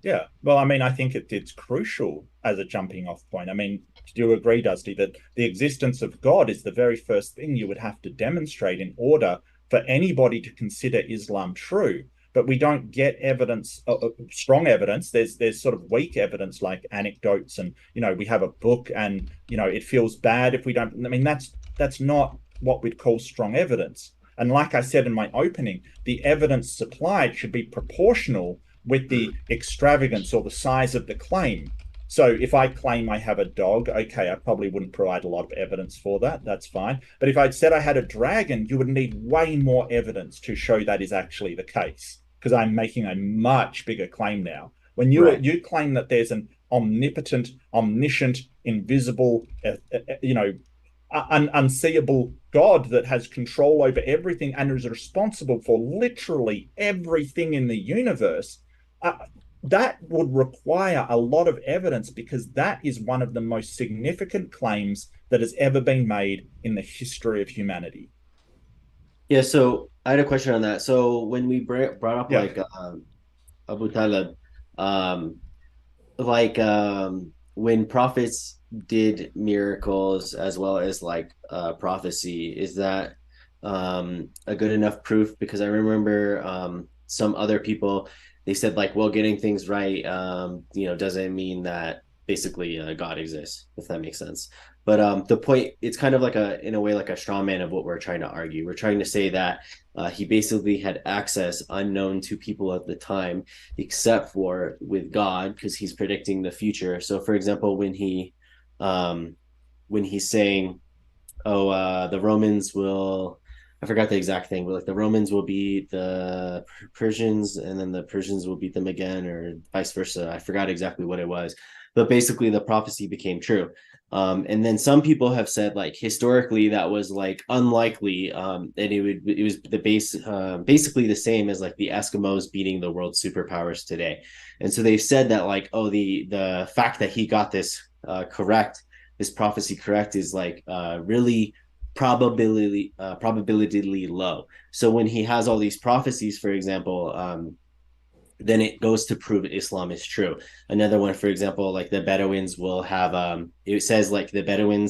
yeah, well, I think it's crucial as a jumping off point. Do you agree, Dusty, that the existence of God is the very first thing you would have to demonstrate in order for anybody to consider Islam true? but we don't get evidence, strong evidence. There's sort of weak evidence like anecdotes, and we have a book, and it feels bad if we don't. I mean, that's not what we'd call strong evidence. And like I said in my opening, the evidence supplied should be proportional with the extravagance or the size of the claim. So if I claim I have a dog, okay, I probably wouldn't provide a lot of evidence for that. That's fine. But if I'd said I had a dragon, you would need way more evidence to show that is actually the case, because I'm making a much bigger claim now. When you claim that there's an omnipotent, omniscient, invisible, unseeable God that has control over everything and is responsible for literally everything in the universe, that would require a lot of evidence, because that is one of the most significant claims that has ever been made in the history of humanity. Yeah, so I had a question on that. So when we brought up like Abu Talib, when prophets did miracles as well as like prophecy, is that a good enough proof? Because I remember some other people, they said like, well, getting things right doesn't mean that basically God exists, if that makes sense. But the point, it's kind of like in a way like a straw man of what we're trying to argue. We're trying to say that he basically had access unknown to people at the time, except for with God, because he's predicting the future. So for example, when he's saying, the Romans will, I forgot the exact thing, but like the Romans will beat the Persians and then the Persians will beat them again, or vice versa. I forgot exactly what it was, but basically the prophecy became true. And then some people have said like historically that was like unlikely, and it was the base basically the same as like the Eskimos beating the world superpowers today. And so they've said that like, the fact that he got this this prophecy correct is like really probability low. So when he has all these prophecies, for example, then it goes to prove Islam is true. Another one, for example, like the Bedouins will have it says like the Bedouin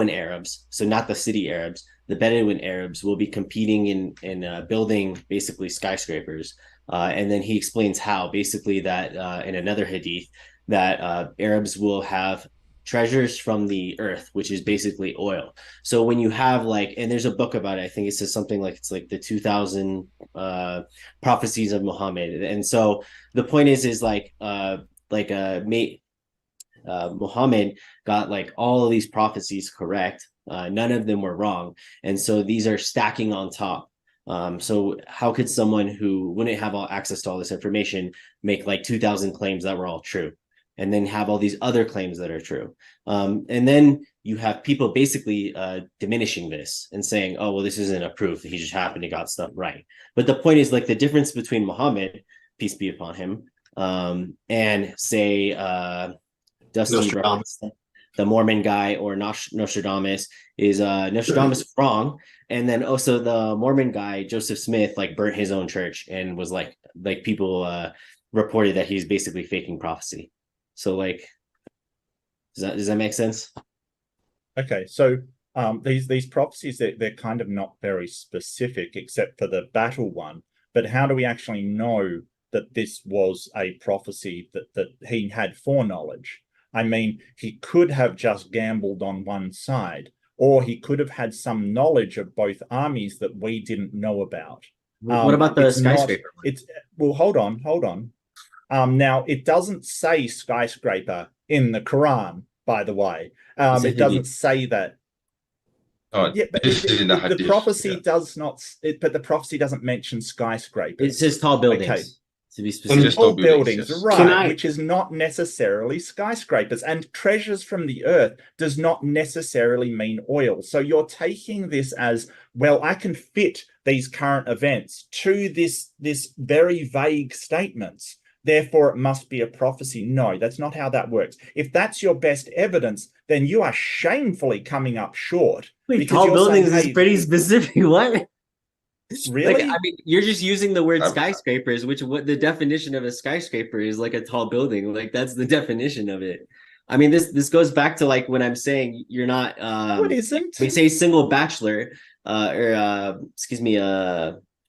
Arabs, so not the city Arabs, the Bedouin Arabs will be competing in building basically skyscrapers, and then he explains how basically that in another hadith that Arabs will have treasures from the earth, which is basically oil. So when you have like, and there's a book about it, I think it says something like it's like the 2000 prophecies of Muhammad. And so the point is like Muhammad got like all of these prophecies correct. None of them were wrong. And so these are stacking on top. So how could someone who wouldn't have all access to all this information make like 2000 claims that were all true, and then have all these other claims that are true? And then you have people basically diminishing this and saying, oh, well, this isn't a proof. He just happened to got stuff right. But the point is like the difference between Muhammad, peace be upon him, and say Dustin Brooks, the Mormon guy, or Nostradamus, is Nostradamus wrong. And then also the Mormon guy, Joseph Smith, like burnt his own church and was like people reported that he's basically faking prophecy. So like, does that make sense? Okay, so these prophecies, they're kind of not very specific except for the battle one. But how do we actually know that this was a prophecy that he had foreknowledge? I mean, he could have just gambled on one side, or he could have had some knowledge of both armies that we didn't know about. What about the skyscraper? Well, hold on. Now, it doesn't say skyscraper in the Quran, by the way. It doesn't say that. Oh, yeah, but the prophecy does not. But the prophecy doesn't mention skyscrapers. It says tall buildings. Okay. To be specific, tall buildings, yes. right? Which is not necessarily skyscrapers. And treasures from the earth does not necessarily mean oil. So you're taking this as, well, I can fit these current events to this very vague statements, therefore it must be a prophecy. No, that's not how that works. If that's your best evidence, then you are shamefully coming up short. Wait, tall buildings is pretty specific. What? Really? Like, I mean, you're just using the word skyscrapers, which what the definition of a skyscraper is, like a tall building. Like that's the definition of it. I mean, this goes back to like when I'm saying you're not. What isn't? We say single bachelor,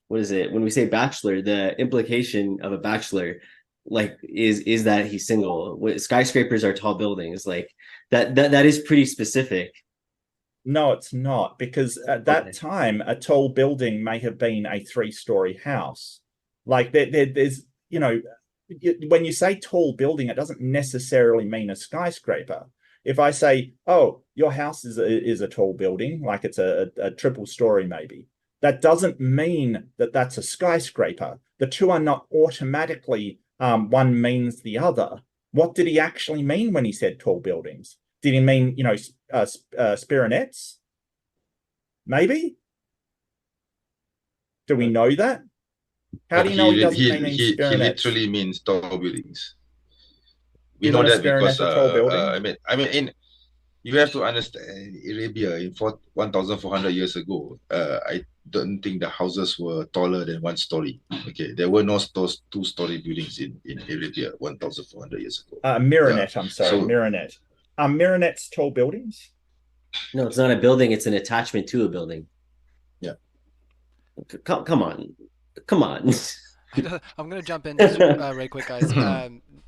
what is it? When we say bachelor, the implication of a bachelor like is that he's single. Skyscrapers are tall buildings, like that is pretty specific. No, it's not, because at that time, a tall building may have been a 3-story house. Like there's, you know, when you say tall building, it doesn't necessarily mean a skyscraper. If I say, oh, your house is a tall building, like it's a triple story maybe, that doesn't mean that that's a skyscraper. The two are not automatically one means the other. What did he actually mean when he said tall buildings? Did he mean, you know, spironets? Maybe? Do we know that? How do you know he doesn't mean he spironets? literally means tall buildings. We know that because I mean, you have to understand Arabia in 1,400 years ago. I don't think the houses were taller than 1 story. Okay, there were no 2-story buildings in Arabia 1,400 years ago. Miranet, I'm sorry, so, Miranet. Are Miranets tall buildings? No, it's not a building. It's an attachment to a building. Yeah. Come on. I'm going to jump in right quick, guys.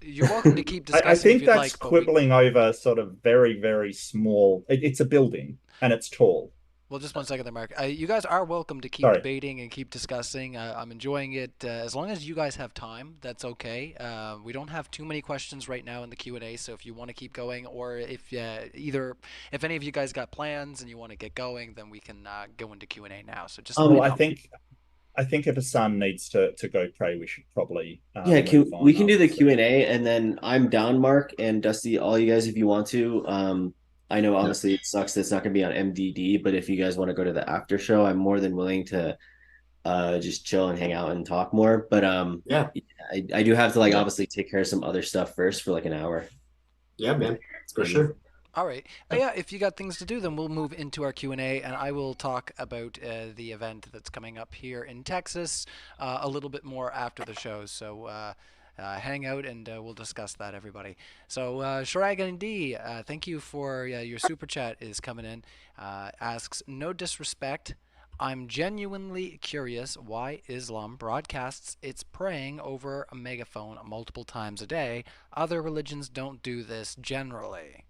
You're welcome to keep discussing. I think if that's like, quibbling over sort of very, very small. It's a building and it's tall. Well, just 1 second there, Mark. You guys are welcome to keep debating and keep discussing. I'm enjoying it. As long as you guys have time, that's okay. We don't have too many questions right now in the Q&A, so if you want to keep going, or if if any of you guys got plans and you want to get going, then we can go into Q&A now. So just I think if Hassan needs to go pray, we should probably we can do the Q&A, and then I'm down, Mark and Dusty, all you guys, if you want to. I know obviously it sucks that it's not going to be on MDD, but if you guys want to go to the after show, I'm more than willing to just chill and hang out and talk more. But I do have to obviously take care of some other stuff first for like an hour. Yeah, man, for sure. All right. Yeah, if you got things to do, then we'll move into our Q&A, and I will talk about the event that's coming up here in Texas a little bit more after the show. So hang out and we'll discuss that, everybody. So Shirag and D, thank you for your super chat is coming in. Asks, no disrespect, I'm genuinely curious why Islam broadcasts its praying over a megaphone multiple times a day. Other religions don't do this generally.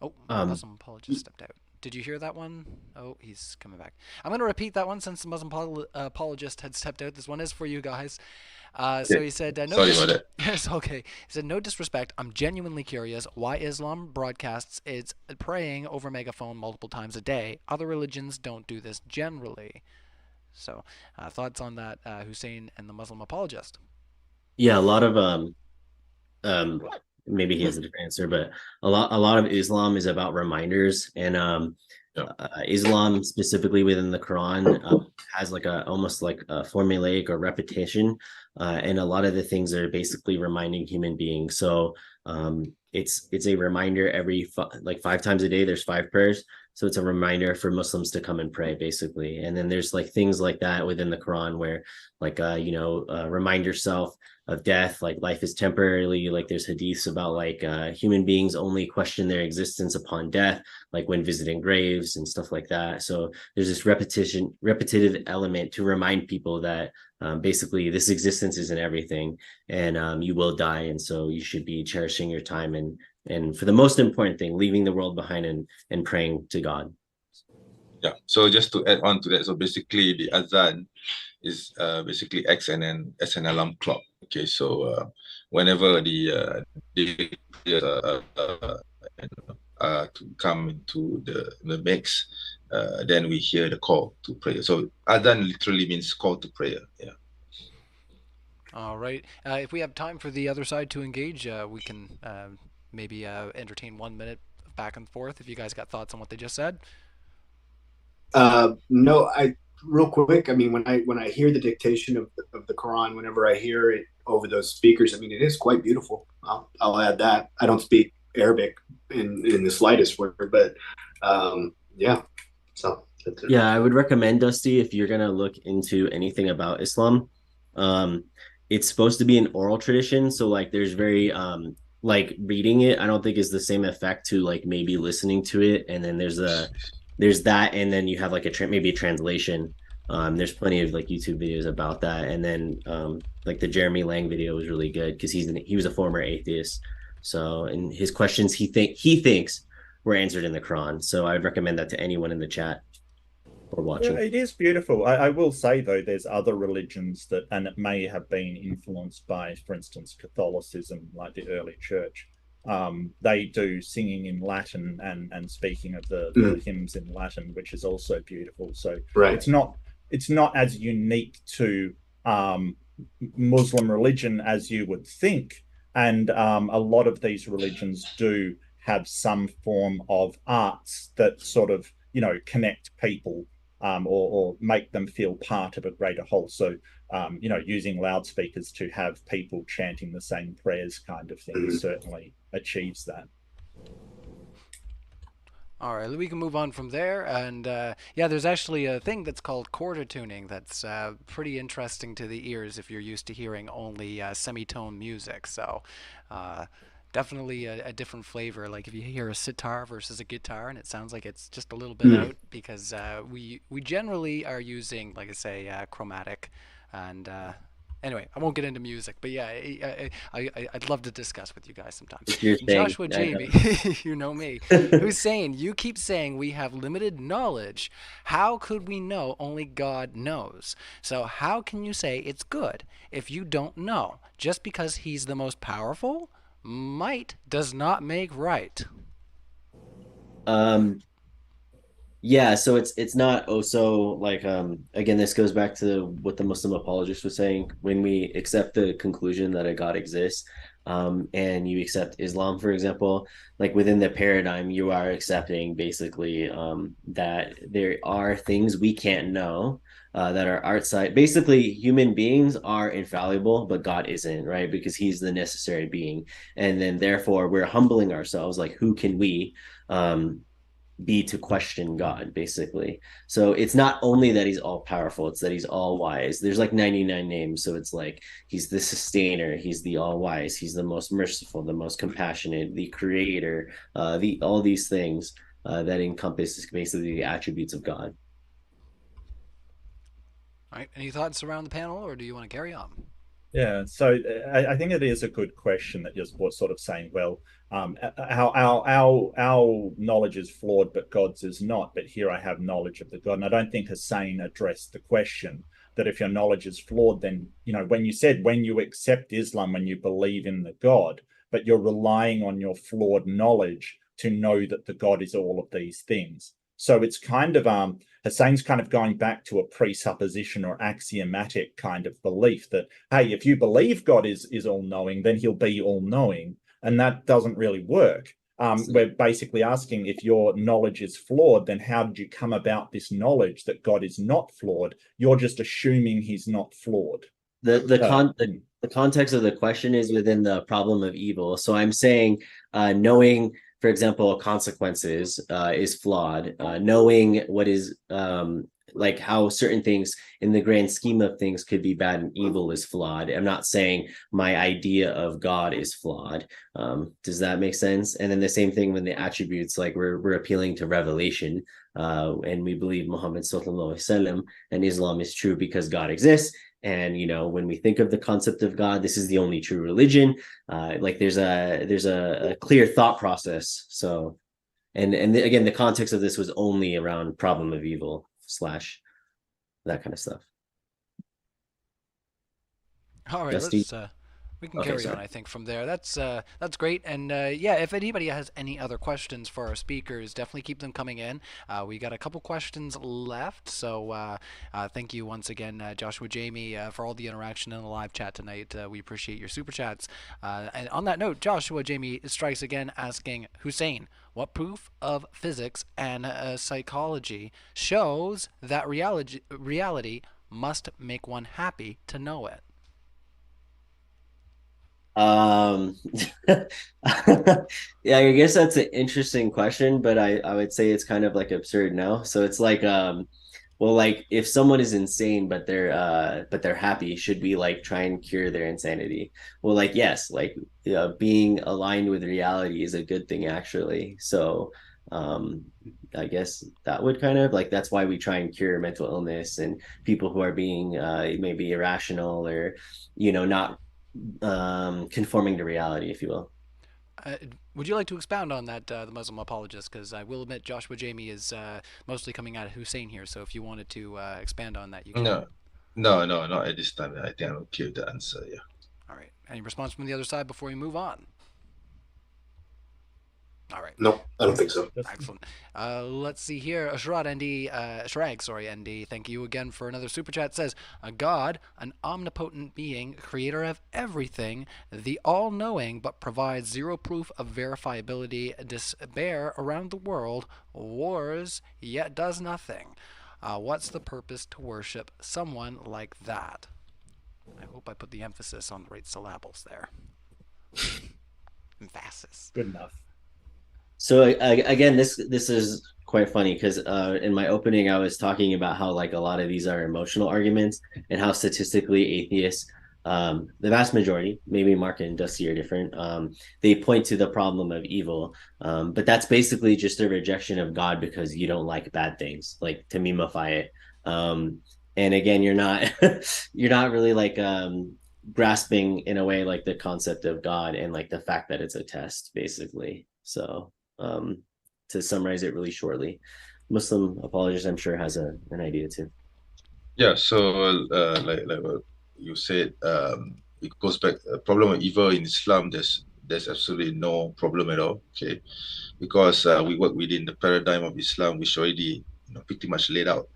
Oh, MuslimApologist stepped out. Did you hear that one? Oh, he's coming back. I'm going to repeat that one since the MuslimApologist had stepped out. This one is for you guys. So he said, no, sorry about that. It's okay. He said, no disrespect. I'm genuinely curious why Islam broadcasts its praying over megaphone multiple times a day. Other religions don't do this generally. So thoughts on that, Hussein and the MuslimApologist? Yeah, a lot of maybe he has a different answer, but a lot of Islam is about reminders, and Islam specifically within the Quran has like almost like a formulaic or repetition, and a lot of the things are basically reminding human beings. So it's a reminder every 5 times a day. There's 5 prayers, so it's a reminder for Muslims to come and pray, basically. And then there's like things like that within the Quran where remind yourself of death, like life is temporarily. Like there's hadiths about like human beings only question their existence upon death, like when visiting graves and stuff like that. So there's this repetitive element to remind people that basically this existence isn't everything, and you will die, and so you should be cherishing your time and for the most important thing, leaving the world behind and praying to God. Yeah. So just to add on to that, so basically the azan is basically acts as an alarm clock. Okay, so whenever the to come into the mix, then we hear the call to prayer. So adhan literally means call to prayer. Yeah. All right. If we have time for the other side to engage, we can maybe entertain 1 minute back and forth. If you guys got thoughts on what they just said. No, real quick. I mean, when I hear the dictation of the Quran, whenever I hear it over those speakers, I mean, it is quite beautiful. I'll add that. I don't speak Arabic in the slightest word, but yeah. So yeah, I would recommend, Dusty, if you're gonna look into anything about Islam, it's supposed to be an oral tradition. So like, there's very like reading it, I don't think is the same effect to like maybe listening to it, and then there's that, and then you have like maybe a translation. There's plenty of like YouTube videos about that. And then like the Jeremy Lang video was really good because he was a former atheist. So, and his questions he thinks were answered in the Quran. So I'd recommend that to anyone in the chat or watching. Yeah, it is beautiful. I will say though, there's other religions that, and it may have been influenced by, for instance, Catholicism, like the early church. They do singing in Latin and speaking of the hymns in Latin, which is also beautiful. So Right. it's not as unique to Muslim religion as you would think. And a lot of these religions do have some form of arts that sort of, connect people, or make them feel part of a greater whole. So, using loudspeakers to have people chanting the same prayers kind of thing certainly achieves that. All right, we can move on from there. And yeah, there's actually a thing that's called quarter tuning that's pretty interesting to the ears if you're used to hearing only semitone music. So definitely a different flavor. Like if you hear a sitar versus a guitar and it sounds like it's just a little bit out, because we generally are using, like I say, chromatic. And anyway, I won't get into music, but yeah, I'd love to discuss with you guys sometime. Joshua Jamie, you know me. Hussein, you keep saying we have limited knowledge. How could we know? Only God knows. So how can you say it's good if you don't know? Just because he's the most powerful? Might does not make right. Yeah, so it's not also like again, this goes back to what the Muslim apologist was saying. When we accept the conclusion that a God exists, and you accept Islam, for example, like within the paradigm, you are accepting basically that there are things we can't know, that are outside. Basically, human beings are infallible, but God isn't, right? Because he's the necessary being. And then therefore we're humbling ourselves, like who can we be to question God, basically. So it's not only that he's all powerful, it's that he's all wise. There's like 99 names. So it's like he's the sustainer, he's the all wise, he's the most merciful, the most compassionate, the creator, all these things that encompass basically the attributes of God. All right, any thoughts around the panel, or do you want to carry on? Yeah, so I think it is a good question that you're sort of saying, well, our knowledge is flawed, but God's is not. But here I have knowledge of the God, and I don't think Hussein addressed the question that if your knowledge is flawed, then when you said when you accept Islam, when you believe in the God, but you're relying on your flawed knowledge to know that the God is all of these things. So it's kind of Hussein's kind of going back to a presupposition or axiomatic kind of belief that, hey, if you believe God is all-knowing, then he'll be all-knowing. And that doesn't really work. We're basically asking, if your knowledge is flawed, then how did you come about this knowledge that God is not flawed? You're just assuming he's not flawed. The context of the question is within the problem of evil. So I'm saying knowing, for example, consequences is flawed. Knowing what is like how certain things in the grand scheme of things could be bad and evil is flawed. I'm not saying my idea of God is flawed. Does that make sense? And then the same thing when the attributes, like we're appealing to revelation, and we believe Muhammad sallallahu alaihi wasallam and Islam is true because God exists. And when we think of the concept of God, this is the only true religion. Like there's a clear thought process. So, and again, the context of this was only around problem of evil / that kind of stuff. All right, we can carry on, I think, from there. That's great. And yeah, if anybody has any other questions for our speakers, definitely keep them coming in. We got a couple questions left, so thank you once again, Joshua Jamie, for all the interaction in the live chat tonight. We appreciate your super chats. And on that note, Joshua Jamie strikes again, asking Hussein, what proof of physics and psychology shows that reality must make one happy to know it? Yeah, I guess that's an interesting question, but I would say it's kind of like absurd now. So it's like well, like if someone is insane but they're happy, should we like try and cure their insanity? Well, like yes, like being aligned with reality is a good thing actually. So I guess that would kind of like, that's why we try and cure mental illness and people who are being maybe irrational or, not conforming to reality, if you will. Would you like to expound on that, the Muslim apologist? Because I will admit Joshua Jamie is mostly coming at Hussein here. So if you wanted to expand on that, you can. No, not at this time. I think I'm okay with the answer. Yeah. All right. Any response from the other side before we move on? All right. No, I don't think so. Excellent. Let's see here. Shrag, ND. Thank you again for another super chat. It says, a God, an omnipotent being, creator of everything, the all-knowing, but provides zero proof of verifiability, despair around the world, wars, yet does nothing. What's the purpose to worship someone like that? I hope I put the emphasis on the right syllables there. Emphasis. Good enough. So again, this is quite funny because in my opening, I was talking about how like a lot of these are emotional arguments and how statistically atheists, the vast majority, maybe Mark and Dusty are different, they point to the problem of evil. But that's basically just a rejection of God because you don't like bad things, like to memify it. And again, you're not really like grasping in a way like the concept of God and like the fact that it's a test, basically. So to summarize it really shortly, Muslim apologist, I'm sure, has an idea too. Yeah, so like what you said, it goes back. A problem of evil in Islam, there's absolutely no problem at all. Okay, because we work within the paradigm of Islam, which already pretty much laid out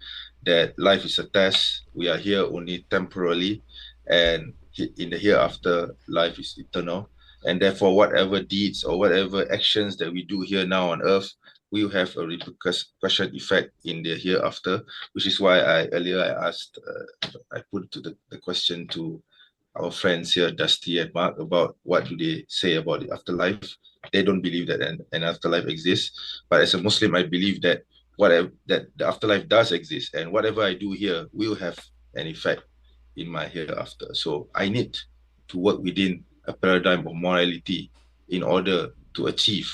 that life is a test. We are here only temporarily, and in the hereafter, life is eternal. And therefore, whatever deeds or whatever actions that we do here now on earth will have a repercussion effect in the hereafter, which is why I asked, I put to the question to our friends here, Dusty and Mark, about what do they say about the afterlife. They don't believe that an afterlife exists. But as a Muslim, I believe that that the afterlife does exist, and whatever I do here will have an effect in my hereafter. So I need to work within a paradigm of morality in order to achieve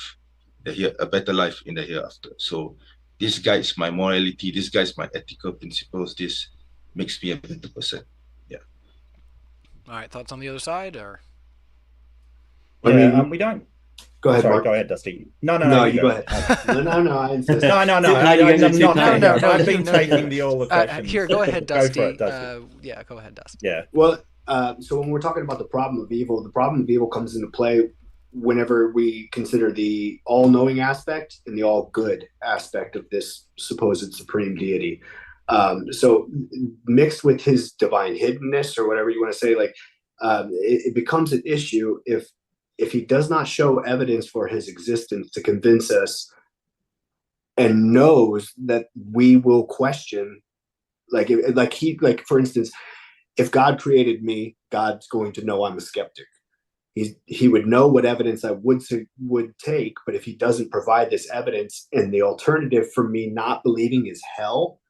a better life in the hereafter. So this guides my morality, this guides my ethical principles, this makes me a better person. Yeah. All right, thoughts on the other side, or? Yeah, we don't. Go ahead, Sorry, Mark. go ahead, Dusty. No, you go ahead. No, I insist. No. I'm not. I've been taking the all the questions. Here, go ahead, Dusty. Go for it, Dusty. Yeah, go ahead, Dusty. Yeah. Well, so when we're talking about the problem of evil, the problem of evil comes into play whenever we consider the all-knowing aspect and the all-good aspect of this supposed supreme deity. So mixed with his divine hiddenness, or whatever you want to say, like it becomes an issue if he does not show evidence for his existence to convince us, and knows that we will question, like for instance, if God created me, God's going to know I'm a skeptic. He would know what evidence I would take, but if he doesn't provide this evidence, and the alternative for me not believing is hell,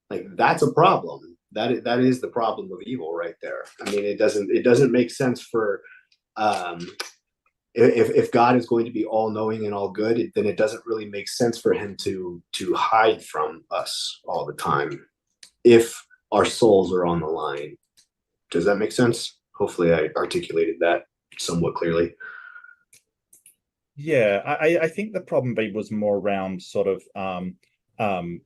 like that's a problem. That is the problem of evil right there. I mean, it doesn't make sense for if God is going to be all knowing and all good, then it doesn't really make sense for him to hide from us all the time if our souls are on the line. Does that make sense? Hopefully I articulated that somewhat clearly. Yeah, I think the problem was more around sort of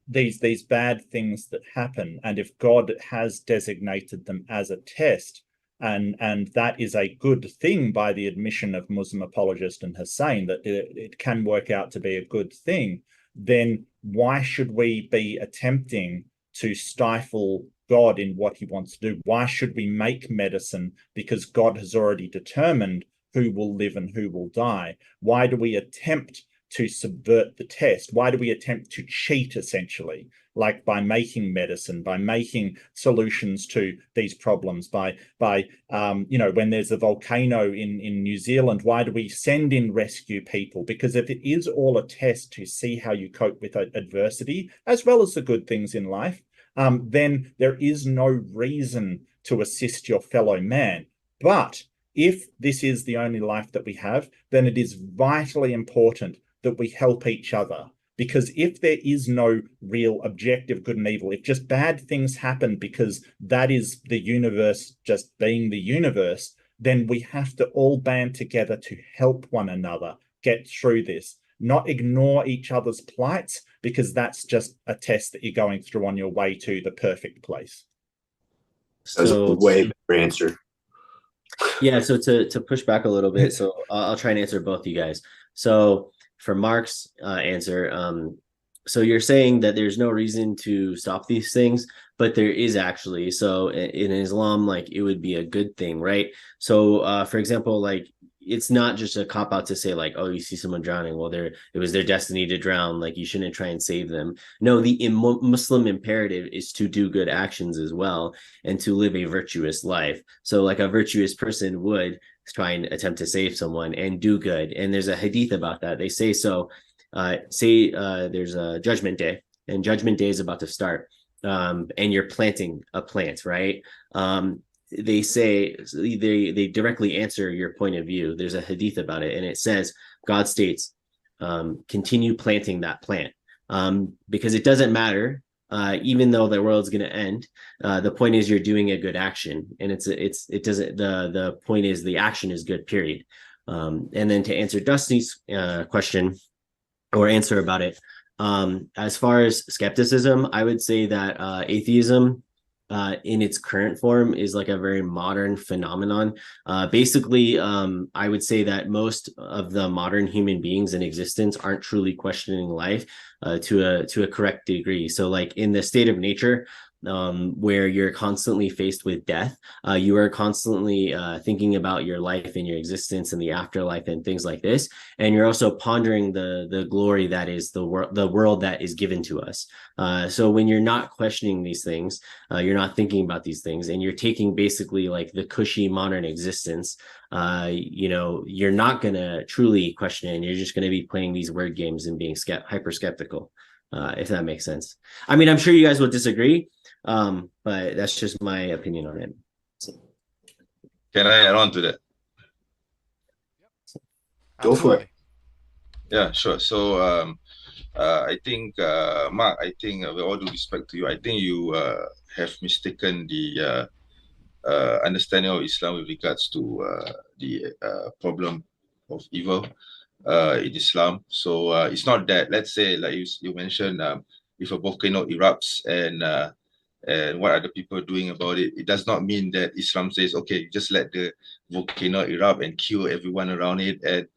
these bad things that happen, and if God has designated them as a test, and that is a good thing by the admission of Muslim apologist and Hussein, that it can work out to be a good thing, then why should we be attempting to stifle God in what he wants to do? Why should we make medicine because God has already determined who will live and who will die? Why do we attempt to subvert the test? Why do we attempt to cheat, essentially, like by making medicine, by making solutions to these problems, by when there's a volcano in New Zealand, why do we send in rescue people? Because if it is all a test to see how you cope with adversity, as well as the good things in life, then there is no reason to assist your fellow man. But if this is the only life that we have, then it is vitally important that we help each other. Because if there is no real objective good and evil, if just bad things happen because that is the universe just being the universe, then we have to all band together to help one another get through this, not ignore each other's plights, because that's just a test that you're going through on your way to the perfect place. That's a way better answer. Yeah, so to push back a little bit, so I'll try and answer both you guys. So for Mark's answer, so you're saying that there's no reason to stop these things, but there is actually. So in Islam, like, it would be a good thing, right? So for example, like, it's not just a cop out to say, like, oh, you see someone drowning, well, it was their destiny to drown, like, you shouldn't try and save them. No, the Muslim imperative is to do good actions as well and to live a virtuous life. So like a virtuous person would try and attempt to save someone and do good. And there's a hadith about that. They say, so there's a judgment day, and judgment day is about to start, and you're planting a plant, right? They say, they directly answer your point of view. There's a hadith about it, and it says, God states, continue planting that plant, because it doesn't matter, even though the world's going to end. The point is you're doing a good action, and the point is the action is good, period. And then to answer Dusty's question or answer about it, as far as skepticism, I would say that atheism, in its current form, is like a very modern phenomenon. Basically, I would say that most of the modern human beings in existence aren't truly questioning life to a correct degree. So like in the state of nature, where you're constantly faced with death, you are constantly thinking about your life and your existence and the afterlife and things like this, and you're also pondering the glory that is the world that is given to us. So when you're not questioning these things, you're not thinking about these things, and you're taking basically like the cushy modern existence, you're not going to truly question it, and you're just going to be playing these word games and being hyper skeptical, if that makes sense. I mean, I'm sure you guys will disagree, but that's just my opinion on it. Can I add on to that? Go for it. Yeah, sure. So I think, Mark, I think with all due respect to you, I think you have mistaken the understanding of Islam with regards to the problem of evil in Islam. So it's not that, let's say, like you mentioned, if a volcano erupts and what are the people doing about it, it does not mean that Islam says, okay, just let the volcano erupt and kill everyone around it, and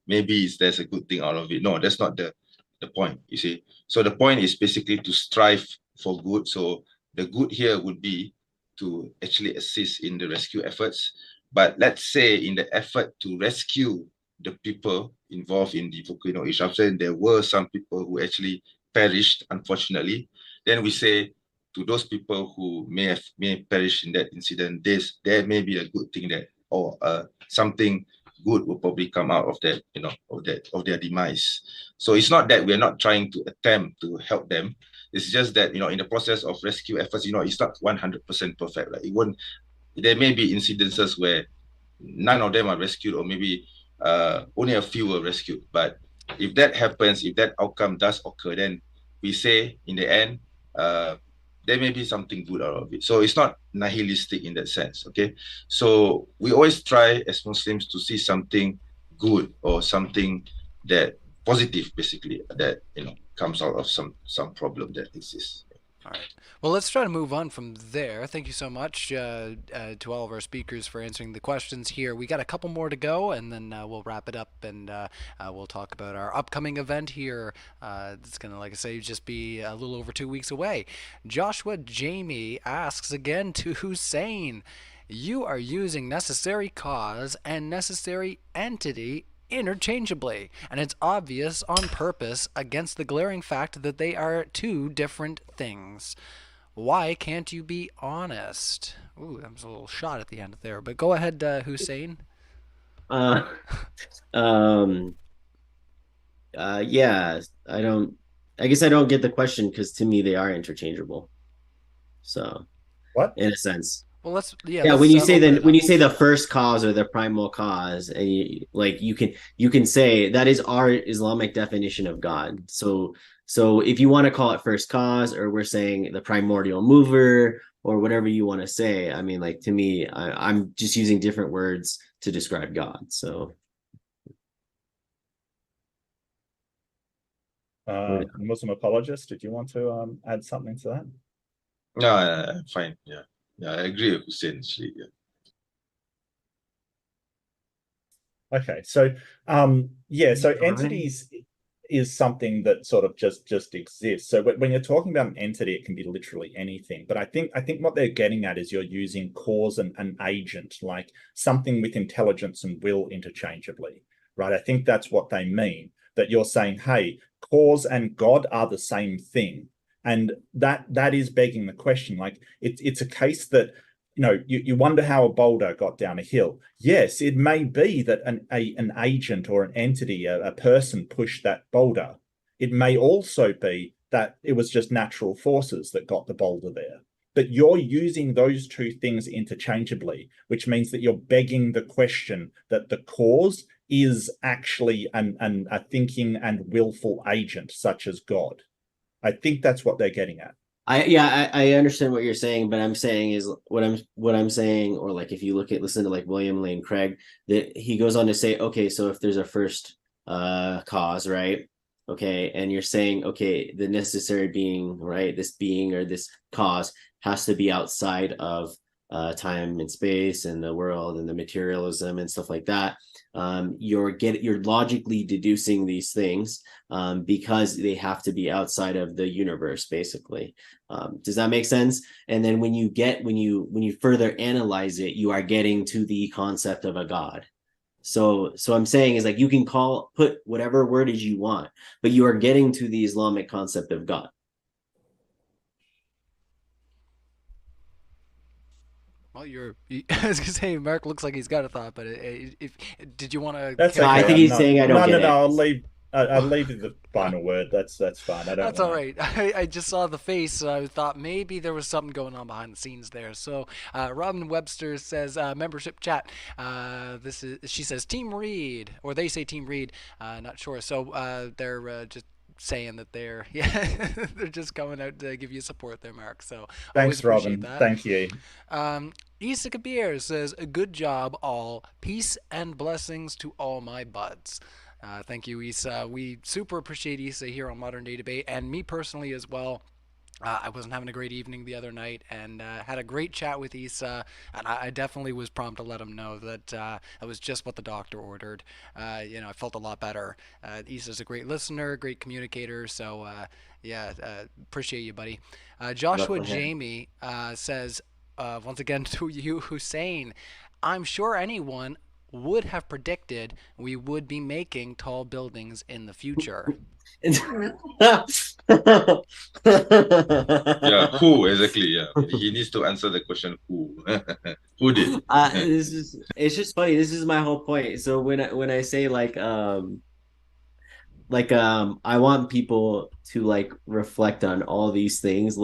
maybe there's a good thing out of it. No, that's not the point, you see. So the point is basically to strive for good. So the good here would be to actually assist in the rescue efforts. But let's say in the effort to rescue the people involved in the volcano eruption, there were some people who actually perished, unfortunately. Then we say, to those people who may perish in that incident, there may be a good thing that, or something good will probably come out of that, of their demise. So it's not that we're not trying to attempt to help them. It's just that, in the process of rescue efforts, it's not 100% perfect. Like, there may be incidences where none of them are rescued, or maybe only a few were rescued. But if that happens, if that outcome does occur, then we say in the end, there may be something good out of it. So it's not nihilistic in that sense, okay? So we always try as Muslims to see something good or something that positive, basically, that, comes out of some problem that exists. All right. Well, let's try to move on from there. Thank you so much to all of our speakers for answering the questions here. We got a couple more to go, and then we'll wrap it up, and we'll talk about our upcoming event here. It's going to, like I say, just be a little over 2 weeks away. Joshua Jamie asks again to Hussein, you are using necessary cause and necessary entity interchangeably, and it's obvious on purpose against the glaring fact that they are two different things. Why can't you be honest? Ooh, that was a little shot at the end there, but go ahead, Hussein. Yeah, I guess I don't get the question, because to me they are interchangeable. So what, in a sense? Well, let's when you say the first cause or the primal cause, and you can say that is our Islamic definition of God. So So if you want to call it first cause, or we're saying the primordial mover, or whatever you want to say, I mean, like, to me, I'm just using different words to describe God. So Muslim apologist, did you want to add something to that? No, fine. Yeah, I agree with Hussein. Actually, yeah. Okay, so so entities is something that sort of just exists. So when you're talking about an entity, it can be literally anything. But I think what they're getting at is you're using cause and an agent, like something with intelligence and will interchangeably, right? I think that's what they mean. That you're saying, hey, cause and God are the same thing, and that is begging the question. Like it's a case that, you wonder how a boulder got down a hill. Yes, it may be that an agent or an entity, a person pushed that boulder. It may also be that it was just natural forces that got the boulder there. But you're using those two things interchangeably, which means that you're begging the question that the cause is actually a thinking and willful agent, such as God. I think that's what they're getting at. I understand what you're saying, but I'm saying is what I'm saying, or like if you listen to like William Lane Craig, that he goes on to say, okay, so if there's a first cause, right? Okay, and you're saying, okay, the necessary being, right? This being or this cause has to be outside of time and space and the world and the materialism and stuff like that. You're logically deducing these things because they have to be outside of the universe, basically. Does that make sense? And then when you further analyze it, you are getting to the concept of a God. So I'm saying is like you can put whatever wordage you want, but you are getting to the Islamic concept of God. Well, I was gonna say Mark looks like he's got a thought, but did you want to? That's okay. I think he's saying I don't get it. No. I'll leave you the final word. That's fine. That's all right. I just saw the face, so I thought maybe there was something going on behind the scenes there. So Robin Webster says membership chat. She says Team Reid, or they say Team Reid. Not sure. So they're just saying that they're just coming out to give you support there, Mark. So thanks, Robin. That. Thank you. Isa Kabir says, "Good job, all. Peace and blessings to all my buds." Thank you, Isa. We super appreciate Isa here on Modern Day Debate, and me personally as well. I wasn't having a great evening the other night, and had a great chat with Isa, and I definitely was prompt to let him know that it was just what the doctor ordered. I felt a lot better. Isa's a great listener, great communicator, so appreciate you, buddy. Joshua Jamie says, once again to you, Hussein, I'm sure anyone would have predicted we would be making tall buildings in the future. Yeah, who exactly? Yeah, he needs to answer the question who. Who did? It's just funny. This is my whole point. So when I say I want people to like reflect on all these things,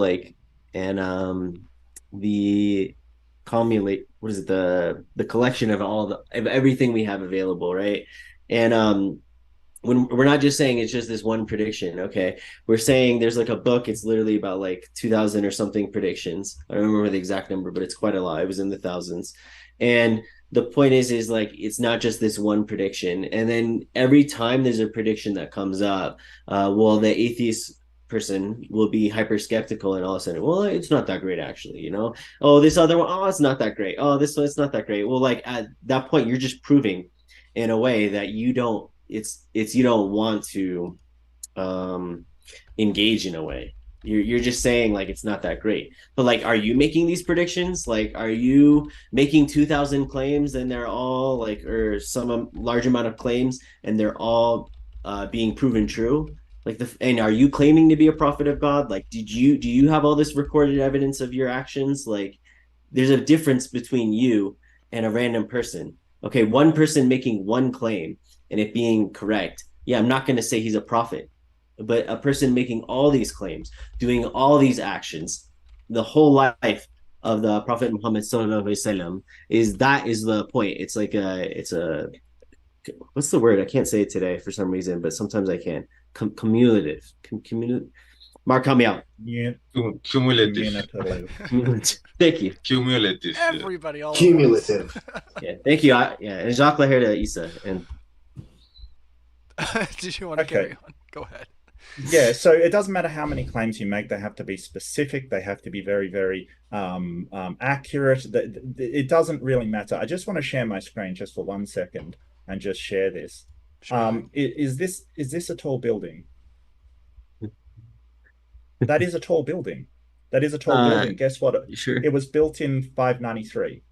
the cumulate, what is it, the collection of of everything we have available, right? And when we're not just saying it's just this one prediction, okay, we're saying there's like a book, it's literally about like 2,000 or something predictions. I don't remember the exact number, but it's quite a lot. It was in the thousands. And the point is like it's not just this one prediction. And then every time there's a prediction that comes up, the atheist person will be hyper skeptical, and all of a sudden, well, it's not that great actually, oh, this other one, oh, it's not that great, oh, this one, it's not that great. Well, like at that point you're just proving in a way that you don't want to engage in a way. You're just saying like it's not that great. But like, are you making these predictions? Like, are you making 2,000 claims and they're all like, or some large amount of claims and they're all being proven true? Like and are you claiming to be a prophet of God? Like, do you have all this recorded evidence of your actions? Like, there's a difference between you and a random person. Okay, one person making one claim and it being correct. Yeah, I'm not going to say he's a prophet, but a person making all these claims, doing all these actions, the whole life of the Prophet Muhammad sallallahu alaihi wasallam is the point. It's like what's the word? I can't say it today for some reason, but sometimes I can. cumulative. Mark, help me out. Yeah. Cumulative. Thank you. Cumulative. Everybody all Cumulative. Yeah, thank you. And Jacques Lahirda Issa. And did you want to carry on? Go ahead. Yeah, so it doesn't matter how many claims you make. They have to be specific. They have to be very, very accurate. It doesn't really matter. I just want to share my screen just for 1 second and just share this. Sure. Is this a tall building? That is a tall building. That is a tall building. Guess what? Sure. It was built in 593.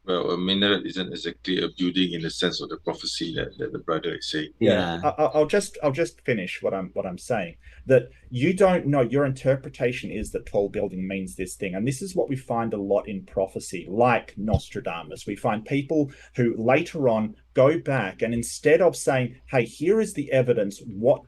Well, a minaret isn't exactly a building in the sense of the prophecy that the brother is saying. Yeah. I'll just finish what I'm saying. That you don't know, your interpretation is that tall building means this thing. And this is what we find a lot in prophecy, like Nostradamus. We find people who later on go back and instead of saying, hey, here is the evidence, what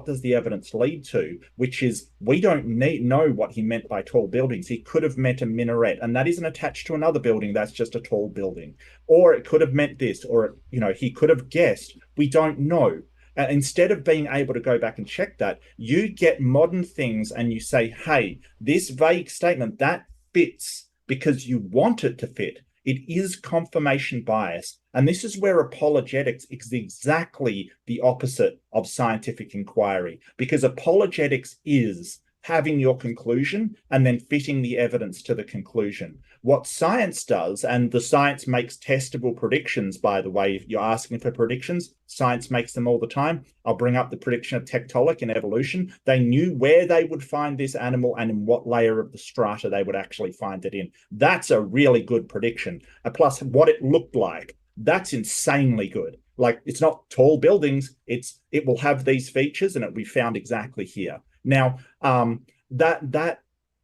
does the evidence lead to? Which is, we don't know what he meant by tall buildings. He could have meant a minaret, and that isn't attached to another building. That's just a tall building. Or it could have meant this, or, he could have guessed. We don't know. Instead of being able to go back and check that, you get modern things and you say, hey, this vague statement, that fits because you want it to fit. It is confirmation bias. And this is where apologetics is exactly the opposite of scientific inquiry, because apologetics is having your conclusion and then fitting the evidence to the conclusion. What science does, and the science makes testable predictions, by the way, if you're asking for predictions, science makes them all the time. I'll bring up the prediction of Tiktaalik in evolution. They knew where they would find this animal and in what layer of the strata they would actually find it in. That's a really good prediction. Plus what it looked like, that's insanely good. Like, it's not tall buildings, it will have these features and it will be found exactly here. Now, that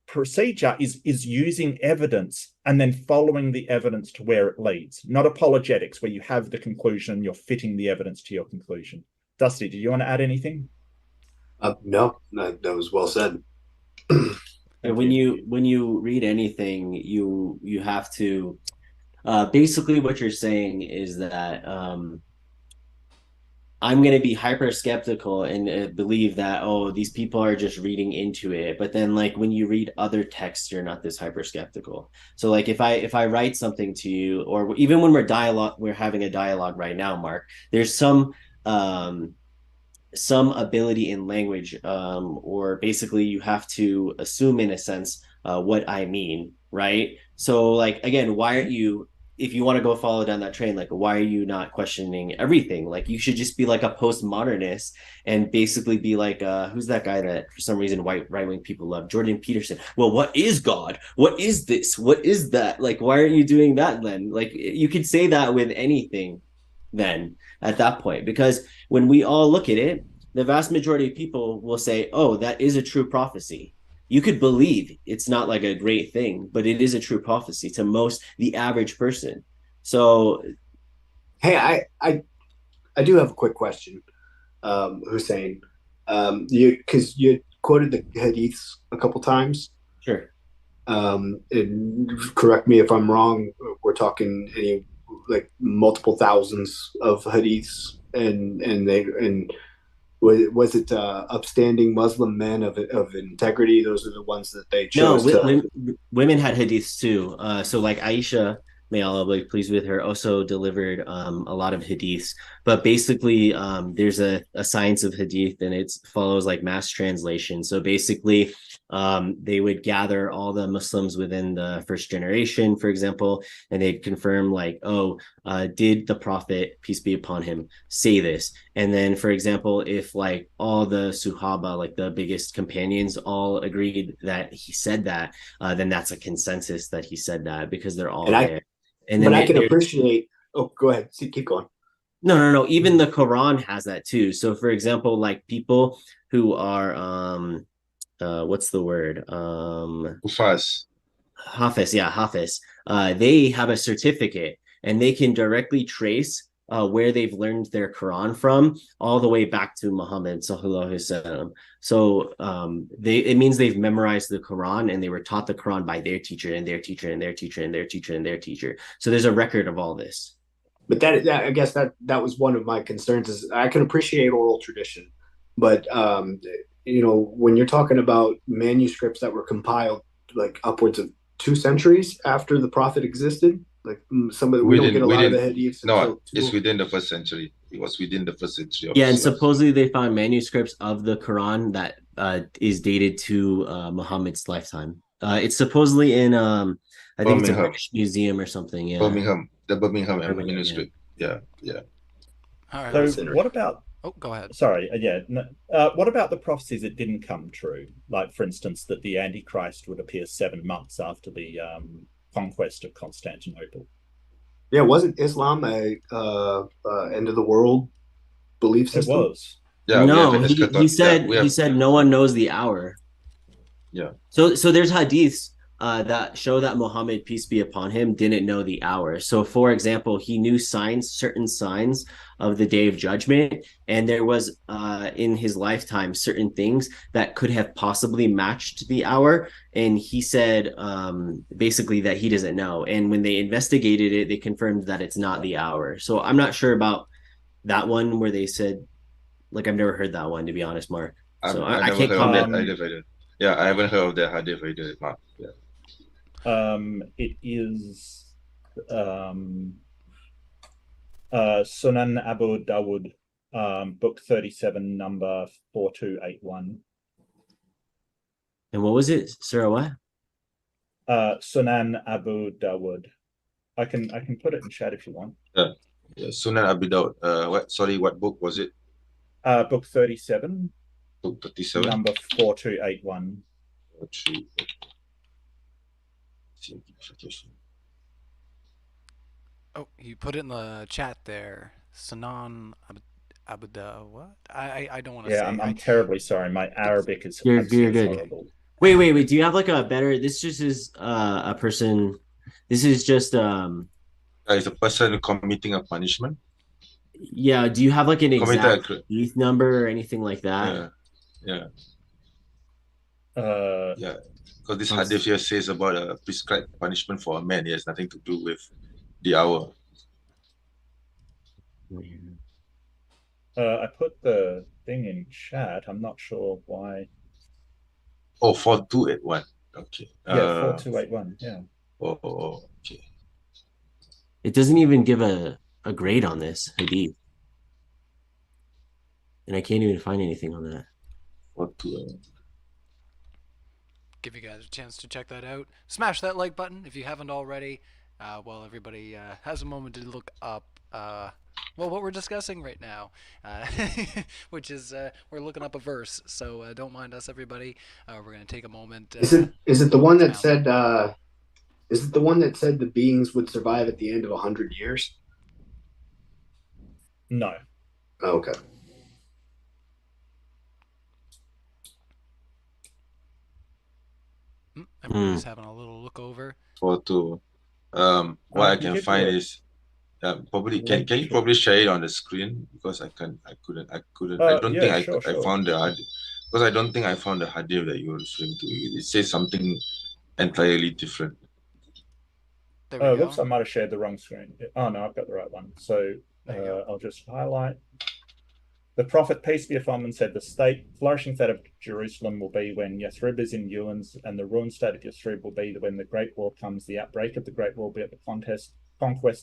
procedure is using evidence and then following the evidence to where it leads, not apologetics, where you have the conclusion and you're fitting the evidence to your conclusion. Dusty, do you want to add anything? No, that was well said. And when you read anything, you have to basically what you're saying is that I'm going to be hyper skeptical and believe that, oh, these people are just reading into it. But then, like, when you read other texts, you're not this hyper skeptical. So, like, if I write something to you, or even when we're having a dialogue right now, Mark, there's some ability in language, or basically you have to assume in a sense what I mean, right? So, like, again, why aren't you, if you want to go follow down that train, like, why are you not questioning everything? Like, you should just be like a postmodernist and basically be like, who's that guy that for some reason right-wing people love? Jordan Peterson. Well, what is God? What is this? What is that? Like, why aren't you doing that then? Like, you could say that with anything then at that point, because when we all look at it, the vast majority of people will say, oh, that is a true prophecy. You could believe it's not like a great thing, but it is a true prophecy to the average person. So, hey, I do have a quick question, Hussein. Because you quoted the hadiths a couple times. Sure. And correct me if I'm wrong. We're talking like multiple thousands of hadiths, and was it upstanding Muslim men of integrity? Those are the ones that they chose. No, women had hadiths too. So like Aisha, may Allah be pleased with her, also delivered a lot of hadiths. But basically, there's a science of hadith, and it follows like mass translation. So basically, they would gather all the Muslims within the first generation, for example, and they'd confirm like, did the Prophet, peace be upon him, say this? And then, for example, if like all the Suhaba, like the biggest companions, all agreed that he said that, then that's a consensus that he said that, because they're all there. But I can appreciate. Oh, go ahead. Keep going. No. Even the Quran has that too. So, for example, like people who are what's the word? Hafiz. Hafiz. They have a certificate, and they can directly trace where they've learned their Quran from, all the way back to Muhammad sallallahu alaihi wasallam. So it means they've memorized the Quran, and they were taught the Quran by their teacher and their teacher and their teacher and their teacher and their teacher. So there's a record of all this. But that I guess that was one of my concerns. Is I can appreciate oral tradition, But when you're talking about manuscripts that were compiled like upwards of 2 centuries after the prophet existed, like we don't get a lot of the hadiths until it's within the first century. It was within the first century. Yeah, and supposedly they found manuscripts of the Quran that is dated to Muhammad's lifetime. It's supposedly in I think it's a British museum or something. Yeah, the Birmingham manuscript. Yeah. All right. So what about? Oh, go ahead. Sorry. Yeah. What about the prophecies that didn't come true? Like, for instance, that the Antichrist would appear 7 months after the conquest of Constantinople. Yeah, wasn't Islam a end of the world belief system? It was. Yeah. No, he said no one knows the hour. Yeah. So there's hadiths that show that Muhammad, peace be upon him, didn't know the hour. So, for example, he knew certain signs of the day of judgment, and there was in his lifetime certain things that could have possibly matched the hour. And he said basically that he doesn't know. And when they investigated it, they confirmed that it's not the hour. So I'm not sure about that one where they said, like, I've never heard that one, to be honest, Mark. So I can't comment. Yeah, I haven't heard of that hadith either, Mark. Yeah. It is Sunan Abu Dawud, book 37, number 4281. And what was it, Sarah? What? Sunan Abu Dawud. I can put it in chat if you want. Yeah. Sunan Abu Dawud. What book was it? Book 37. Book 37. Number 4281. Oh, you put it in the chat there. Sanan Abuda. What? I don't want to say. Yeah, I'm terribly sorry. My Arabic is horrible. Wait. Do you have like a better? This just is a person. This is just It's a person committing a punishment. Yeah. Do you have like an exact hadith number or anything like that? Yeah. Because this hadith here says about a prescribed punishment for a man. It has nothing to do with the hour. I put the thing in chat. I'm not sure why. Oh, 4281. Okay. Yeah, 4281. Yeah. Oh, okay. It doesn't even give a grade on this hadith. And I can't even find anything on that. Give you guys a chance to check that out. Smash that like button if you haven't already. While everybody has a moment to look up what we're discussing right now, which is we're looking up a verse. So don't mind us, everybody. We're going to take a moment. Is it the one that said? Is it the one that said the beings would survive at the end of 100 years? No. Oh, okay. Everybody's having a little look over. What I can find is probably can you probably share it on the screen, because I couldn't I don't think I found the hadith, because I don't think I found the hadith that you were referring to. It says something entirely different. Whoops, I might have shared the wrong screen. Oh no, I've got the right one. So I'll just highlight. The Prophet, peace be upon him, said, the flourishing state of Jerusalem will be when Yathrib is in ruins, and the ruined state of Yathrib will be when the Great War comes. The outbreak of the Great War will be at the conquest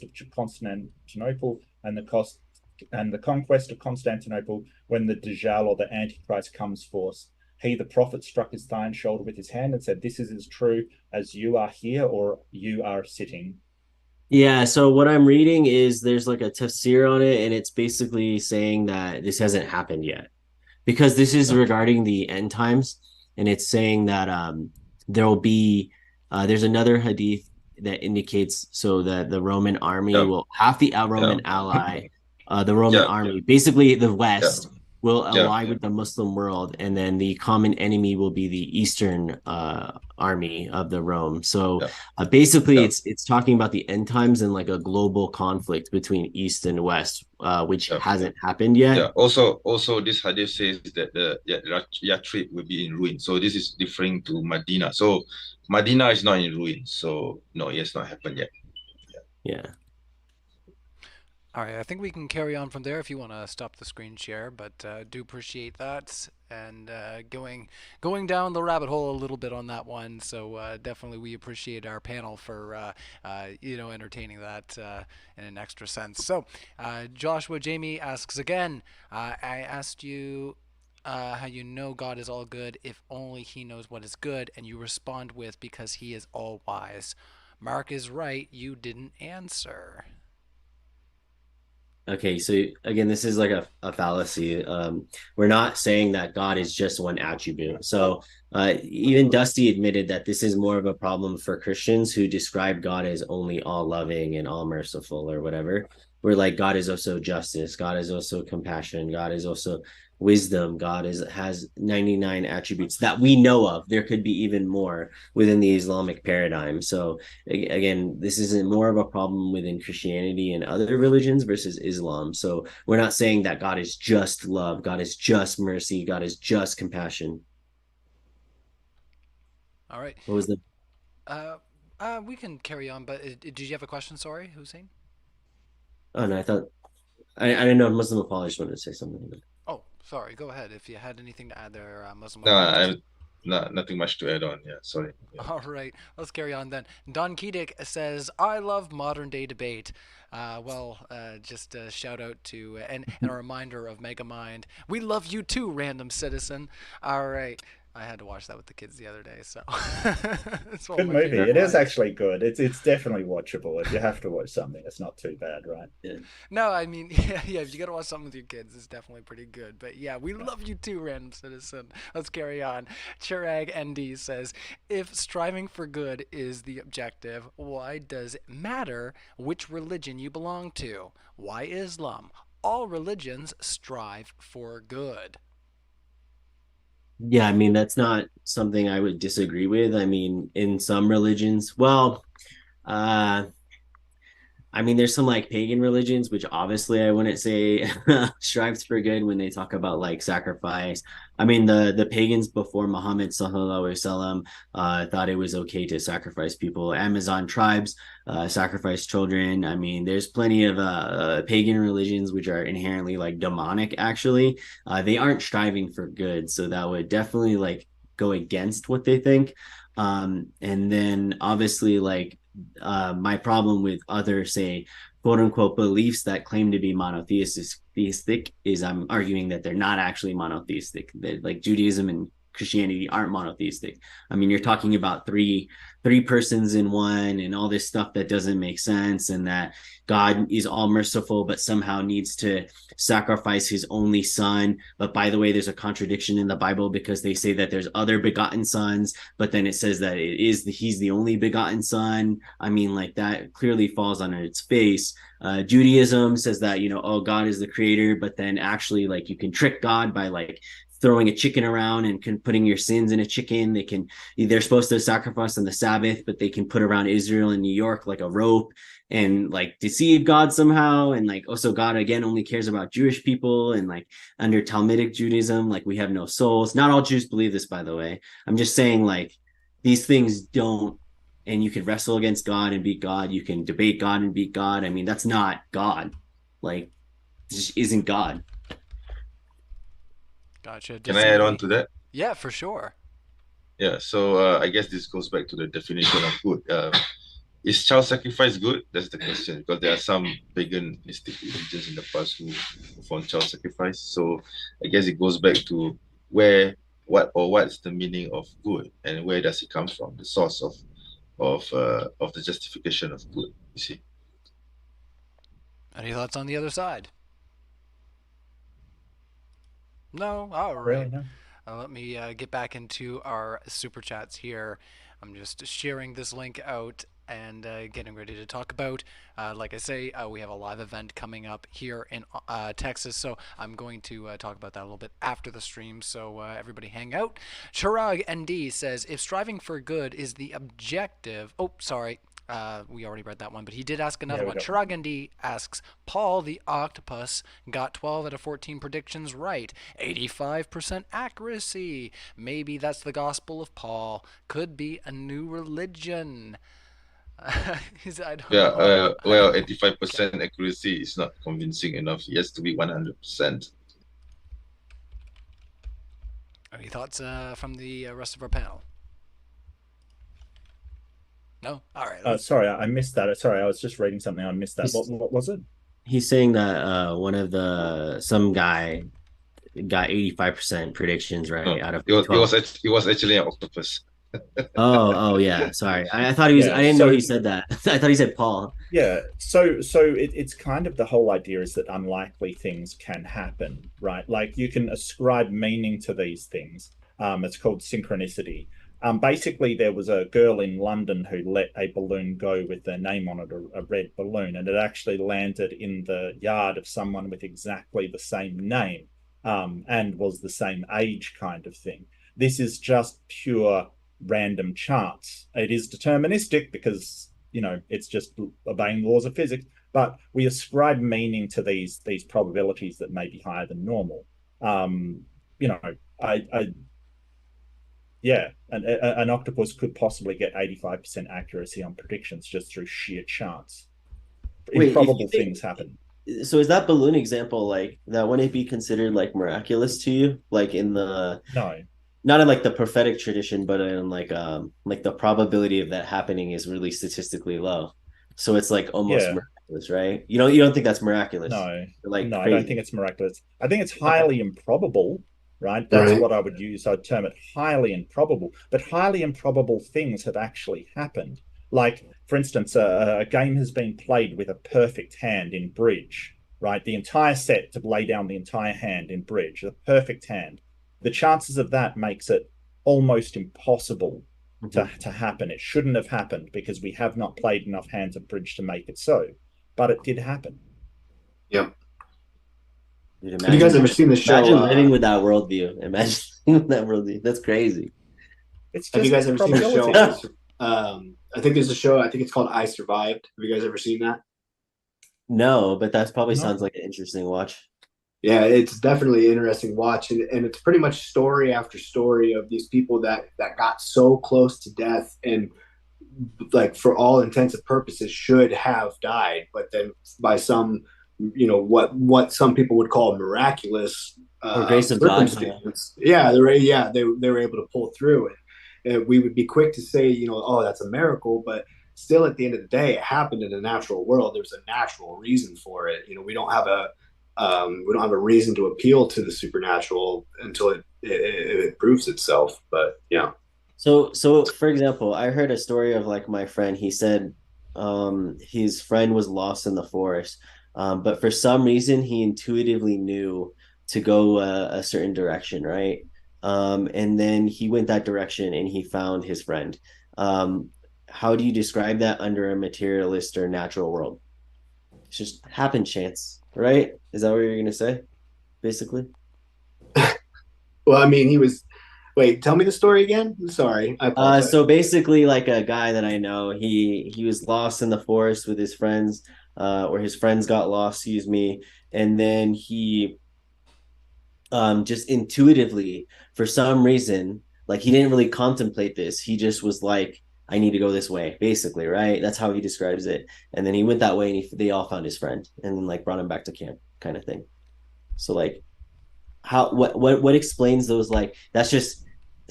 of Constantinople, and the conquest of Constantinople when the Dajjal or the Antichrist comes forth. He, the Prophet, struck his thigh and shoulder with his hand and said, this is as true as you are here or you are sitting. Yeah, so what I'm reading is there's like a tafsir on it, and it's basically saying that this hasn't happened yet, because this is regarding the end times, and it's saying that there will be there's another hadith that indicates so that the Roman army will half the Roman ally, the Roman army, basically the West will ally with the Muslim world, and then the common enemy will be the Eastern army of the Rome. So basically it's talking about the end times and like a global conflict between East and West, which hasn't happened yet. Yeah. Also this hadith says that the Yathrib will be in ruin. So this is referring to Medina. So Medina is not in ruin. So no, it has not happened yet. Yeah. All right, I think we can carry on from there if you want to stop the screen share, but do appreciate that and going down the rabbit hole a little bit on that one. So definitely we appreciate our panel for entertaining that in an extra sense. So Joshua Jamie asks again. I asked you how you know God is all good if only He knows what is good, and you respond with because He is all wise. Mark is right. You didn't answer. Okay, so again, this is like a fallacy. We're not saying that God is just one attribute. So even Dusty admitted that this is more of a problem for Christians who describe God as only all loving and all merciful or whatever. We're like, God is also justice, God is also compassion, God is also wisdom, God is has 99 attributes that we know of. There could be even more within the Islamic paradigm. So again, this isn't more of a problem within Christianity and other religions versus Islam. So we're not saying that God is just love, God is just mercy, God is just compassion. All right. What was the We can carry on, but did you have a question? Sorry, Hussein. Oh no, I thought I didn't know Muslim apologist wanted to say something. Oh, sorry. Go ahead if you had anything to add there, Muslim No, apologist. nothing much to add on. Yeah, sorry. Yeah. All right, let's carry on then. Don Kedick says, "I love modern day debate." Just a shout out to and a reminder of Megamind. We love you too, random citizen. All right, I had to watch that with the kids the other day, so it's one Good of my movie. favorite It is lines. actually good. It's definitely watchable. If you have to watch something, it's not too bad, right? Yeah. No, I mean, yeah, if you gotta watch something with your kids, it's definitely pretty good. But yeah, we love you too, random citizen. Let's carry on. Chirag ND says, if striving for good is the objective, why does it matter which religion you belong to? Why Islam? All religions strive for good. Yeah, I mean, that's not something I would disagree with. I mean, in some religions, uh, I mean, there's some like pagan religions, which obviously I wouldn't say strives for good when they talk about like sacrifice. I mean, the pagans before Muhammad sallallahu alaihi wasallam thought it was okay to sacrifice people. Amazon tribes sacrifice children. I mean, there's plenty of pagan religions which are inherently like demonic. Actually, they aren't striving for good, so that would definitely like go against what they think. And then obviously like my problem with other, say, quote unquote beliefs that claim to be monotheistic is I'm arguing that they're not actually monotheistic. That like Judaism and Christianity aren't monotheistic. I mean, you're talking about three persons in one and all this stuff that doesn't make sense, and that God is all merciful but somehow needs to sacrifice his only son. But by the way, there's a contradiction in the Bible because they say that there's other begotten sons, but then it says that he's the only begotten son. I mean, like that clearly falls on its face. Judaism says that, oh, God is the creator, but then actually like you can trick God by like throwing a chicken around and putting your sins in a chicken. They're supposed to sacrifice on the Sabbath, but they can put around Israel and New York like a rope and like deceive God somehow. And like also God again only cares about Jewish people, and like under Talmudic Judaism, like we have no souls. Not all Jews believe this, by the way. I'm just saying like these things don't, and you can wrestle against God and beat God. You can debate God and beat God. I mean, that's not God. Like, this just isn't God. Gotcha. Can I add on to that? Yeah, for sure. Yeah. So I guess this goes back to the definition of good. Is child sacrifice good? That's the question, because there are some paganistic religions in the past who found child sacrifice. So I guess it goes back to what's the meaning of good, and where does it come from? The source of the justification of good. You see. Any thoughts on the other side? No? All Really, right. no. Let me get back into our super chats here. I'm just sharing this link out and getting ready to talk about. Like I say, we have a live event coming up here in Texas, so I'm going to talk about that a little bit after the stream, so everybody hang out. Chirag ND says, if striving for good is the objective... Oh, sorry. We already read that one, but he did ask another one. Chirag ND asks, Paul the Octopus got 12 out of 14 predictions right. 85% accuracy. Maybe that's the gospel of Paul. Could be a new religion. I don't Yeah, know. well, 85% accuracy is not convincing enough. It has to be 100%. Any thoughts from the rest of our panel? No? All right. Sorry, I missed that. Sorry, I was just reading something. I missed that. He's, What was it? he's saying that some guy got 85% predictions No, right out of it 12. was actually an octopus. Oh, yeah. Sorry. I thought he was, Yeah, I didn't know so he said that. I thought he said Paul. yeah, so it's kind of the whole idea is that unlikely things can happen, right? Like you can ascribe meaning to these things. It's called synchronicity. Basically, there was a girl in London who let a balloon go with their name on it, a red balloon, and it actually landed in the yard of someone with exactly the same name, and was the same age, kind of thing. This is just pure random chance. It is deterministic because it's just obeying the laws of physics, but we ascribe meaning to these probabilities that may be higher than normal. You know, I yeah, an octopus could possibly get 85% accuracy on predictions just through sheer chance. Wait, Improbable things happen. so is that balloon example like that? Wouldn't it be considered like miraculous to you? Like in the No, not in like the prophetic tradition, but in like the probability of that happening is really statistically low. So it's like almost yeah, miraculous, right? You don't think that's miraculous? no, Like no, I don't crazy. think it's miraculous. I think it's Okay. highly improbable, right? That's Right. what I would use. I'd term it highly improbable. But highly improbable things have actually happened. Like, for instance, a game has been played with a perfect hand in bridge, right? The entire set to lay down the entire hand in bridge, the perfect hand. The chances of that makes it almost impossible Mhm. to happen. It shouldn't have happened because we have not played enough hands of bridge to make it so. But it did happen. Yep. Dude, Have you guys ever seen the show? imagine living with that worldview. Imagine living with that worldview. That's crazy. It's Have you just guys ever seen the show? probability. I think there's a show. I think it's called I Survived. Have you guys ever seen that? No, but that probably No. sounds like an interesting watch. Yeah, it's definitely an interesting watch, and it's pretty much story after story of these people that got so close to death and like for all intents and purposes should have died, but then by some what some people would call miraculous Or grace of God, huh? circumstance, they were able to pull through it. And we would be quick to say, oh, that's a miracle, but still at the end of the day, it happened in the natural world. There's a natural reason for it. We don't have a reason to appeal to the supernatural until it proves itself. But yeah. So for example, I heard a story of like my friend. He said his friend was lost in the forest, but for some reason he intuitively knew to go a certain direction, right? And then he went that direction and he found his friend. Um, how do you describe that under a materialist or natural world? It's just happen chance, right? Is that what you're gonna say, basically? Well, I mean, he was. Wait, tell me the story again. I'm sorry, I apologize. So basically, like a guy that I know, he was lost in the forest with his friends, or his friends got lost, excuse me, and then he just intuitively, for some reason, like he didn't really contemplate this. He just was like, I need to go this way, basically, right? That's how he describes it. And then he went that way, and they all found his friend, and then like brought him back to camp, kind of thing. So like, what explains those? Like that's just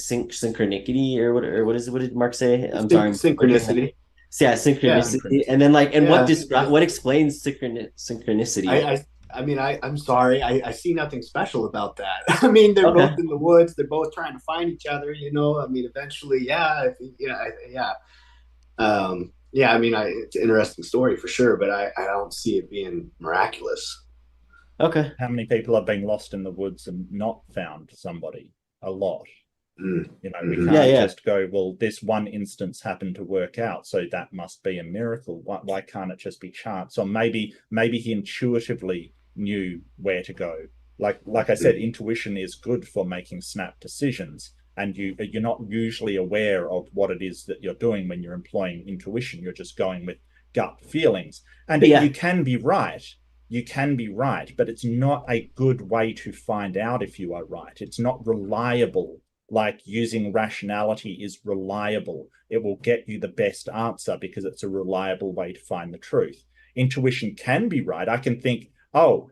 synchronicity or what did Mark say? I'm sorry, I'm butchering that. Synchronicity. So, yeah, Yeah, synchronicity, and then like, and yeah. what explains synchronicity? I mean, I'm sorry. I see nothing special about that. I mean, they're Okay, both in the woods. They're both trying to find each other. I mean, eventually, yeah, yeah. Yeah, I mean, it's an interesting story for sure, but I don't see it being miraculous. okay. How many people have been lost in the woods and not found somebody? A lot. Mm. We Hmm. Yeah, can't yeah. just go, well, this one instance happened to work out, so that must be a miracle. Why can't it just be chance? Or maybe he intuitively knew where to go. Like I said, intuition is good for making snap decisions, and you're not usually aware of what it is that you're doing when you're employing intuition. You're just going with gut feelings, and But yeah, you can be right. You can be right, but it's not a good way to find out if you are right. It's not reliable like using rationality is reliable. It will get you the best answer because it's a reliable way to find the truth. Intuition can be right. I can think, oh,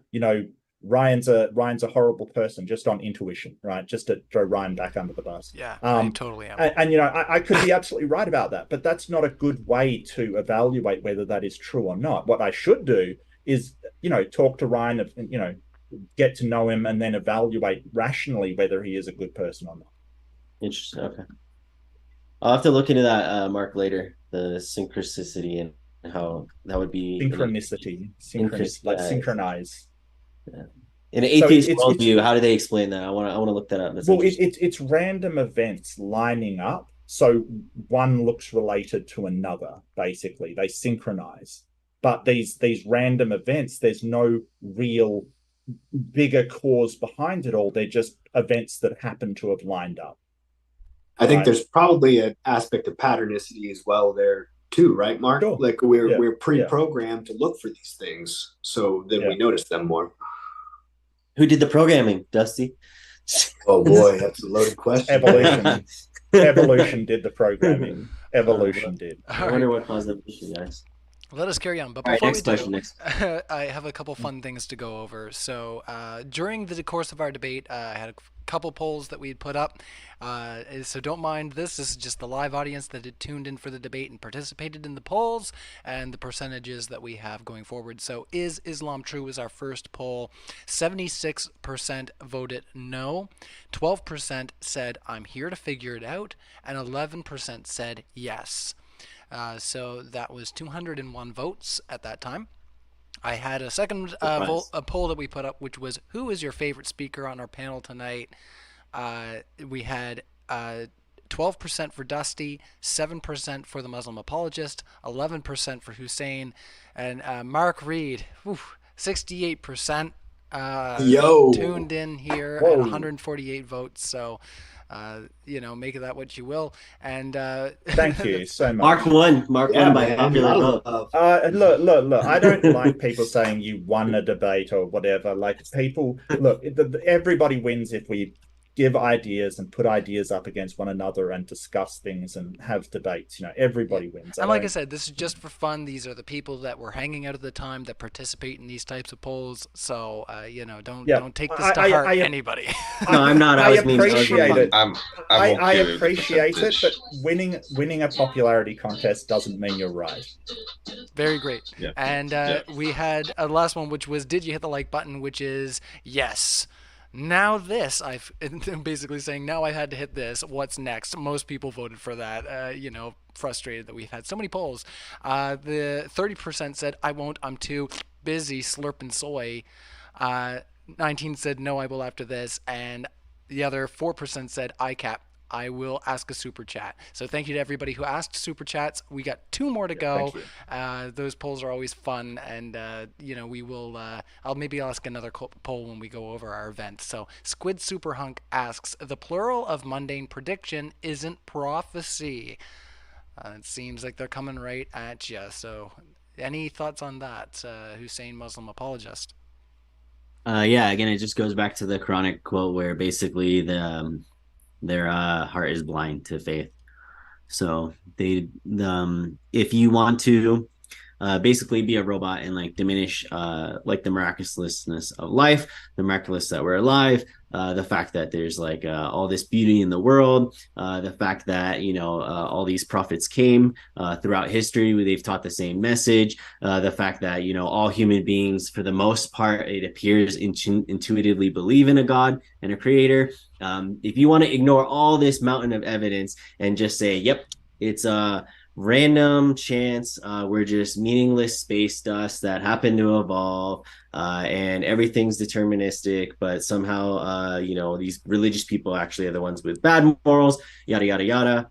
Ryan's a horrible person just on intuition, right? Just to throw Ryan back under the bus. Yeah, I totally am. And I could be absolutely right about that, but that's not a good way to evaluate whether that is true or not. What I should do is, talk to Ryan, get to know him, and then evaluate rationally whether he is a good person or not. Interesting. Okay. I'll have to look into that, Mark, later. The synchronicity and how that would be synchronicity, like synchronize. Yeah. In an atheist worldview, how do they explain that? I want to look that up. It's random events lining up, so one looks related to another. Basically, they synchronize. But these random events, there's no real bigger cause behind it all. They're just events that happen to have lined up. I think there's probably an aspect of patternicity as well there too, right, Mark? Sure. Like we're pre-programmed to look for these things, so then we notice them more. Who did the programming, Dusty? Oh boy, that's a loaded question. Evolution did the programming. Evolution did. I wonder what caused the issue, guys. Let us carry on. But All right, before next question. I have a couple fun things to go over. So during the course of our debate, I had a couple polls that we had put up. So don't mind this. This is just the live audience that had tuned in for the debate and participated in the polls and the percentages that we have going forward. So is Islam true is our first poll. 76% voted no. 12% said I'm here to figure it out. And 11% said yes. So that was 201 votes at that time. I had a second a poll that we put up, which was, who is your favorite speaker on our panel tonight? We had 12% for Dusty, 7% for the Muslim Apologist, 11% for Hussein, and Mark Reid, 68% tuned in here at 148 votes. So make of that what you will. And thank you so much. Mark won by popular vote. Look, I don't like people saying you won a debate or whatever. Like, people, look, everybody wins if we give ideas and put ideas up against one another and discuss things and have debates. Everybody wins. And like I said, this is just for fun. These are the people that were hanging out at the time that participate in these types of polls. So don't take this to heart, anybody. No, I'm not. I appreciate it. I appreciate it, but winning a popularity contest doesn't mean you're right. Very great. Yeah. And we had a last one, which was, did you hit the like button? Which is yes. Now this, I've basically saying, now I had to hit this. What's next? Most people voted for that. Frustrated that we've had so many polls. The 30% said, I won't, I'm too busy slurping soy. 19 said, no, I will after this. And the other 4% said, ICAP. I will ask a super chat. So thank you to everybody who asked super chats. We got 2 more to go. Those polls are always fun, and we will. I'll maybe ask another poll when we go over our event. So Squid Superhunk asks, the plural of mundane prediction isn't prophecy. It seems like they're coming right at you. So any thoughts on that, Hussein, Muslim Apologist? Again, it just goes back to the Quranic quote where basically their heart is blind to faith. So if you want to basically be a robot and like diminish like the miraculousness of life, the miraculous that we're alive, the fact that there's like all this beauty in the world, the fact that all these prophets came throughout history, they've taught the same message, the fact that all human beings for the most part, it appears, intuitively believe in a God and a creator. If you want to ignore all this mountain of evidence and just say, yep, it's a random chance, we're just meaningless space dust that happened to evolve, and everything's deterministic, but somehow these religious people actually are the ones with bad morals, yada yada yada.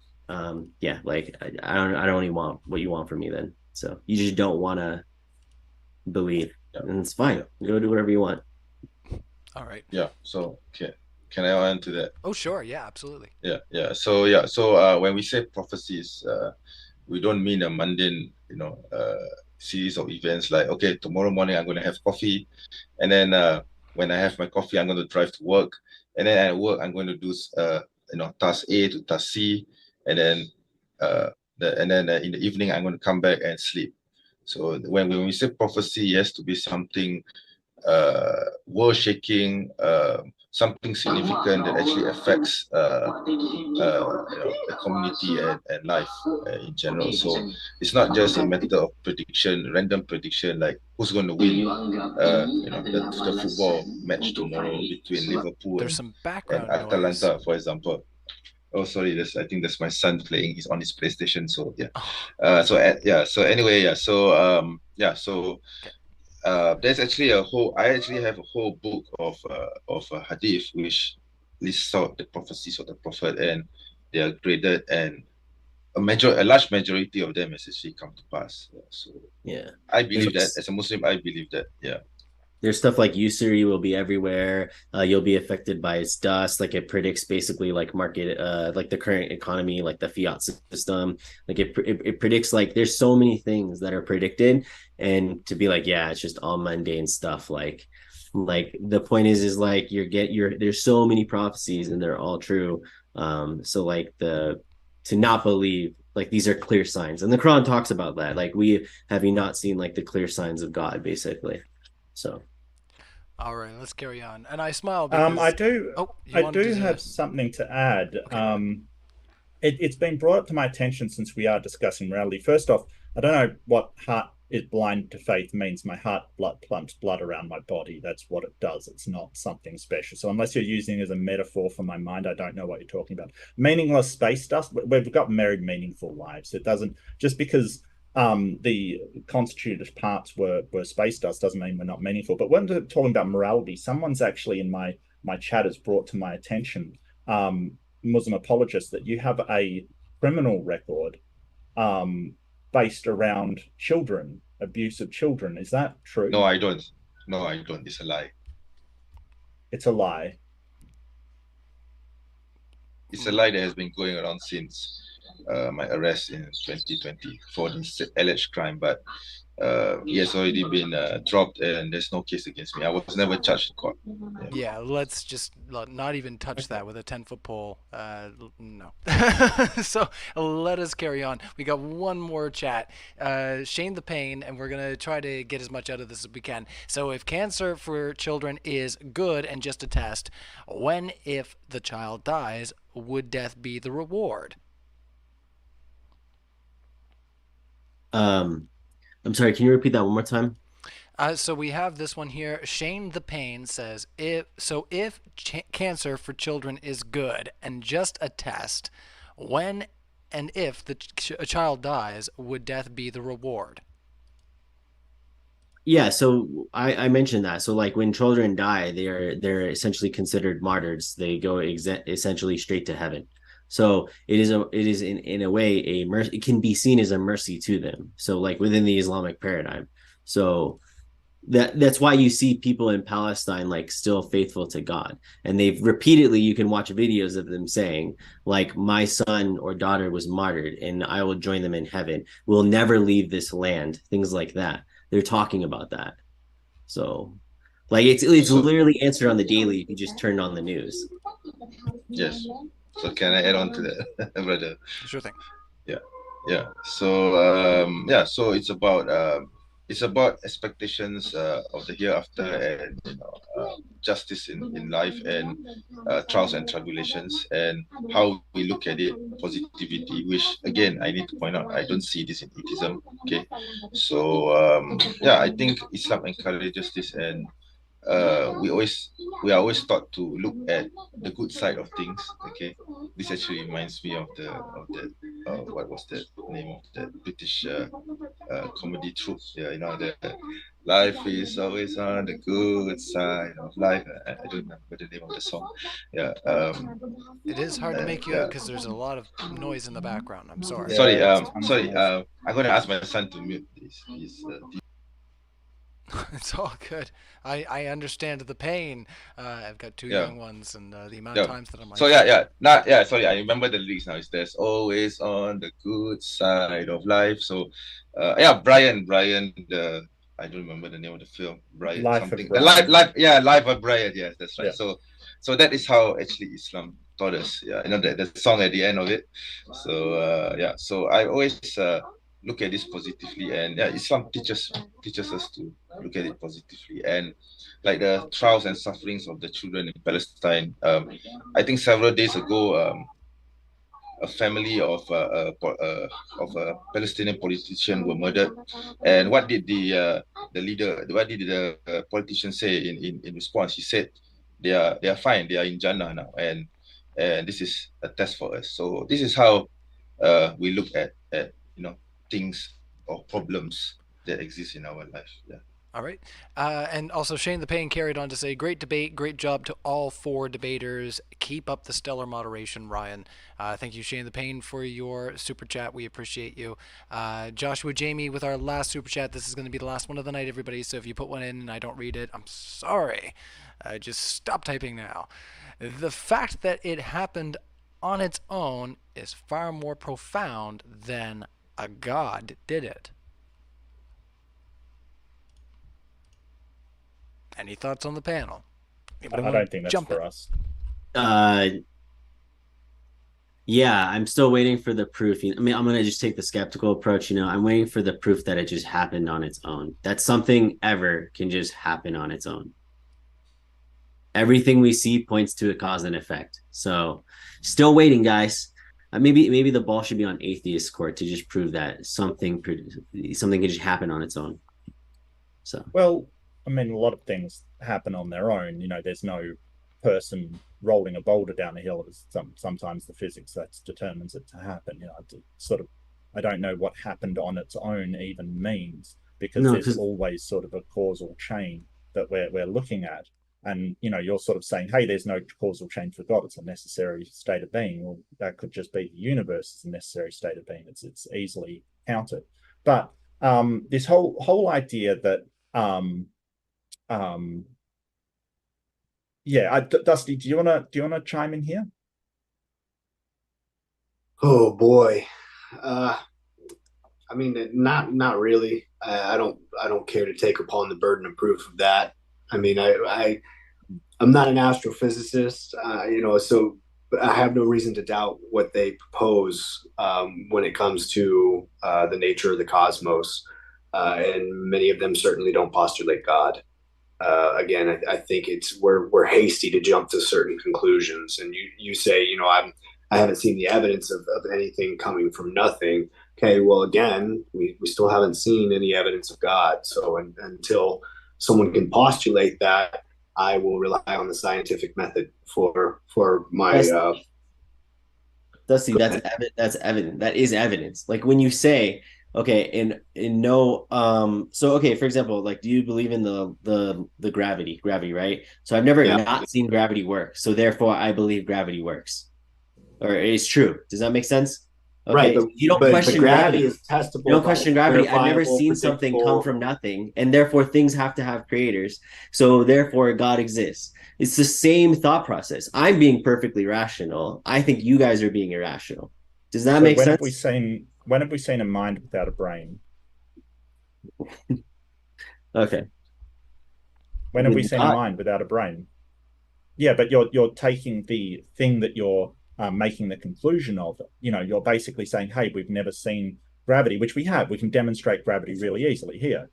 Like I don't even want what you want from me then. So you just don't want to believe, and it's fine. Go do whatever you want. All right. Yeah. So can I add to that? Oh sure, yeah, absolutely. Yeah. So when we say prophecies, we don't mean a mundane, series of events like, okay, tomorrow morning I'm going to have coffee, and then when I have my coffee, I'm going to drive to work, and then at work I'm going to do task A to task C, and then in the evening I'm going to come back and sleep. So when we say prophecy, it has to be something world shaking, something significant that actually affects the community and life in general. So it's not just a matter of prediction, random prediction, like who's going to win the football match tomorrow between Liverpool There's some background and Atalanta, noise. for example. Oh, sorry. I think that's my son playing. He's on his PlayStation. So yeah. So anyway, yeah. So there's actually I actually have a whole book of hadith which lists out the prophecies of the prophet, and they are graded, and a large majority of them has actually come to pass. So yeah, I believe that as a Muslim, I believe that. Yeah. There's stuff like usury will be everywhere. You'll be affected by its dust. Like it predicts basically like market, like the current economy, like the fiat system. Like it predicts like there's so many things that are predicted, and to be like, yeah, it's just all mundane stuff. Like the point is like there's so many prophecies and they're all true. So like to not believe like these are clear signs, and the Quran talks about that. Like we have you not seen like the clear signs of God, basically. So, all right, let's carry on. And I smile because I do have something to add. Okay. It's been brought up to my attention since we are discussing morality. First off, I don't know what heart is blind to faith means. My heart pumps blood around my body. That's what it does. It's not something special. So unless you're using it as a metaphor for my mind, I don't know what you're talking about. Meaningless space dust. We've got very meaningful lives. It doesn't just because the constituted parts were space dust doesn't mean we're not meaningful. But when we're talking about morality, someone's actually in my chat has brought to my attention, MuslimApologist, that you have a criminal record based around children, abuse of children. Is that true? No, I don't. It's a lie. It's a lie. It's a lie that has been going around since my arrest in 2020 for this alleged crime, but he has already been dropped and there's no case against me. I was never charged in court. Yeah, let's just not even touch that with a 10-foot pole. No. So let us carry on. We got one more chat. Shane the Pain, and we're going to try to get as much out of this as we can. So if cancer for children is good and just a test, when, if the child dies, would death be the reward? I'm sorry, can you repeat that one more time? So we have this one here. Shane the Pain says, if cancer for children is good and just a test, when and if a child dies, would death be the reward? Yeah, so I mentioned that. So like when children die, they're essentially considered martyrs. They go essentially straight to heaven. So it is in a way a mercy. It can be seen as a mercy to them. So like within the Islamic paradigm. So that's why you see people in Palestine like still faithful to God, and they've repeatedly, you can watch videos of them saying like, my son or daughter was martyred and I will join them in heaven. We'll never leave this land. Things like that. They're talking about that. So like it's literally answered on the daily if you just turned on the news. Yes. So can I add on to that, brother? Sure thing. Yeah. So so it's about expectations of the hereafter, and justice in life, and trials and tribulations, and how we look at it, positivity, which again I need to point out, I don't see this in atheism. Okay, so I think Islam encourages this, and we are always taught to look at the good side of things. Okay, this actually reminds me of that what was the name of that British comedy troupe? Yeah, the life is always on the good side of life. I don't remember the name of the song. Yeah. It is hard to make you out because there's a lot of noise in the background. I'm sorry. Sorry. I'm going to ask my son to mute this. It's all good. I understand the pain. I've got two young ones, and the amount of times that I'm like. So sorry, I remember the lyrics now. It's "There's always on the good side of life." So, Brian. I don't remember the name of the film. Life of Brian. Yes, that's right. Yeah. So that is how actually Islam tortoise. Yeah, you know that the song at the end of it. So yeah, so I always look at this positively, and yeah, Islam teaches us to look at it positively, and like the trials and sufferings of the children in Palestine. I think several days ago, a family of a Palestinian politician were murdered, and what did the leader, what did the politician say in response? He said they are fine, they are in Jannah now, and this is a test for us. So this is how we look at things or problems that exist in our life. Yeah. All right. And also, Shane the Pain carried on to say, great debate. Great job to all four debaters. Keep up the stellar moderation, Ryan. Thank you, Shane the Pain, for your super chat. We appreciate you. Joshua Jamie with our last super chat. This is going to be the last one of the night, everybody. So if you put one in and I don't read it, I'm sorry. Just stop typing now. The fact that it happened on its own is far more profound than a god did it. Any thoughts on the panel? I don't think that's for us. Yeah, I'm still waiting for the proof. I mean, I'm gonna just take the skeptical approach. I'm waiting for the proof that it just happened on its own. That something ever can just happen on its own. Everything we see points to a cause and effect. So, still waiting, guys. Maybe the ball should be on atheist court to just prove that something can just happen on its own. So, well, I mean, a lot of things happen on their own. There's no person rolling a boulder down a hill. It's sometimes the physics that determines it to happen. I don't know what happened on its own even means, because there's always sort of a causal chain that we're looking at. And, you're sort of saying, hey, there's no causal chain for God. It's a necessary state of being. Well, that could just be the universe is a necessary state of being. It's easily counted. But this whole idea that, Dusty, do you wanna chime in here? Oh boy. I mean, not really. I don't care to take upon the burden of proof of that. I mean, I'm not an astrophysicist, so I have no reason to doubt what they propose when it comes to the nature of the cosmos, and many of them certainly don't postulate God. Again, I think we're hasty to jump to certain conclusions, and you say, I haven't seen the evidence of anything coming from nothing. Okay, well, again, we still haven't seen any evidence of God. So until someone can postulate that, I will rely on the scientific method for my. Dusty, that's evident. That is evidence. Like when you say, okay, in no, so okay, for example, like, do you believe in the gravity, right? So I've never not seen gravity work. So therefore, I believe gravity works, or it's true. Does that make sense? Okay, right, but you don't question gravity. Is testable. You don't question gravity. I've never seen something come from nothing, and therefore things have to have creators. So therefore, God exists. It's the same thought process. I'm being perfectly rational. I think you guys are being irrational. Does that make sense? When have we seen a mind without a brain? Okay. When have we seen a mind without a brain? Yeah, but you're taking the thing that you're making the conclusion of it. You're basically saying, hey, we've never seen gravity, which we have. We can demonstrate gravity really easily here.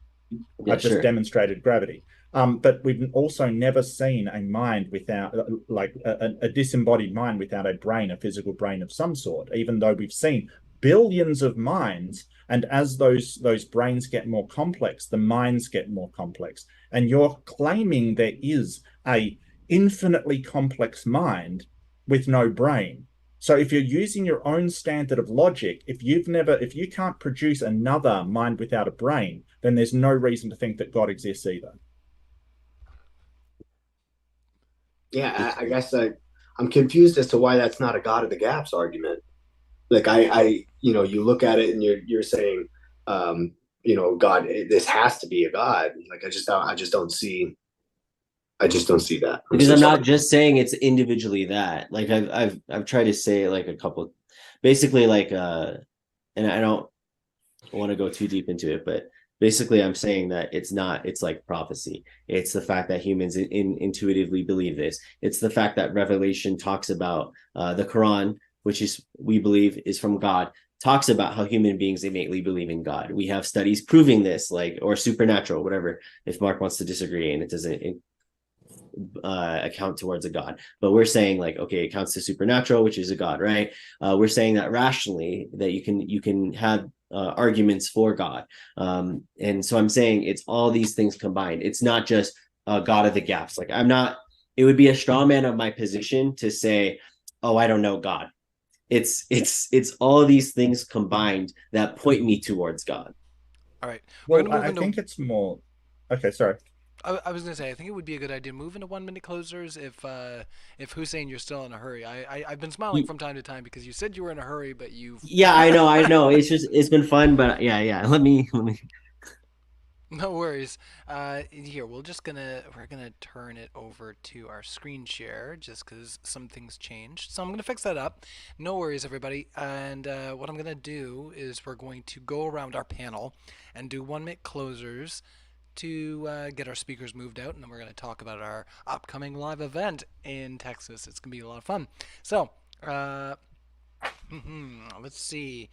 Yeah, I've just demonstrated gravity. But we've also never seen a mind without, like a disembodied mind without a brain, a physical brain of some sort, even though we've seen billions of minds. And as those brains get more complex, the minds get more complex. And you're claiming there is a infinitely complex mind with no brain. So if you're using your own standard of logic, if you can't produce another mind without a brain, then there's no reason to think that God exists either. Yeah, I guess I'm confused as to why that's not a God of the gaps argument. Like you look at it and you're saying, God, this has to be a God. Like I just don't see that. Because I'm not just saying it's individually that. Like I've tried to say like a couple, basically like and I don't want to go too deep into it, but Basically, I'm saying that it's like prophecy. It's the fact that humans intuitively believe this. It's the fact that Revelation talks about the Quran, which is, we believe, is from God, talks about how human beings innately believe in God. We have studies proving this, like, or supernatural, whatever, if Mark wants to disagree and it doesn't account towards a God. But we're saying, like, okay, it counts to supernatural, which is a God, right? We're saying that rationally, that you can have arguments for God. And so I'm saying it's all these things combined. It's not just God of the gaps. Like, I'm not, it would be a straw man of my position to say, oh, I don't know God. It's all these things combined that point me towards God. All right. We're Well, going to move I into. think it's more. Okay, sorry. I was gonna say, I think it would be a good idea to move into 1 minute closers if Hussein, you're still in a hurry. I've been smiling from time to time because you said you were in a hurry, but you've. Yeah, I know. It's been fun, but yeah. Let me. No worries. Here we're gonna turn it over to our screen share just because some things changed. So I'm gonna fix that up. No worries, everybody. And what I'm gonna do is we're going to go around our panel and do 1 minute closers to get our speakers moved out, and then we're going to talk about our upcoming live event in Texas. It's going to be a lot of fun. So, let's see.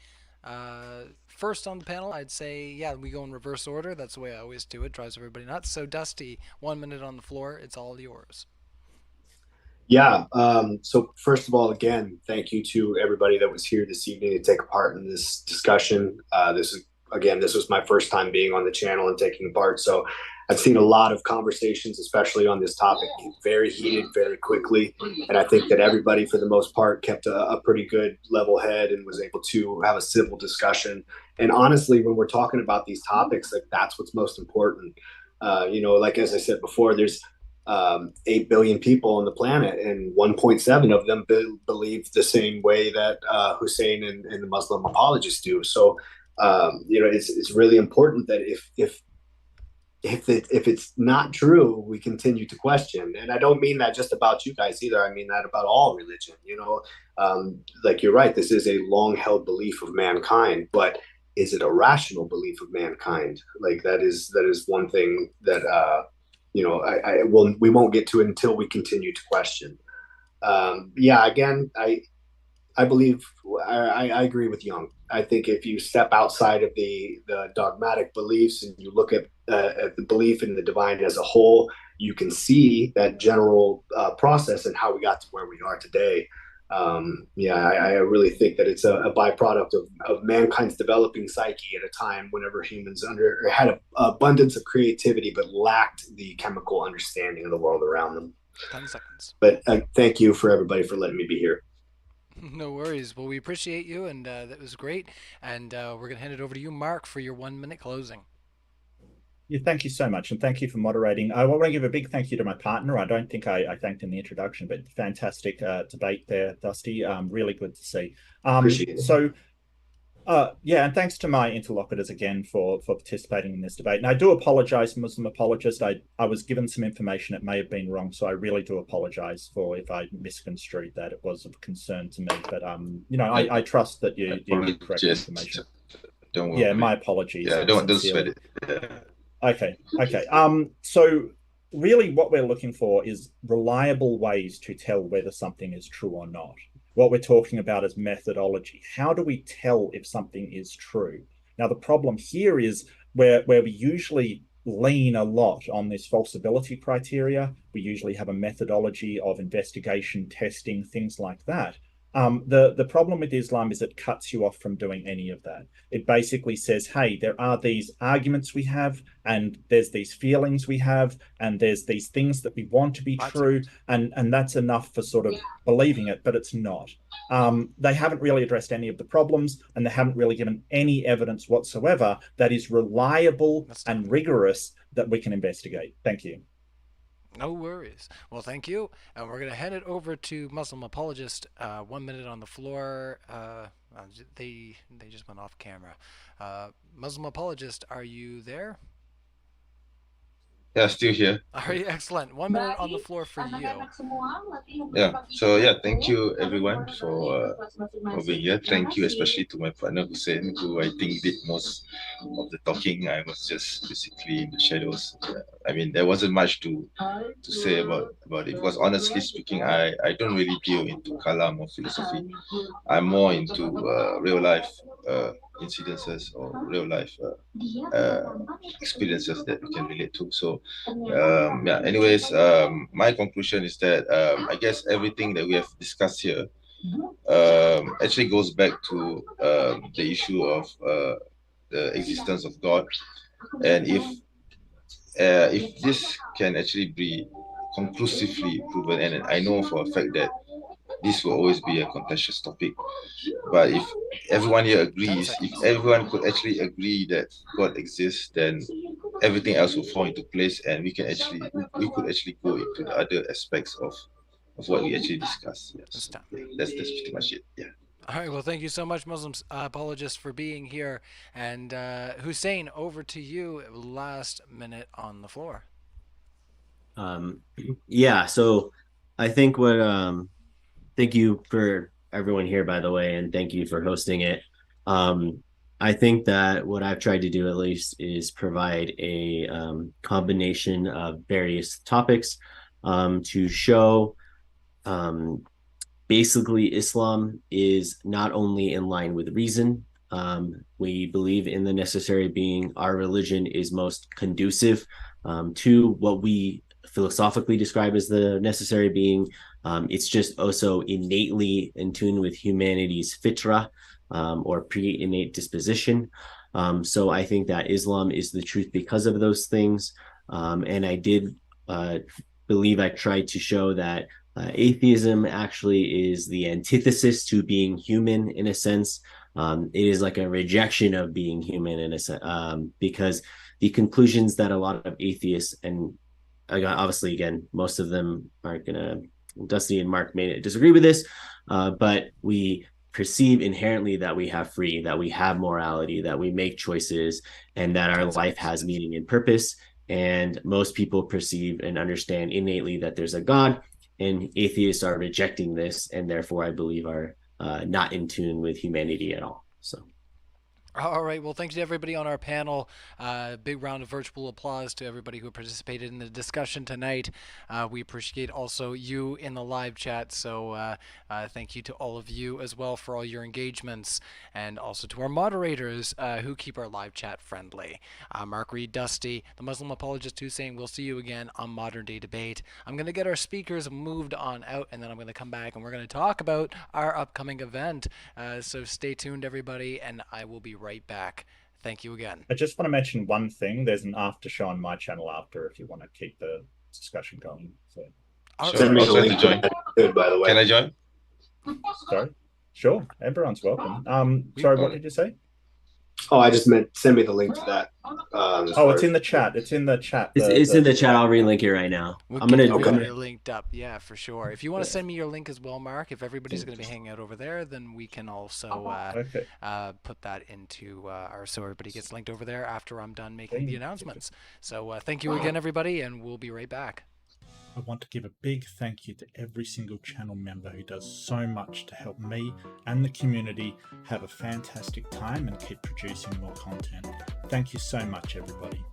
First on the panel, I'd say, yeah, we go in reverse order. That's the way I always do it. Drives everybody nuts. So, Dusty, 1 minute on the floor. It's all yours. Yeah. So first of all, again, thank you to everybody that was here this evening to take a part in this discussion. This was my first time being on the channel and taking part. So I've seen a lot of conversations, especially on this topic, very heated very quickly. And I think that everybody, for the most part, kept a pretty good level head and was able to have a civil discussion. And honestly, when we're talking about these topics, like, that's what's most important. Like, as I said before, there's 8 billion people on the planet, and 1.7 of them believe the same way that Hussein and the Muslim apologists do. So, it's really important that if it's not true, we continue to question. And I don't mean that just about you guys either. I mean that about all religion. Like, you're right. This is a long held belief of mankind, but is it a rational belief of mankind? Like, that is one thing that we won't get to it until we continue to question. Again, I believe I agree with Young. I think if you step outside of the dogmatic beliefs and you look at the belief in the divine as a whole, you can see that general process and how we got to where we are today. I really think that it's a byproduct of mankind's developing psyche at a time whenever humans had an abundance of creativity but lacked the chemical understanding of the world around them. 10 seconds. But thank you for everybody for letting me be here. No worries. Well, we appreciate you, and that was great. And we're going to hand it over to you, Mark, for your 1 minute closing. Yeah, thank you so much, and thank you for moderating. I want to give a big thank you to my partner. I don't think I thanked in the introduction, but fantastic debate there, Dusty. Really good to see. Appreciate it. So, and thanks to my interlocutors again for participating in this debate. And I do apologize, Muslim apologist. I was given some information that may have been wrong, so I really do apologize for if I misconstrued that. It was of concern to me, but I trust that you give correct information. Don't worry. Yeah, my apologies. Yeah, don't sweat it. Yeah. Okay. So really what we're looking for is reliable ways to tell whether something is true or not. What we're talking about is methodology. How do we tell if something is true? Now, the problem here is where we usually lean a lot on this falsibility criteria. We usually have a methodology of investigation, testing, things like that. The problem with Islam is it cuts you off from doing any of that. It basically says, hey, there are these arguments we have, and there's these feelings we have, and there's these things that we want to be true, and that's enough for sort of believing it, but it's not. They haven't really addressed any of the problems, and they haven't really given any evidence whatsoever that is reliable and rigorous that we can investigate. Thank you. No worries. Well, thank you. And we're going to hand it over to Muslim Apologist. 1 minute on the floor. They just went off camera. Muslim Apologist, are you there? Yeah, still here. All right, excellent. 1 minute on the floor for you. Yeah. So yeah, thank you everyone for being here. Thank you especially to my partner Hussein, who I think did most of the talking. I was just basically in the shadows. I mean, there wasn't much to say about it, because honestly speaking, I don't really deal into kalam or philosophy. I'm more into real life incidences or real life experiences that we can relate to. So yeah, anyways, my conclusion is that I guess everything that we have discussed here actually goes back to the issue of the existence of God. And if this can actually be conclusively proven, and I know for a fact that this will always be a contentious topic, but if everyone here agrees, if everyone could actually agree that God exists, then everything else will fall into place, and we could actually go into the other aspects of what we actually discussed. Yes, that's pretty much it. Yeah. All right, well, thank you so much, Muslim apologist, for being here. And Hussein, over to you. Last minute on the floor. Yeah, so I think thank you for everyone here, by the way, and thank you for hosting it. I think that what I've tried to do at least is provide a combination of various topics to show basically Islam is not only in line with reason. We believe in the necessary being. Our religion is most conducive to what we philosophically describe as the necessary being. It's just also innately in tune with humanity's fitra, or pre-innate disposition. So I think that Islam is the truth because of those things. And I did believe I tried to show that atheism actually is the antithesis to being human in a sense. It is like a rejection of being human in a sense, because the conclusions that a lot of atheists, and obviously, again, most of them aren't gonna, Dusty and Mark may disagree with this, but we perceive inherently that we have that we have morality, that we make choices, and that our life has meaning and purpose. And most people perceive and understand innately that there's a God, and atheists are rejecting this, and therefore I believe are not in tune with humanity at all. So. All right. Well, thanks to everybody on our panel. Big round of virtual applause to everybody who participated in the discussion tonight. We appreciate also you in the live chat. So thank you to all of you as well for all your engagements, and also to our moderators who keep our live chat friendly. Mark, Reid, Dusty, the Muslim apologist Hussein. We'll see you again on Modern Day Debate. I'm going to get our speakers moved on out, and then I'm going to come back and we're going to talk about our upcoming event. So stay tuned, everybody, and I will be right back. Thank you again. I just want to mention one thing. There's an after show on my channel after, if you want to keep the discussion going. So send me the link to join. Good, by the way. Can I join? Sorry. Sure. Everyone's welcome. Sorry, what did you say? Oh, I just meant send me the link to that. It's in the chat. It's in the chat. It's in the chat. I'll relink it right now. I'm gonna get it linked up. Yeah, for sure. If you want to send me your link as well, Mark, if everybody's going to be hanging out over there, then we can also put that into so everybody gets linked over there after I'm done making the announcements. So thank you again, everybody, and we'll be right back. I want to give a big thank you to every single channel member who does so much to help me and the community have a fantastic time and keep producing more content. Thank you so much, everybody.